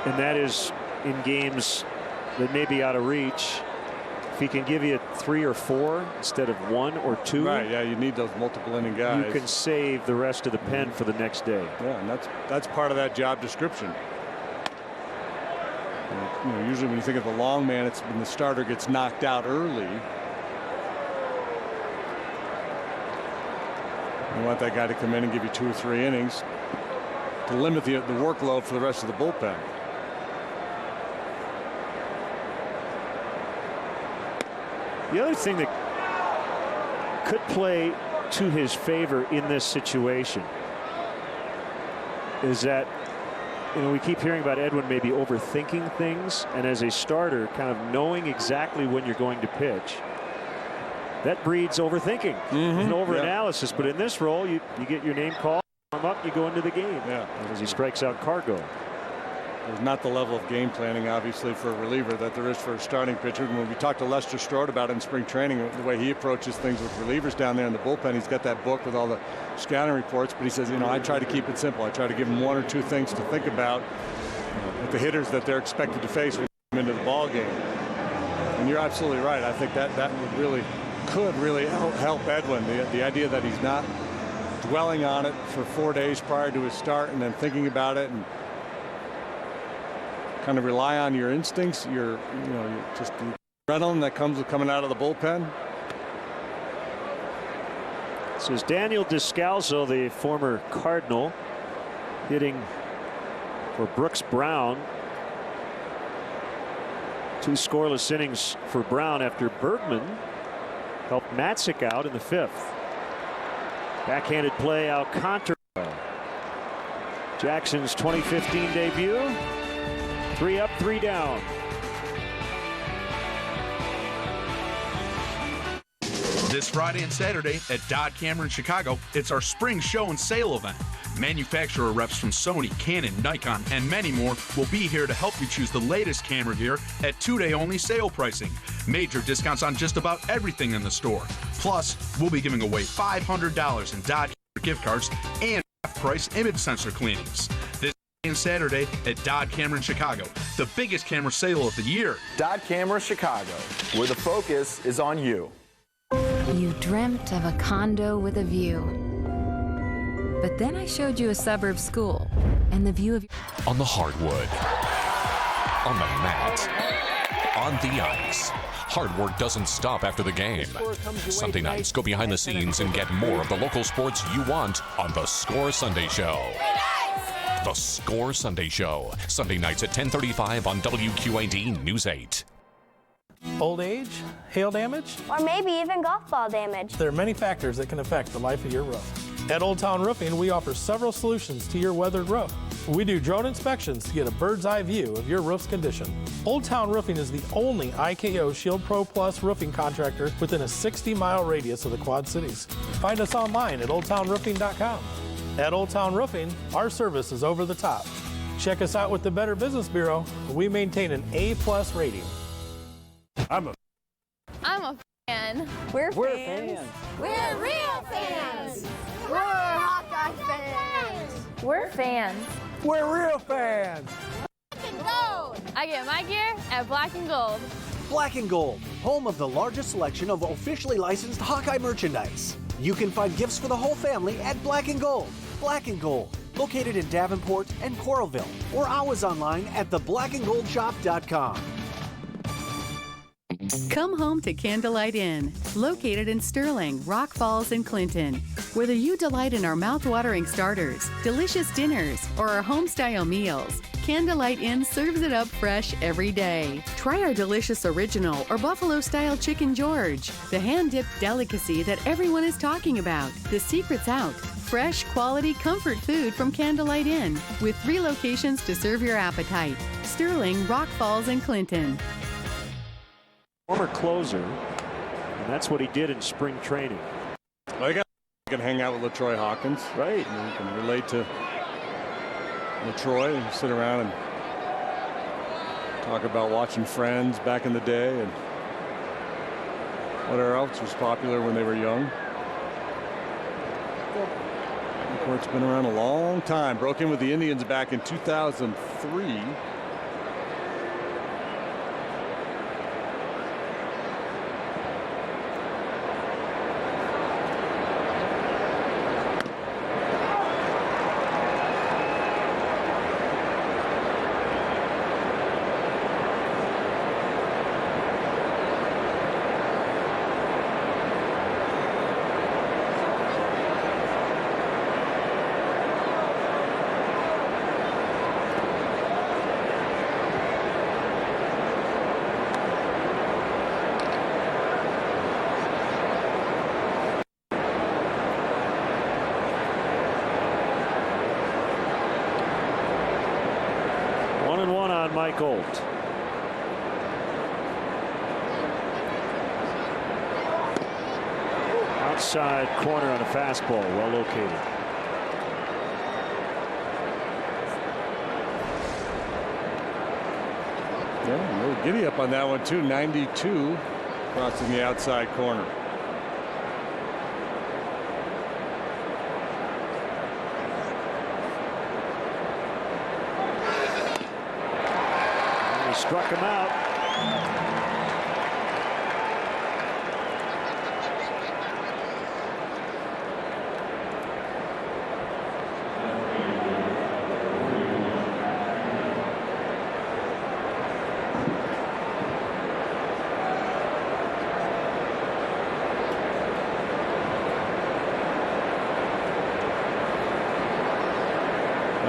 and that is in games that may be out of reach. If he can give you 3 or 4 instead of 1 or 2. Right, yeah, you need those multiple inning guys. You can save the rest of the pen for the next day. Yeah, and that's part of that job description. You know, usually when you think of the long man, it's when the starter gets knocked out early. You want that guy to come in and give you 2 or 3 innings to limit the workload for the rest of the bullpen. The other thing that could play to his favor in this situation is that, you know, we keep hearing about Edwin maybe overthinking things, and as a starter, kind of knowing exactly when you're going to pitch. That breeds overthinking and overanalysis. But in this role, you get your name called, warm up, you go into the game. Yeah, as he strikes out Cargo. There's not the level of game planning, obviously, for a reliever that there is for a starting pitcher. When we talked to Lester Strode about it in spring training, the way he approaches things with relievers down there in the bullpen, he's got that book with all the scouting reports. But he says, you know, I try to keep it simple. I try to give them 1 or 2 things to think about with the hitters that they're expected to face when they come into the ball game. And you're absolutely right. I think that could really help Edwin. The idea that he's not dwelling on it for 4 days prior to his start and then thinking about it. And kind of rely on your instincts, your just the adrenaline that comes with coming out of the bullpen? This is Daniel Descalzo, the former Cardinal, hitting for Brooks Brown. 2 scoreless innings for Brown after Bergman helped Matzik out in the 5th. Backhanded play, Alcantara. Jackson's 2015 debut. 3 up, 3 down. This Friday and Saturday at Dodge Camera in Chicago, it's our spring show and sale event. Manufacturer reps from Sony, Canon, Nikon, and many more will be here to help you choose the latest camera gear at 2-day only sale pricing. Major discounts on just about everything in the store. Plus, we'll be giving away $500 in Dodge gift cards and half-price image sensor cleanings. This Friday and Saturday at Dodge Camera in Chicago, the biggest camera sale of the year. Dodge Camera Chicago, where the focus is on you. You dreamt of a condo with a view. But then I showed you a suburb school and the view of... On the hardwood, on the mat, on the ice. Hard work doesn't stop after the game. Sunday nights, go behind the scenes and get more of the local sports you want on The Score Sunday Show. The Score Sunday Show, Sunday nights at 10:35 on WQAD News 8. Old age, hail damage, or maybe even golf ball damage. There are many factors that can affect the life of your roof. At Old Town Roofing, we offer several solutions to your weathered roof. We do drone inspections to get a bird's eye view of your roof's condition. Old Town Roofing is the only IKO Shield Pro Plus roofing contractor within a 60-mile radius of the Quad Cities. Find us online at oldtownroofing.com. At Old Town Roofing, our service is over the top. Check us out with the Better Business Bureau. We maintain an A+ rating. I'm a fan. We're fans. We're real fans. We're Hawkeye fans. We're fans. We're real fans. Black and gold. I get my gear at Black and Gold. Black and Gold, home of the largest selection of officially licensed Hawkeye merchandise. You can find gifts for the whole family at Black and Gold. Black and Gold, located in Davenport and Coralville, or hours online at theblackandgoldshop.com. Come home to Candlelight Inn, located in Sterling, Rock Falls, and Clinton. Whether you delight in our mouth-watering starters, delicious dinners, or our home-style meals, Candlelight Inn serves it up fresh every day. Try our delicious original or buffalo-style chicken George, the hand-dipped delicacy that everyone is talking about. The secret's out. Fresh, quality, comfort food from Candlelight Inn, with 3 locations to serve your appetite. Sterling, Rock Falls, and Clinton. Former closer, and that's what he did in spring training. Well, you can hang out with LaTroy Hawkins. Right. And you can relate to LaTroy and sit around and talk about watching Friends back in the day and whatever else was popular when they were young. The court's been around a long time. Broke in with the Indians back in 2003. Mike Olt. Outside corner on a fastball, well located. Yeah, a little giddy up on that one too. 92 crossing the outside corner. Struck him out.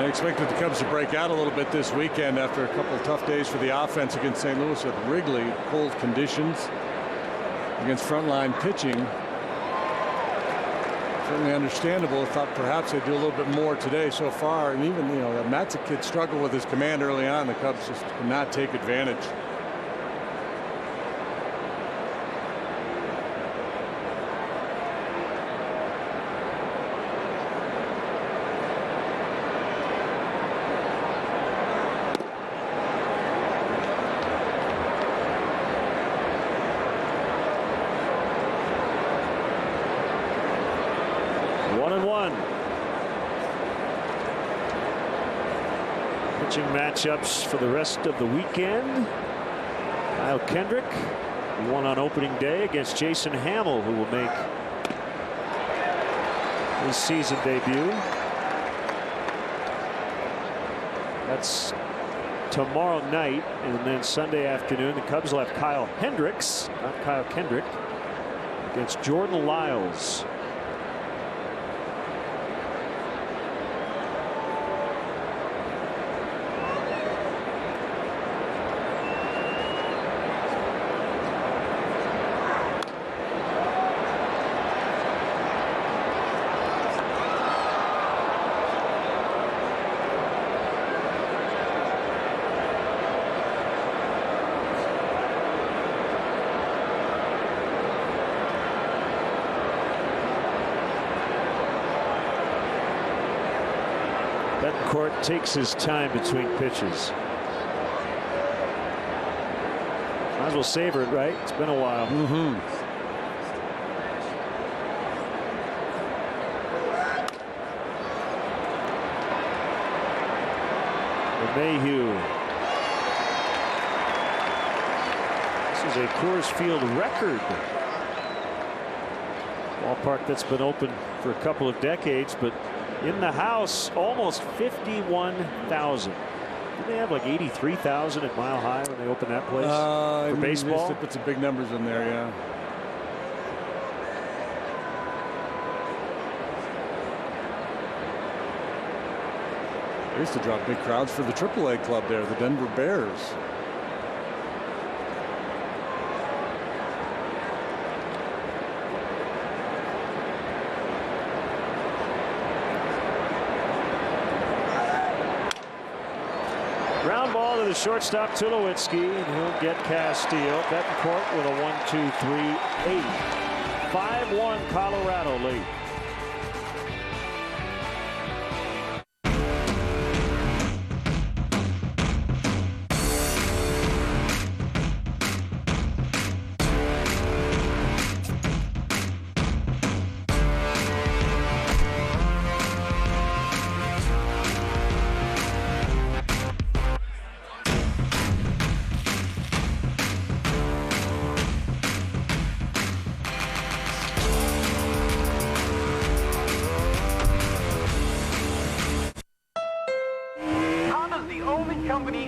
I expected the Cubs to break out a little bit this weekend after a couple of tough days for the offense against St. Louis at Wrigley. Cold conditions against frontline pitching. Certainly understandable. I thought perhaps they'd do a little bit more today so far. And even, Matt's a kid struggled with his command early on. The Cubs just could not take advantage. Pitching matchups for the rest of the weekend. Kyle Kendrick, who won on opening day against Jason Hamill, who will make his season debut. That's tomorrow night, and then Sunday afternoon the Cubs will have Kyle Hendricks, not Kyle Kendrick, against Jordan Lyles. Betancourt takes his time between pitches. Might as well savor it, right? It's been a while. Mayhew. This is a Coors Field record. Ballpark that's been open for a couple of decades, but in the house, almost 51,000. Did they have like 83,000 at Mile High when they opened that place for baseball? They put some big numbers in there, yeah. They used to draw big crowds for the AAA club there, the Denver Bears. Ground ball to the shortstop, Tulowitzki, and he'll get Castillo. Betancourt with a 1-2-3-8. 5-1 Colorado lead.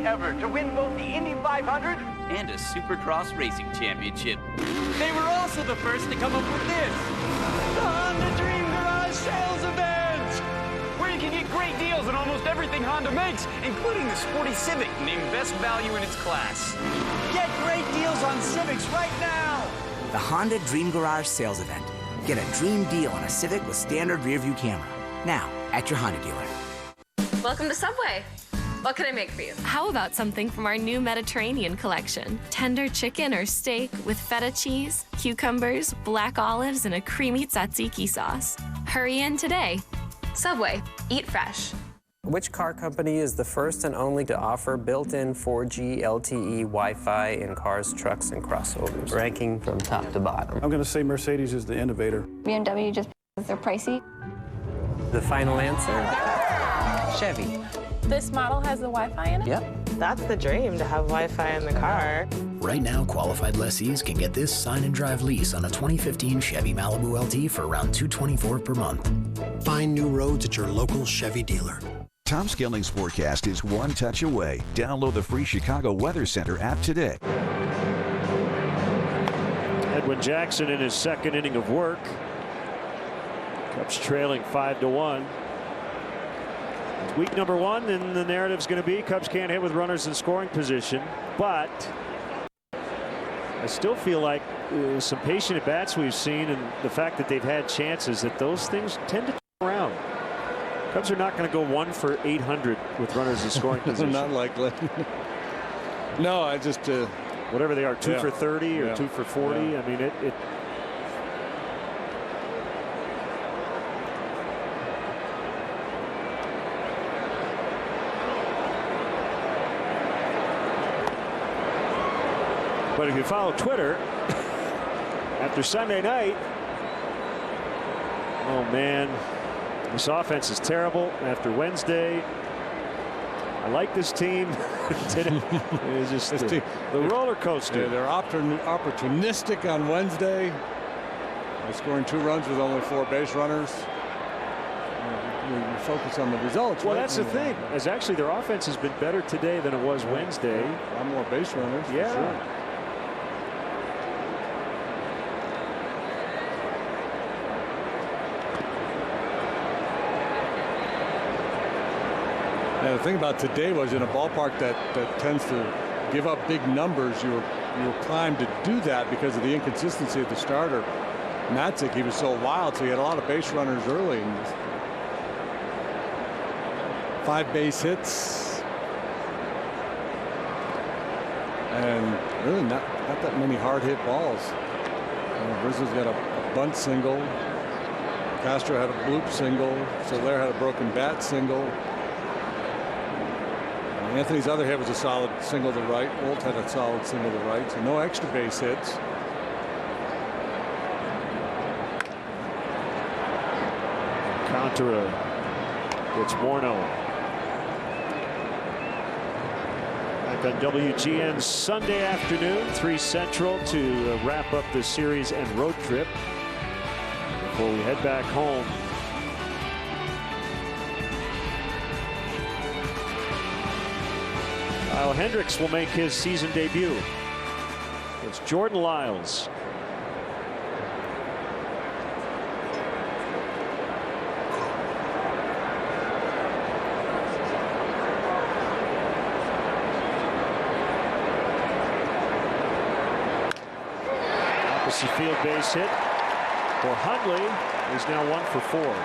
Ever to win both the Indy 500 and a Supercross Racing Championship. They were also the first to come up with this, the Honda Dream Garage Sales Event, where you can get great deals on almost everything Honda makes, including the sporty Civic, named Best Value in its class. Get great deals on Civics right now. The Honda Dream Garage Sales Event. Get a dream deal on a Civic with standard rear view camera. Now, at your Honda dealer. Welcome to Subway. What can I make for you? How about something from our new Mediterranean collection? Tender chicken or steak with feta cheese, cucumbers, black olives, and a creamy tzatziki sauce. Hurry in today. Subway. Eat fresh. Which car company is the first and only to offer built-in 4G LTE Wi-Fi in cars, trucks, and crossovers? Ranking from top to bottom. I'm going to say Mercedes is the innovator. BMW just because they're pricey. The final answer? Chevy. This model has the Wi-Fi in it? Yep. That's the dream, to have Wi-Fi in the car. Right now, qualified lessees can get this sign and drive lease on a 2015 Chevy Malibu LT for around $224 per month. Find new roads at your local Chevy dealer. Tom Skilling's forecast is one touch away. Download the free Chicago Weather Center app today. Edwin Jackson in his second inning of work. Cubs trailing 5-1. Week number 1, and the narrative's going to be Cubs can't hit with runners in scoring position. But I still feel like some patient at bats we've seen, and the fact that they've had chances, that those things tend to turn around. Cubs are not going to go 1 for 800 with runners in scoring position. Not likely. No, I just whatever they are, 2 for 30 or 2 for 40. Yeah. I mean, it But if you follow Twitter after Sunday night, oh man, this offense is terrible. After Wednesday, I like this team. It's just the roller coaster. Yeah, they're opportunistic on Wednesday. They're scoring 2 runs with only 4 base runners. We focus on the results. Well, right? that's the thing. As actually, their offense has been better today than it was Wednesday. A lot more base runners. Yeah. For sure. Yeah, the thing about today was in a ballpark that tends to give up big numbers, you were primed to do that because of the inconsistency of the starter. Matzik, he was so wild, so he had a lot of base runners early. And 5 base hits. And really not that many hard hit balls. Rizzo's got a bunt single. Castro had a bloop single. Soler had a broken bat single. Anthony's other hit was a solid single to right. Olt had a solid single to right. So no extra base hits. Contra gets Morneau. Back on WGN Sunday afternoon, 3 Central, to wrap up the series and road trip before we head back home. Kyle Hendricks will make his season debut. It's Jordan Lyles. Opposite field base hit for Hundley. He's now 1 for 4.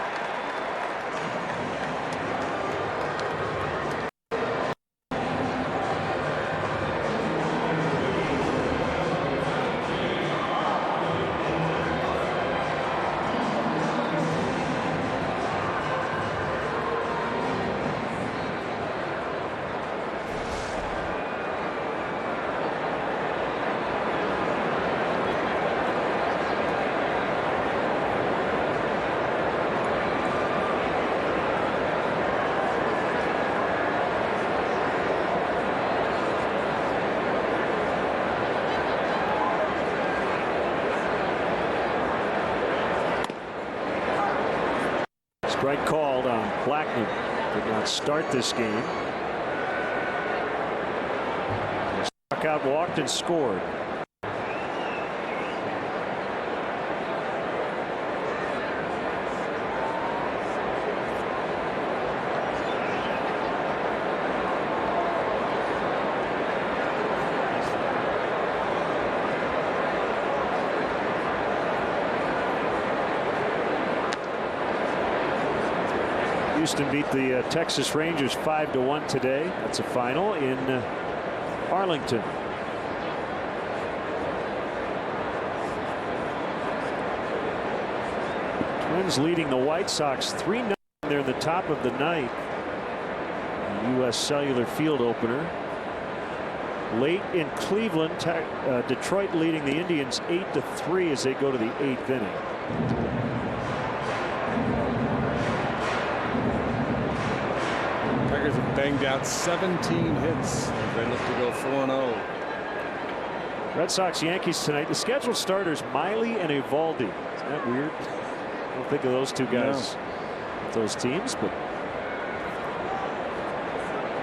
Strike called on Blackman. Did not start this game. He struck out, walked, and scored. Houston beat the Texas Rangers 5-1 today. That's a final in Arlington. Twins leading the White Sox 3-0. They're in the top of the ninth. U.S. Cellular Field opener. Late in Cleveland, Detroit leading the Indians 8-3 as they go to the 8th inning. Have banged out 17 hits as they look to go 4-0. Red Sox Yankees tonight. The scheduled starters Miley and Eovaldi. Isn't that weird? I don't think of those two guys with those teams, but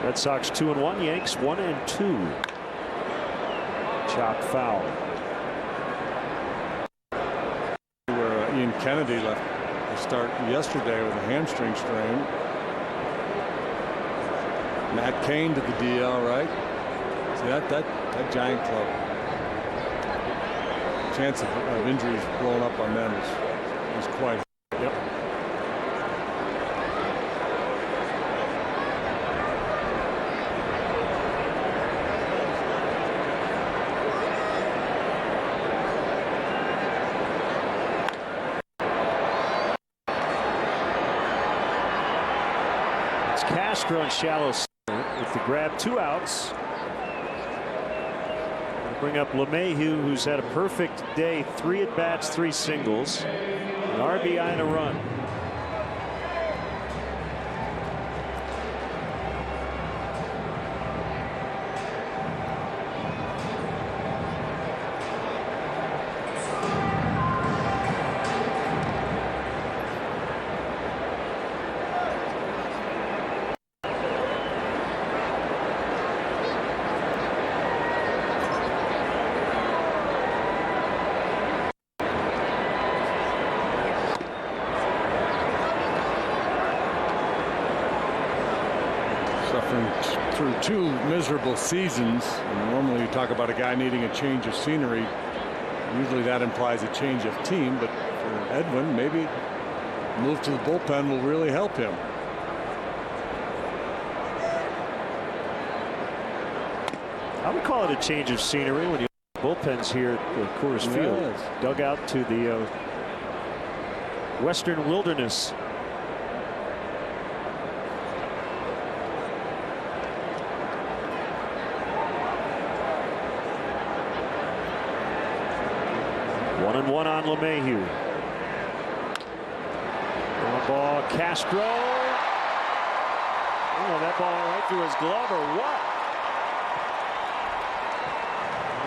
Red Sox 2-1, Yanks 1-2. Chop foul. Where Ian Kennedy left to start yesterday with a hamstring strain. Matt Cain to the DL, right? See that Giant club. Chance of injuries blowing up on them is quite. Yep. It's Castro in shallow center with the grab, 2 outs. Bring up LeMahieu, who's had a perfect day, 3 at-bats, 3 singles, an RBI and a run. Through 2 miserable seasons, and normally you talk about a guy needing a change of scenery. Usually that implies a change of team, but for Edwin, maybe move to the bullpen will really help him. I would call it a change of scenery when you bullpens here at Coors Field. Yes. Dug out to the western wilderness. One and one on LeMahieu. Ground ball, Castro. Oh, that ball right through his glove or what?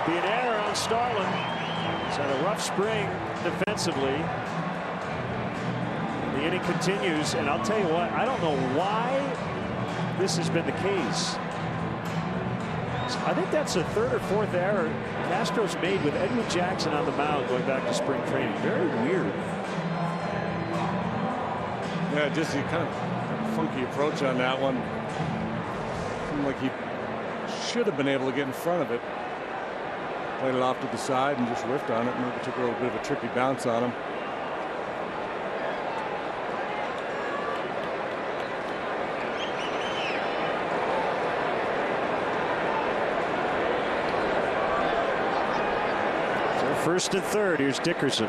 Be an error on Starlin. He's had a rough spring defensively. The inning continues, and I'll tell you what, I don't know why this has been the case. I think that's the 3rd or 4th error Castro's made with Edwin Jackson on the mound going back to spring training. Very weird. Yeah, just a kind of funky approach on that one. Seemed like he should have been able to get in front of it. Played it off to the side and just whiffed on it. Maybe took a little bit of a tricky bounce on him. First and third. Here's Dickerson.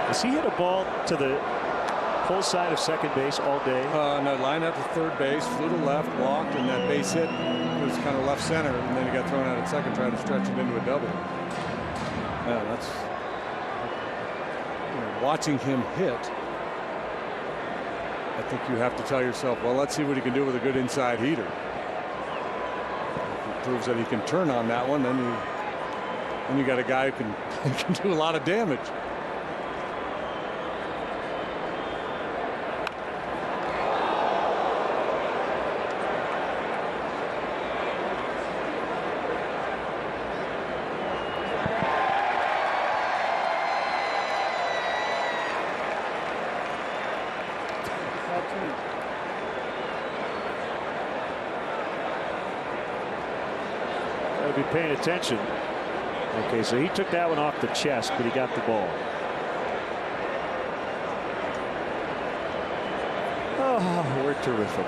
Has he hit a ball to the full side of second base all day? No, line up to third base, flew to left, walked, and that base hit was kind of left center, and then he got thrown out at second, trying to stretch it into a double. Yeah, that's watching him hit. I think you have to tell yourself, well, let's see what he can do with a good inside heater. Proves that he can turn on that one, then you got a guy who can do a lot of damage. Be paying attention. Okay, so he took that one off the chest, but he got the ball. Oh, we're terrific.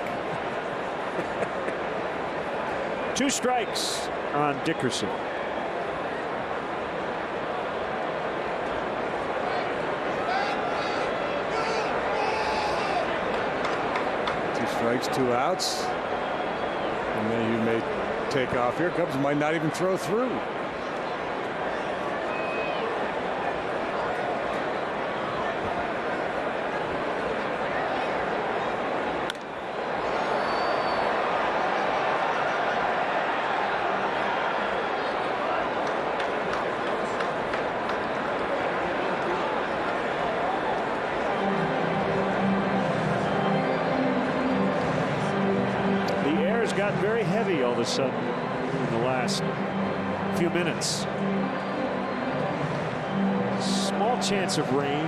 2 strikes on Dickerson. Two strikes, 2 outs. And then you may take off here. Cubs might not even throw through. Got very heavy all of a sudden in the last few minutes. Small chance of rain.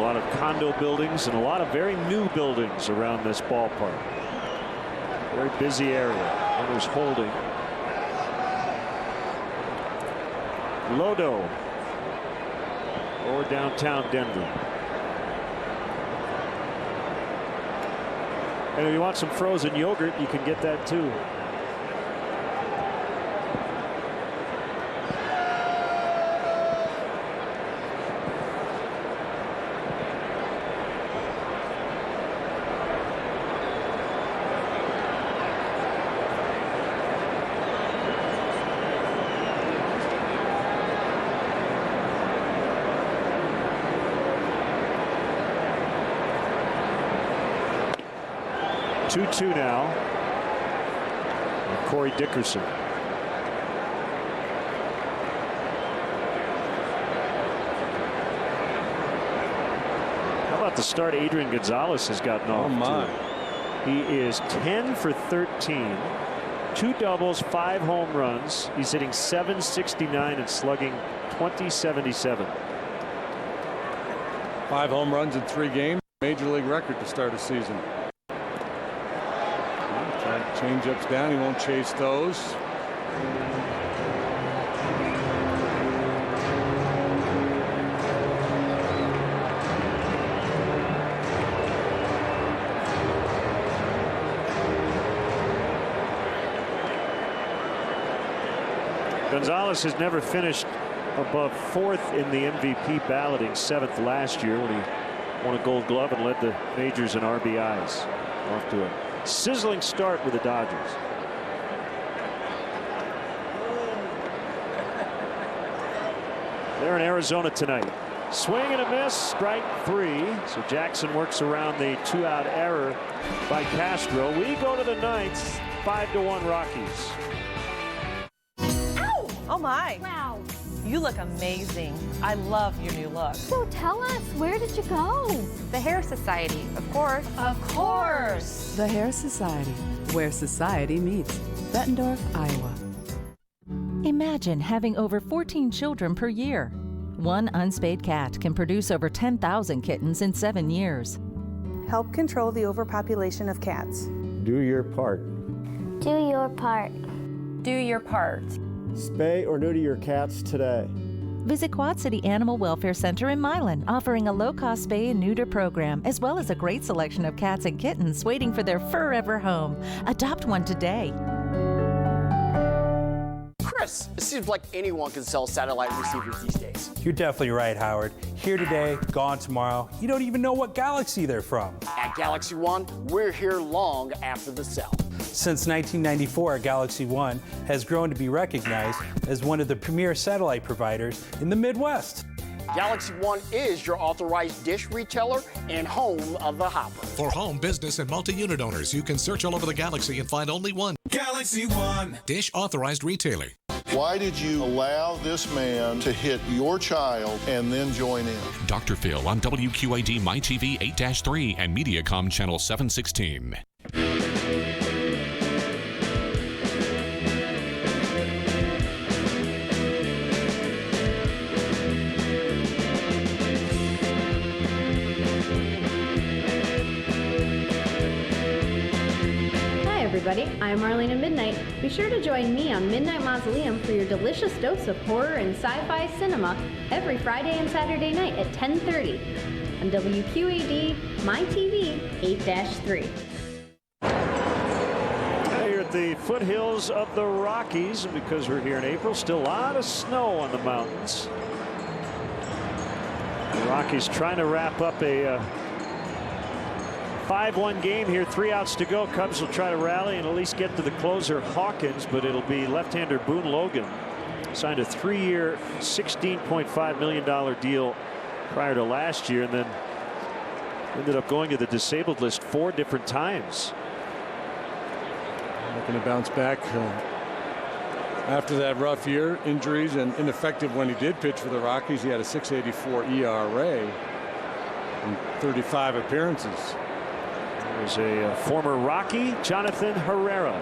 lot of condo buildings and a lot of very new buildings around this ballpark. Very busy area. Runners holding. Lodo or downtown Denver. And if you want some frozen yogurt, you can get that too. Two now. And Corey Dickerson. How about the start Adrian Gonzalez has gotten off to? He is 10 for 13. 2 doubles, 5 home runs. He's hitting .769 and slugging .2077. 5 home runs in 3 games. Major league record to start a season. Change-ups down. He won't chase those. Gonzalez has never finished above 4th in the MVP balloting, 7th last year when he won a Gold Glove and led the majors in RBIs. Off to a sizzling start with the Dodgers. They're in Arizona tonight. Swing and a miss, strike 3. So Jackson works around the 2-out error by Castro. We go to the 9th, 5-1 Rockies. Ow! Oh my. Wow. You look amazing. I love your new look. So tell us, where did you go? The Hair Society, of course. Of course. The Hair Society, where society meets. Bettendorf, Iowa. Imagine having over 14 children per year. One unspayed cat can produce over 10,000 kittens in 7 years. Help control the overpopulation of cats. Do your part. Do your part. Do your part. Spay or neuter your cats today. Visit Quad City Animal Welfare Center in Milan, offering a low-cost spay and neuter program, as well as a great selection of cats and kittens waiting for their forever home. Adopt one today. Chris, it seems like anyone can sell satellite receivers these days. You're definitely right, Howard. Here today, gone tomorrow. You don't even know what galaxy they're from. At Galaxy One, we're here long after the sell. Since 1994, Galaxy One has grown to be recognized as one of the premier satellite providers in the Midwest. Galaxy One is your authorized dish retailer and home of the Hopper. For home, business, and multi-unit owners, you can search all over the galaxy and find only one. Galaxy One. Dish authorized retailer. Why did you allow this man to hit your child and then join in? Dr. Phil on WQAD MyTV 8-3 and Mediacom Channel 716. Everybody, I'm Marlene at Midnight. Be sure to join me on Midnight Mausoleum for your delicious dose of horror and sci-fi cinema every Friday and Saturday night at 10:30 on WQAD MyTV 8-3. Here at the foothills of the Rockies, and because we're here in April, still a lot of snow on the mountains. The Rockies trying to wrap up a 5-1 game here, 3 outs to go. Cubs will try to rally and at least get to the closer Hawkins, but it'll be left-hander Boone Logan. Signed a 3-year, $16.5 million deal prior to last year, and then ended up going to the disabled list 4 different times. Looking to bounce back after that rough year, injuries, and ineffective when he did pitch for the Rockies. He had a .684 ERA in 35 appearances. There's a former Rocky, Jonathan Herrera.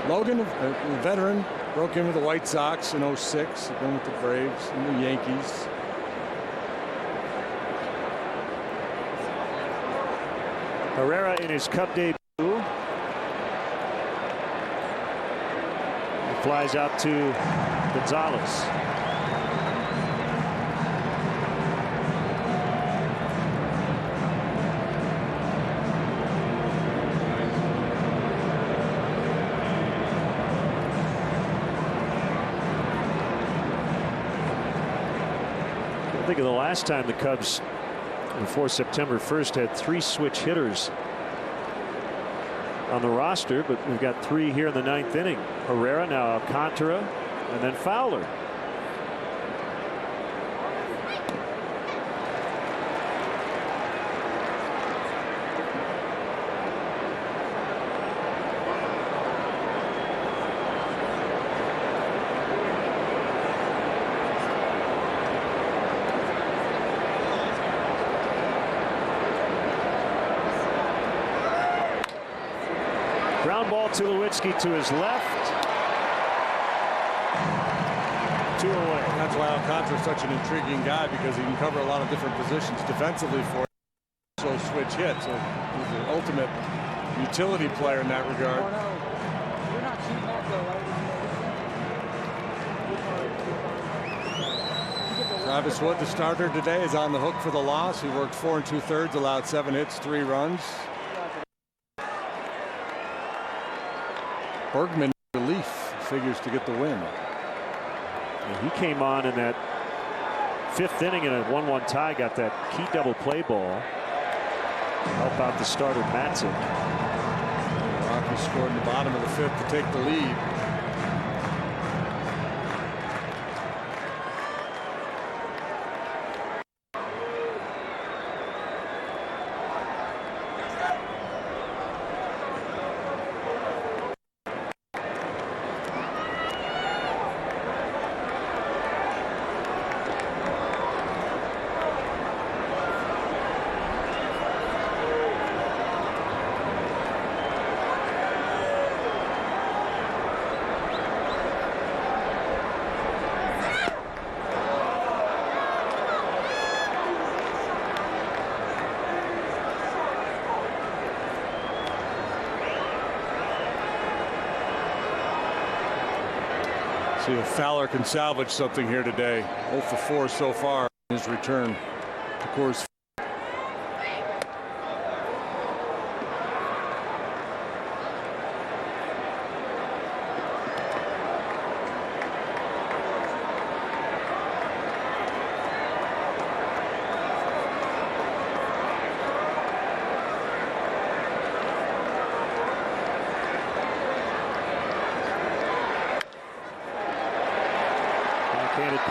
Logan, a veteran, Broke in with the White Sox in 06, then with the Braves and the Yankees. Herrera in his Cub debut. He flies out to Gonzalez. I think of the last time the Cubs before September 1st had 3 switch hitters on the roster, but we've got 3 here in the 9th inning. Herrera, now Alcantara, and then Fowler. Ground ball to Tulowitzki to his left. 2 away. That's why Alcantara is such an intriguing guy, because he can cover a lot of different positions defensively for so switch hit. So he's the ultimate utility player in that regard. Travis Wood, the starter today, is on the hook for the loss. He worked 4 2/3, allowed 7 hits, 3 runs. Bergman relief figures to get the win. Yeah, he came on in that 5th inning in a 1-1 tie, got that key double play ball. Help out the starter Matzik. The Rockies scored in the bottom of the 5th to take the lead. See if Fowler can salvage something here today. 0 for 4 so far in his return to Coors.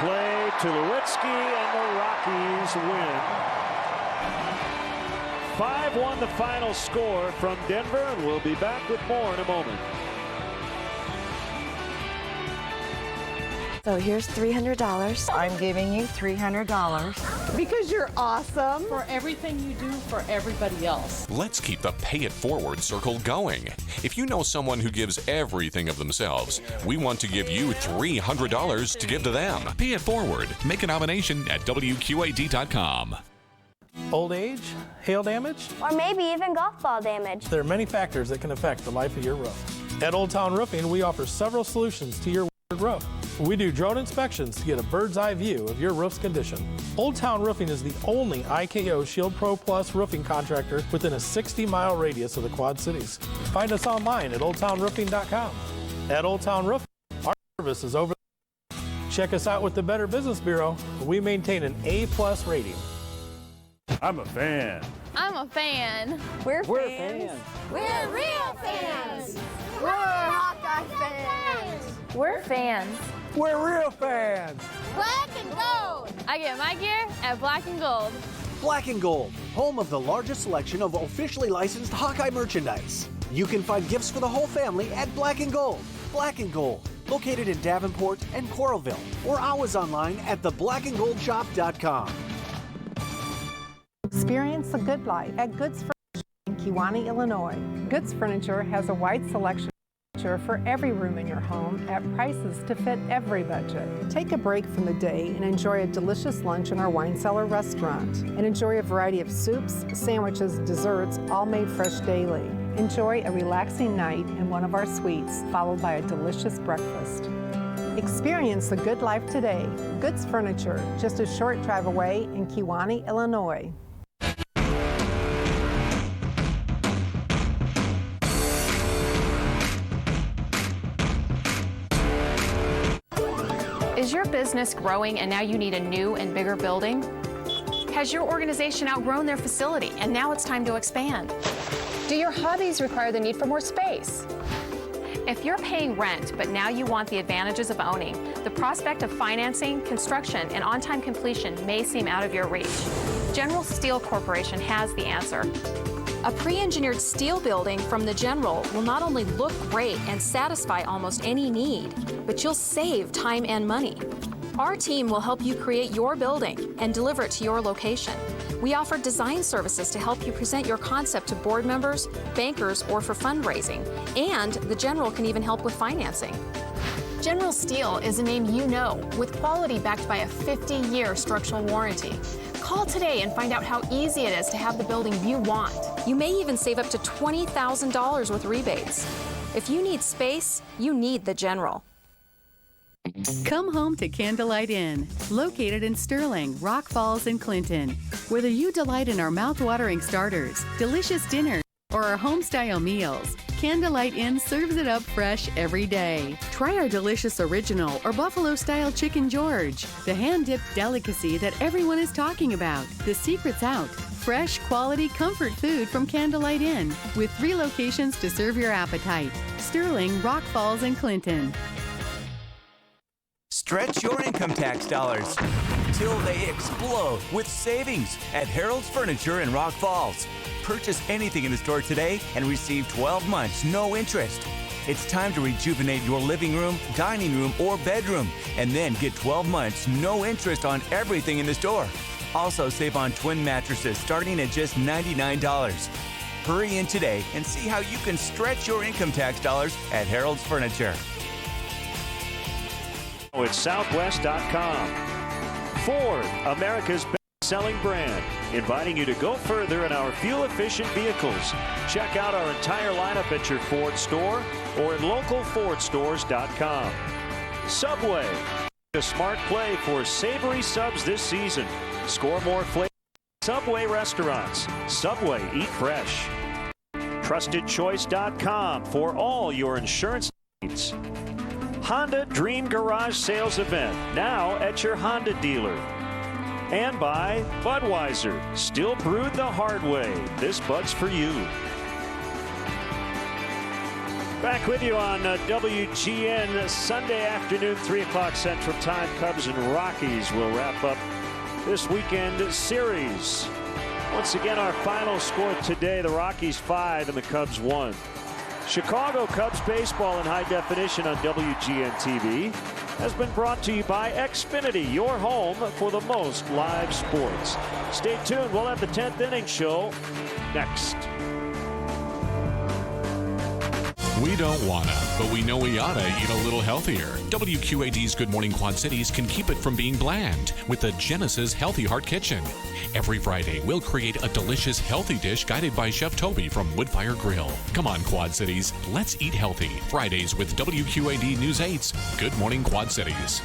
Play to Tulowitzki, and the Rockies win. 5-1 the final score from Denver, and we'll be back with more in a moment. So here's $300. I'm giving you $300. Because you're awesome. For everything you do for everybody else. Let's keep the Pay It Forward circle going. If you know someone who gives everything of themselves, we want to give you $300 to give to them. Pay It Forward. Make a nomination at WQAD.com. Old age, hail damage, or maybe even golf ball damage. There are many factors that can affect the life of your roof. At Old Town Roofing, we offer several solutions to your roof. We do drone inspections to get a bird's eye view of your roof's condition. Old Town Roofing is the only IKO Shield Pro Plus roofing contractor within a 60-mile radius of the Quad Cities. Find us online at oldtownroofing.com. At Old Town Roofing, our service is over. Check us out with the Better Business Bureau. We maintain an A+ rating. I'm a fan. I'm a fan. We're fans. We're real fans. We're Hawkeye fans. We're fans. We're real fans. Black and gold. I get my gear at Black and Gold. Black and Gold, home of the largest selection of officially licensed Hawkeye merchandise. You can find gifts for the whole family at Black and Gold. Black and Gold, located in Davenport and Coralville, or hours online at theblackandgoldshop.com. Experience the good life at Goods Furniture in Kewanee, Illinois. Goods Furniture has a wide selection of for every room in your home at prices to fit every budget. Take a break from the day and enjoy a delicious lunch in our wine cellar restaurant. And enjoy a variety of soups, sandwiches, desserts, all made fresh daily. Enjoy a relaxing night in one of our suites, followed by a delicious breakfast. Experience the good life today. Goods Furniture, just a short drive away in Kewanee, Illinois. Is your business growing and now you need a new and bigger building? Has your organization outgrown their facility and now it's time to expand? Do your hobbies require the need for more space? If you're paying rent, but now you want the advantages of owning, the prospect of financing, construction, and on-time completion may seem out of your reach. General Steel Corporation has the answer. A pre-engineered steel building from the General will not only look great and satisfy almost any need, but you'll save time and money. Our team will help you create your building and deliver it to your location. We offer design services to help you present your concept to board members, bankers, or for fundraising. And the General can even help with financing. General Steel is a name you know, with quality backed by a 50-year structural warranty. Call today and find out how easy it is to have the building you want. You may even save up to $20,000 with rebates. If you need space, you need the General. Come home to Candlelight Inn, located in Sterling, Rock Falls, and Clinton. Whether you delight in our mouth-watering starters, delicious dinners, or our home-style meals, Candlelight Inn serves it up fresh every day. Try our delicious original or buffalo-style chicken George, the hand-dipped delicacy that everyone is talking about. The secret's out. Fresh, quality, comfort food from Candlelight Inn, with 3 locations to serve your appetite: Sterling, Rock Falls, and Clinton. Stretch your income tax dollars till they explode with savings at Harold's Furniture in Rock Falls. Purchase anything in the store today and receive 12 months, no interest. It's time to rejuvenate your living room, dining room, or bedroom, and then get 12 months, no interest on everything in the store. Also save on twin mattresses starting at just $99. Hurry in today and see how you can stretch your income tax dollars at Harold's Furniture. It's Southwest.com. Ford, America's best-selling brand, inviting you to go further in our fuel-efficient vehicles. Check out our entire lineup at your Ford store or at localfordstores.com. Subway, a smart play for savory subs this season. Score more flavor. Subway restaurants. Subway, eat fresh. TrustedChoice.com for all your insurance needs. Honda Dream Garage Sales Event, now at your Honda dealer. And by Budweiser, still brewed the hard way. This Bud's for you. Back with you on WGN Sunday afternoon, 3 o'clock Central Time. Cubs and Rockies will wrap up this weekend series. Once again, our final score today, the Rockies 5 and the Cubs 1. Chicago Cubs baseball in high definition on WGN TV has been brought to you by Xfinity, your home for the most live sports. Stay tuned. We'll have the 10th inning show next. We don't wanna, but we know we oughta eat a little healthier. WQAD's Good Morning Quad Cities can keep it from being bland with the Genesis Healthy Heart Kitchen. Every Friday, we'll create a delicious healthy dish guided by Chef Toby from Woodfire Grill. Come on, Quad Cities, let's eat healthy. Fridays with WQAD News 8's Good Morning Quad Cities.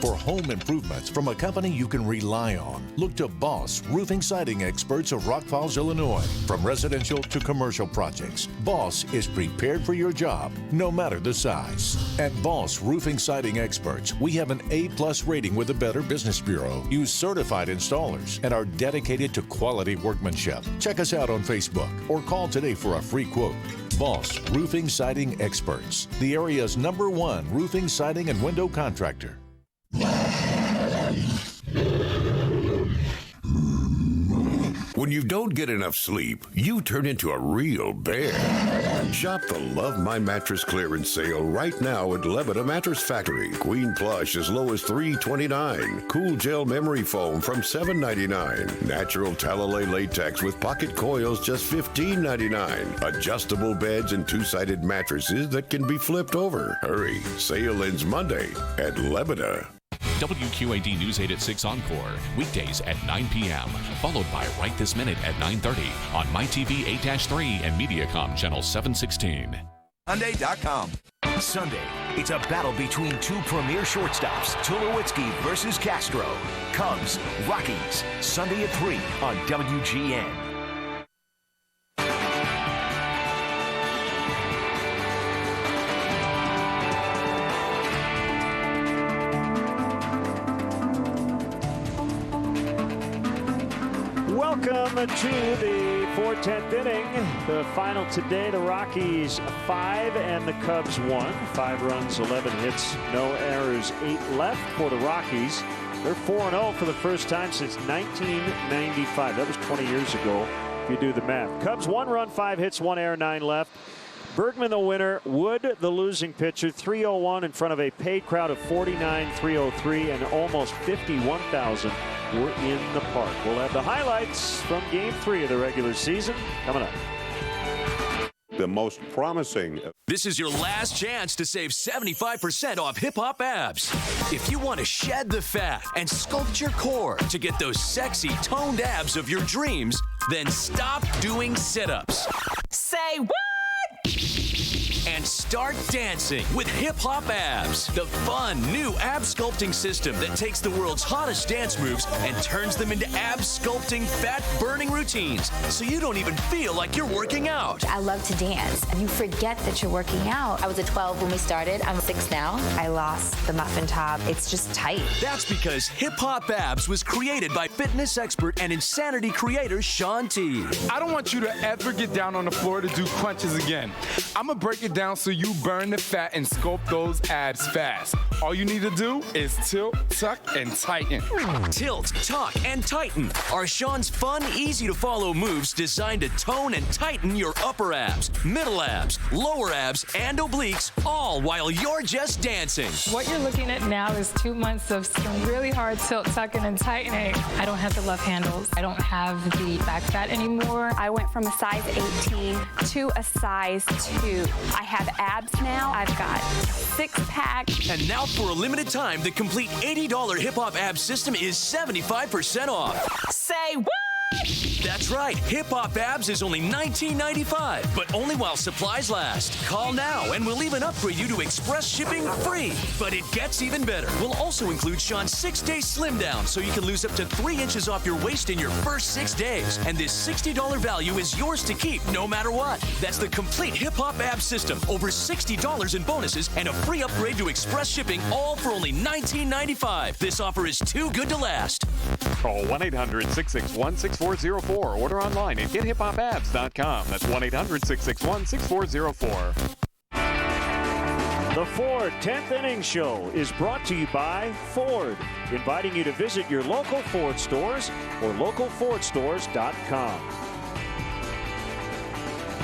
For home improvements from a company you can rely on, look to Boss Roofing Siding Experts of Rock Falls, Illinois. From residential to commercial projects, Boss is prepared for your job, no matter the size. At Boss Roofing Siding Experts, we have an A+ rating with the Better Business Bureau, use certified installers, and are dedicated to quality workmanship. Check us out on Facebook or call today for a free quote. Boss Roofing Siding Experts, the area's #1 roofing, siding, and window contractor. When you don't get enough sleep, you turn into a real bear. Shop the Love My Mattress clearance sale right now at Lebeda Mattress Factory. Queen Plush as low as $329. Cool Gel Memory Foam from $7.99. Natural Talalay Latex with pocket coils just $15.99. Adjustable beds and two-sided mattresses that can be flipped over. Hurry, sale ends Monday at Lebeda. WQAD News 8 at 6 Encore, weekdays at 9 p.m., followed by Right This Minute at 9:30 on MyTV 8-3 and Mediacom Channel 716. Hyundai.com. Sunday, it's a battle between two premier shortstops, Tulowitzki versus Castro. Cubs, Rockies, Sunday at 3 on WGN. Welcome to the 4/10th inning. The final today, the Rockies 5 and the Cubs 1. 5 runs, 11 hits, no errors, 8 left for the Rockies. They're 4-0 for the first time since 1995. That was 20 years ago, if you do the math. Cubs 1 run, 5 hits, 1 error, 9 left. Bergman the winner, Wood the losing pitcher, 301 in front of a paid crowd of 49,303 and almost 51,000 were in the park. We'll have the highlights from Game 3 of the regular season coming up. The most promising. This is your last chance to save 75% off Hip Hop Abs. If you want to shed the fat and sculpt your core to get those sexy toned abs of your dreams, then stop doing sit-ups. Say what? And start dancing with Hip Hop Abs, the fun new ab sculpting system that takes the world's hottest dance moves and turns them into ab sculpting, fat burning routines, so you don't even feel like you're working out. I love to dance. You forget that you're working out. I was at 12 when we started. I'm 6 now. I lost the muffin top. It's just tight. That's because Hip Hop Abs was created by fitness expert and insanity creator Shaun T. I don't want you to ever get down on the floor to do crunches again. I'm gonna break it down so you burn the fat and sculpt those abs fast. All you need to do is tilt, tuck, and tighten. Tilt, tuck, and tighten are Shaun's fun, easy-to-follow moves designed to tone and tighten your upper abs, middle abs, lower abs, and obliques, all while you're just dancing. What you're looking at now is 2 months of some really hard tilt, tucking, and tightening. I don't have the love handles. I don't have the back fat anymore. I went from a size 18 to a size 2. I have abs now. I've got 6-pack. And now for a limited time, the complete $80 Hip Hop Abs system is 75% off. Say what? That's right. Hip Hop Abs is only $19.95, but only while supplies last. Call now and we'll even upgrade you to express shipping free. But it gets even better. We'll also include Shaun's 6-day slim down so you can lose up to 3 inches off your waist in your first 6 days. And this $60 value is yours to keep no matter what. That's the complete Hip Hop Abs system. Over $60 in bonuses and a free upgrade to express shipping, all for only $19.95. This offer is too good to last. Call 1-800-661-6404. Order online at gethiphopabs.com. That's 1-800-661-6404. The Ford 10th Inning Show is brought to you by Ford, inviting you to visit your local Ford stores or localfordstores.com.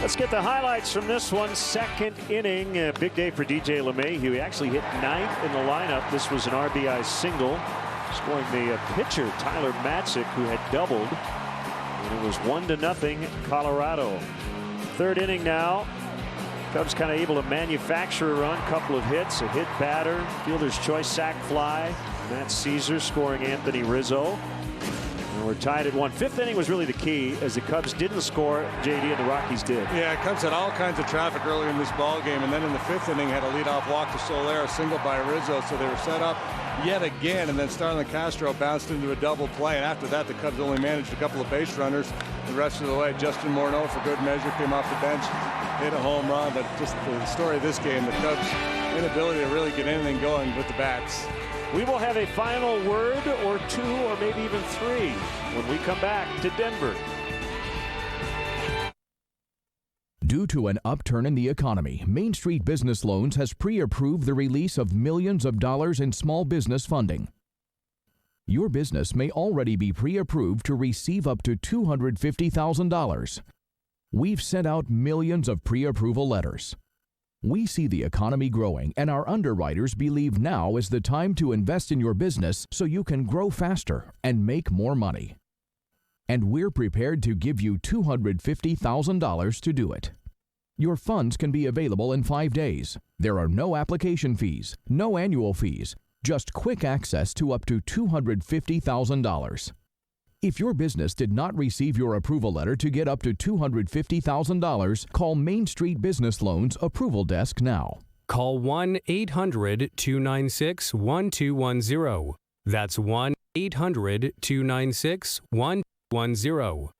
Let's get the highlights from this one. 2nd inning, a big day for DJ LeMahieu. He actually hit 9th in the lineup. This was an RBI single, scoring the pitcher Tyler Matzik, who had doubled. And it was 1-0 Colorado. 3rd inning now. Cubs kind of able to manufacture a run. Couple of hits, a hit batter, fielder's choice sac fly. Matt Caesar scoring Anthony Rizzo. And we're tied at 1. 5th inning was really the key, as the Cubs didn't score, JD, and the Rockies did. Yeah, Cubs had all kinds of traffic early in this ball game, and then in the 5th inning had a leadoff walk to Soler, a single by Rizzo, so they were set up yet again, and then Starlin Castro bounced into a double play, and after that the Cubs only managed a couple of base runners. The rest of the way, Justin Morneau, for good measure, came off the bench, hit a home run. But just the story of this game, the Cubs' inability to really get anything going with the bats. We will have a final word or 2 or maybe even 3 when we come back to Denver. Due to an upturn in the economy, Main Street Business Loans has pre-approved the release of millions of dollars in small business funding. Your business may already be pre-approved to receive up to $250,000. We've sent out millions of pre-approval letters. We see the economy growing, and our underwriters believe now is the time to invest in your business so you can grow faster and make more money. And we're prepared to give you $250,000 to do it. Your funds can be available in 5 days. There are no application fees, no annual fees, just quick access to up to $250,000. If your business did not receive your approval letter to get up to $250,000, call Main Street Business Loans Approval Desk now. Call 1-800-296-1210. That's 1-800-296-1210.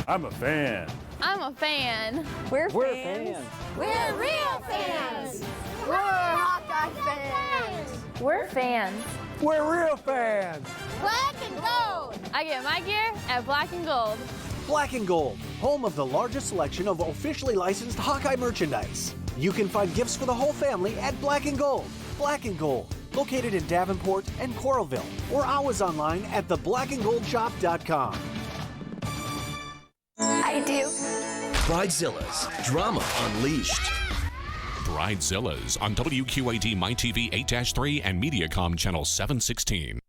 I'm a fan. I'm a fan. We're fans. We're real fans. We're Hawkeye fans. We're fans. We're real fans. Black and gold. I get my gear at Black and Gold. Black and Gold, home of the largest selection of officially licensed Hawkeye merchandise. You can find gifts for the whole family at Black and Gold. Black and Gold, located in Davenport and Coralville, or always online at theblackandgoldshop.com. I do. Bridezilla's Drama Unleashed. Bridezilla's on WQAD MyTV 8-3 and Mediacom Channel 716.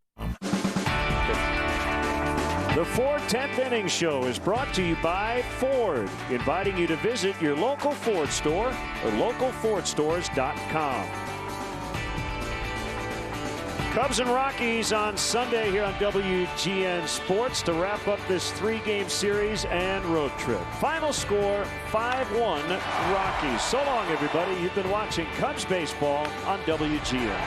The Ford 10th Inning Show is brought to you by Ford, inviting you to visit your local Ford store or localfordstores.com. Cubs and Rockies on Sunday here on WGN Sports to wrap up this 3-game series and road trip. Final score 5-1 Rockies. So long, everybody. You've been watching Cubs baseball on WGN.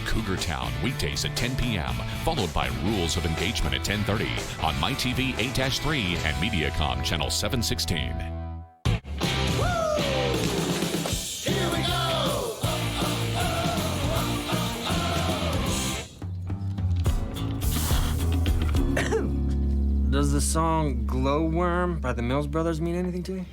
Cougar Town, weekdays at 10 p.m., followed by Rules of Engagement at 10:30 on MyTV 8-3 and Mediacom Channel 716. Does the song Glowworm by the Mills Brothers mean anything to you?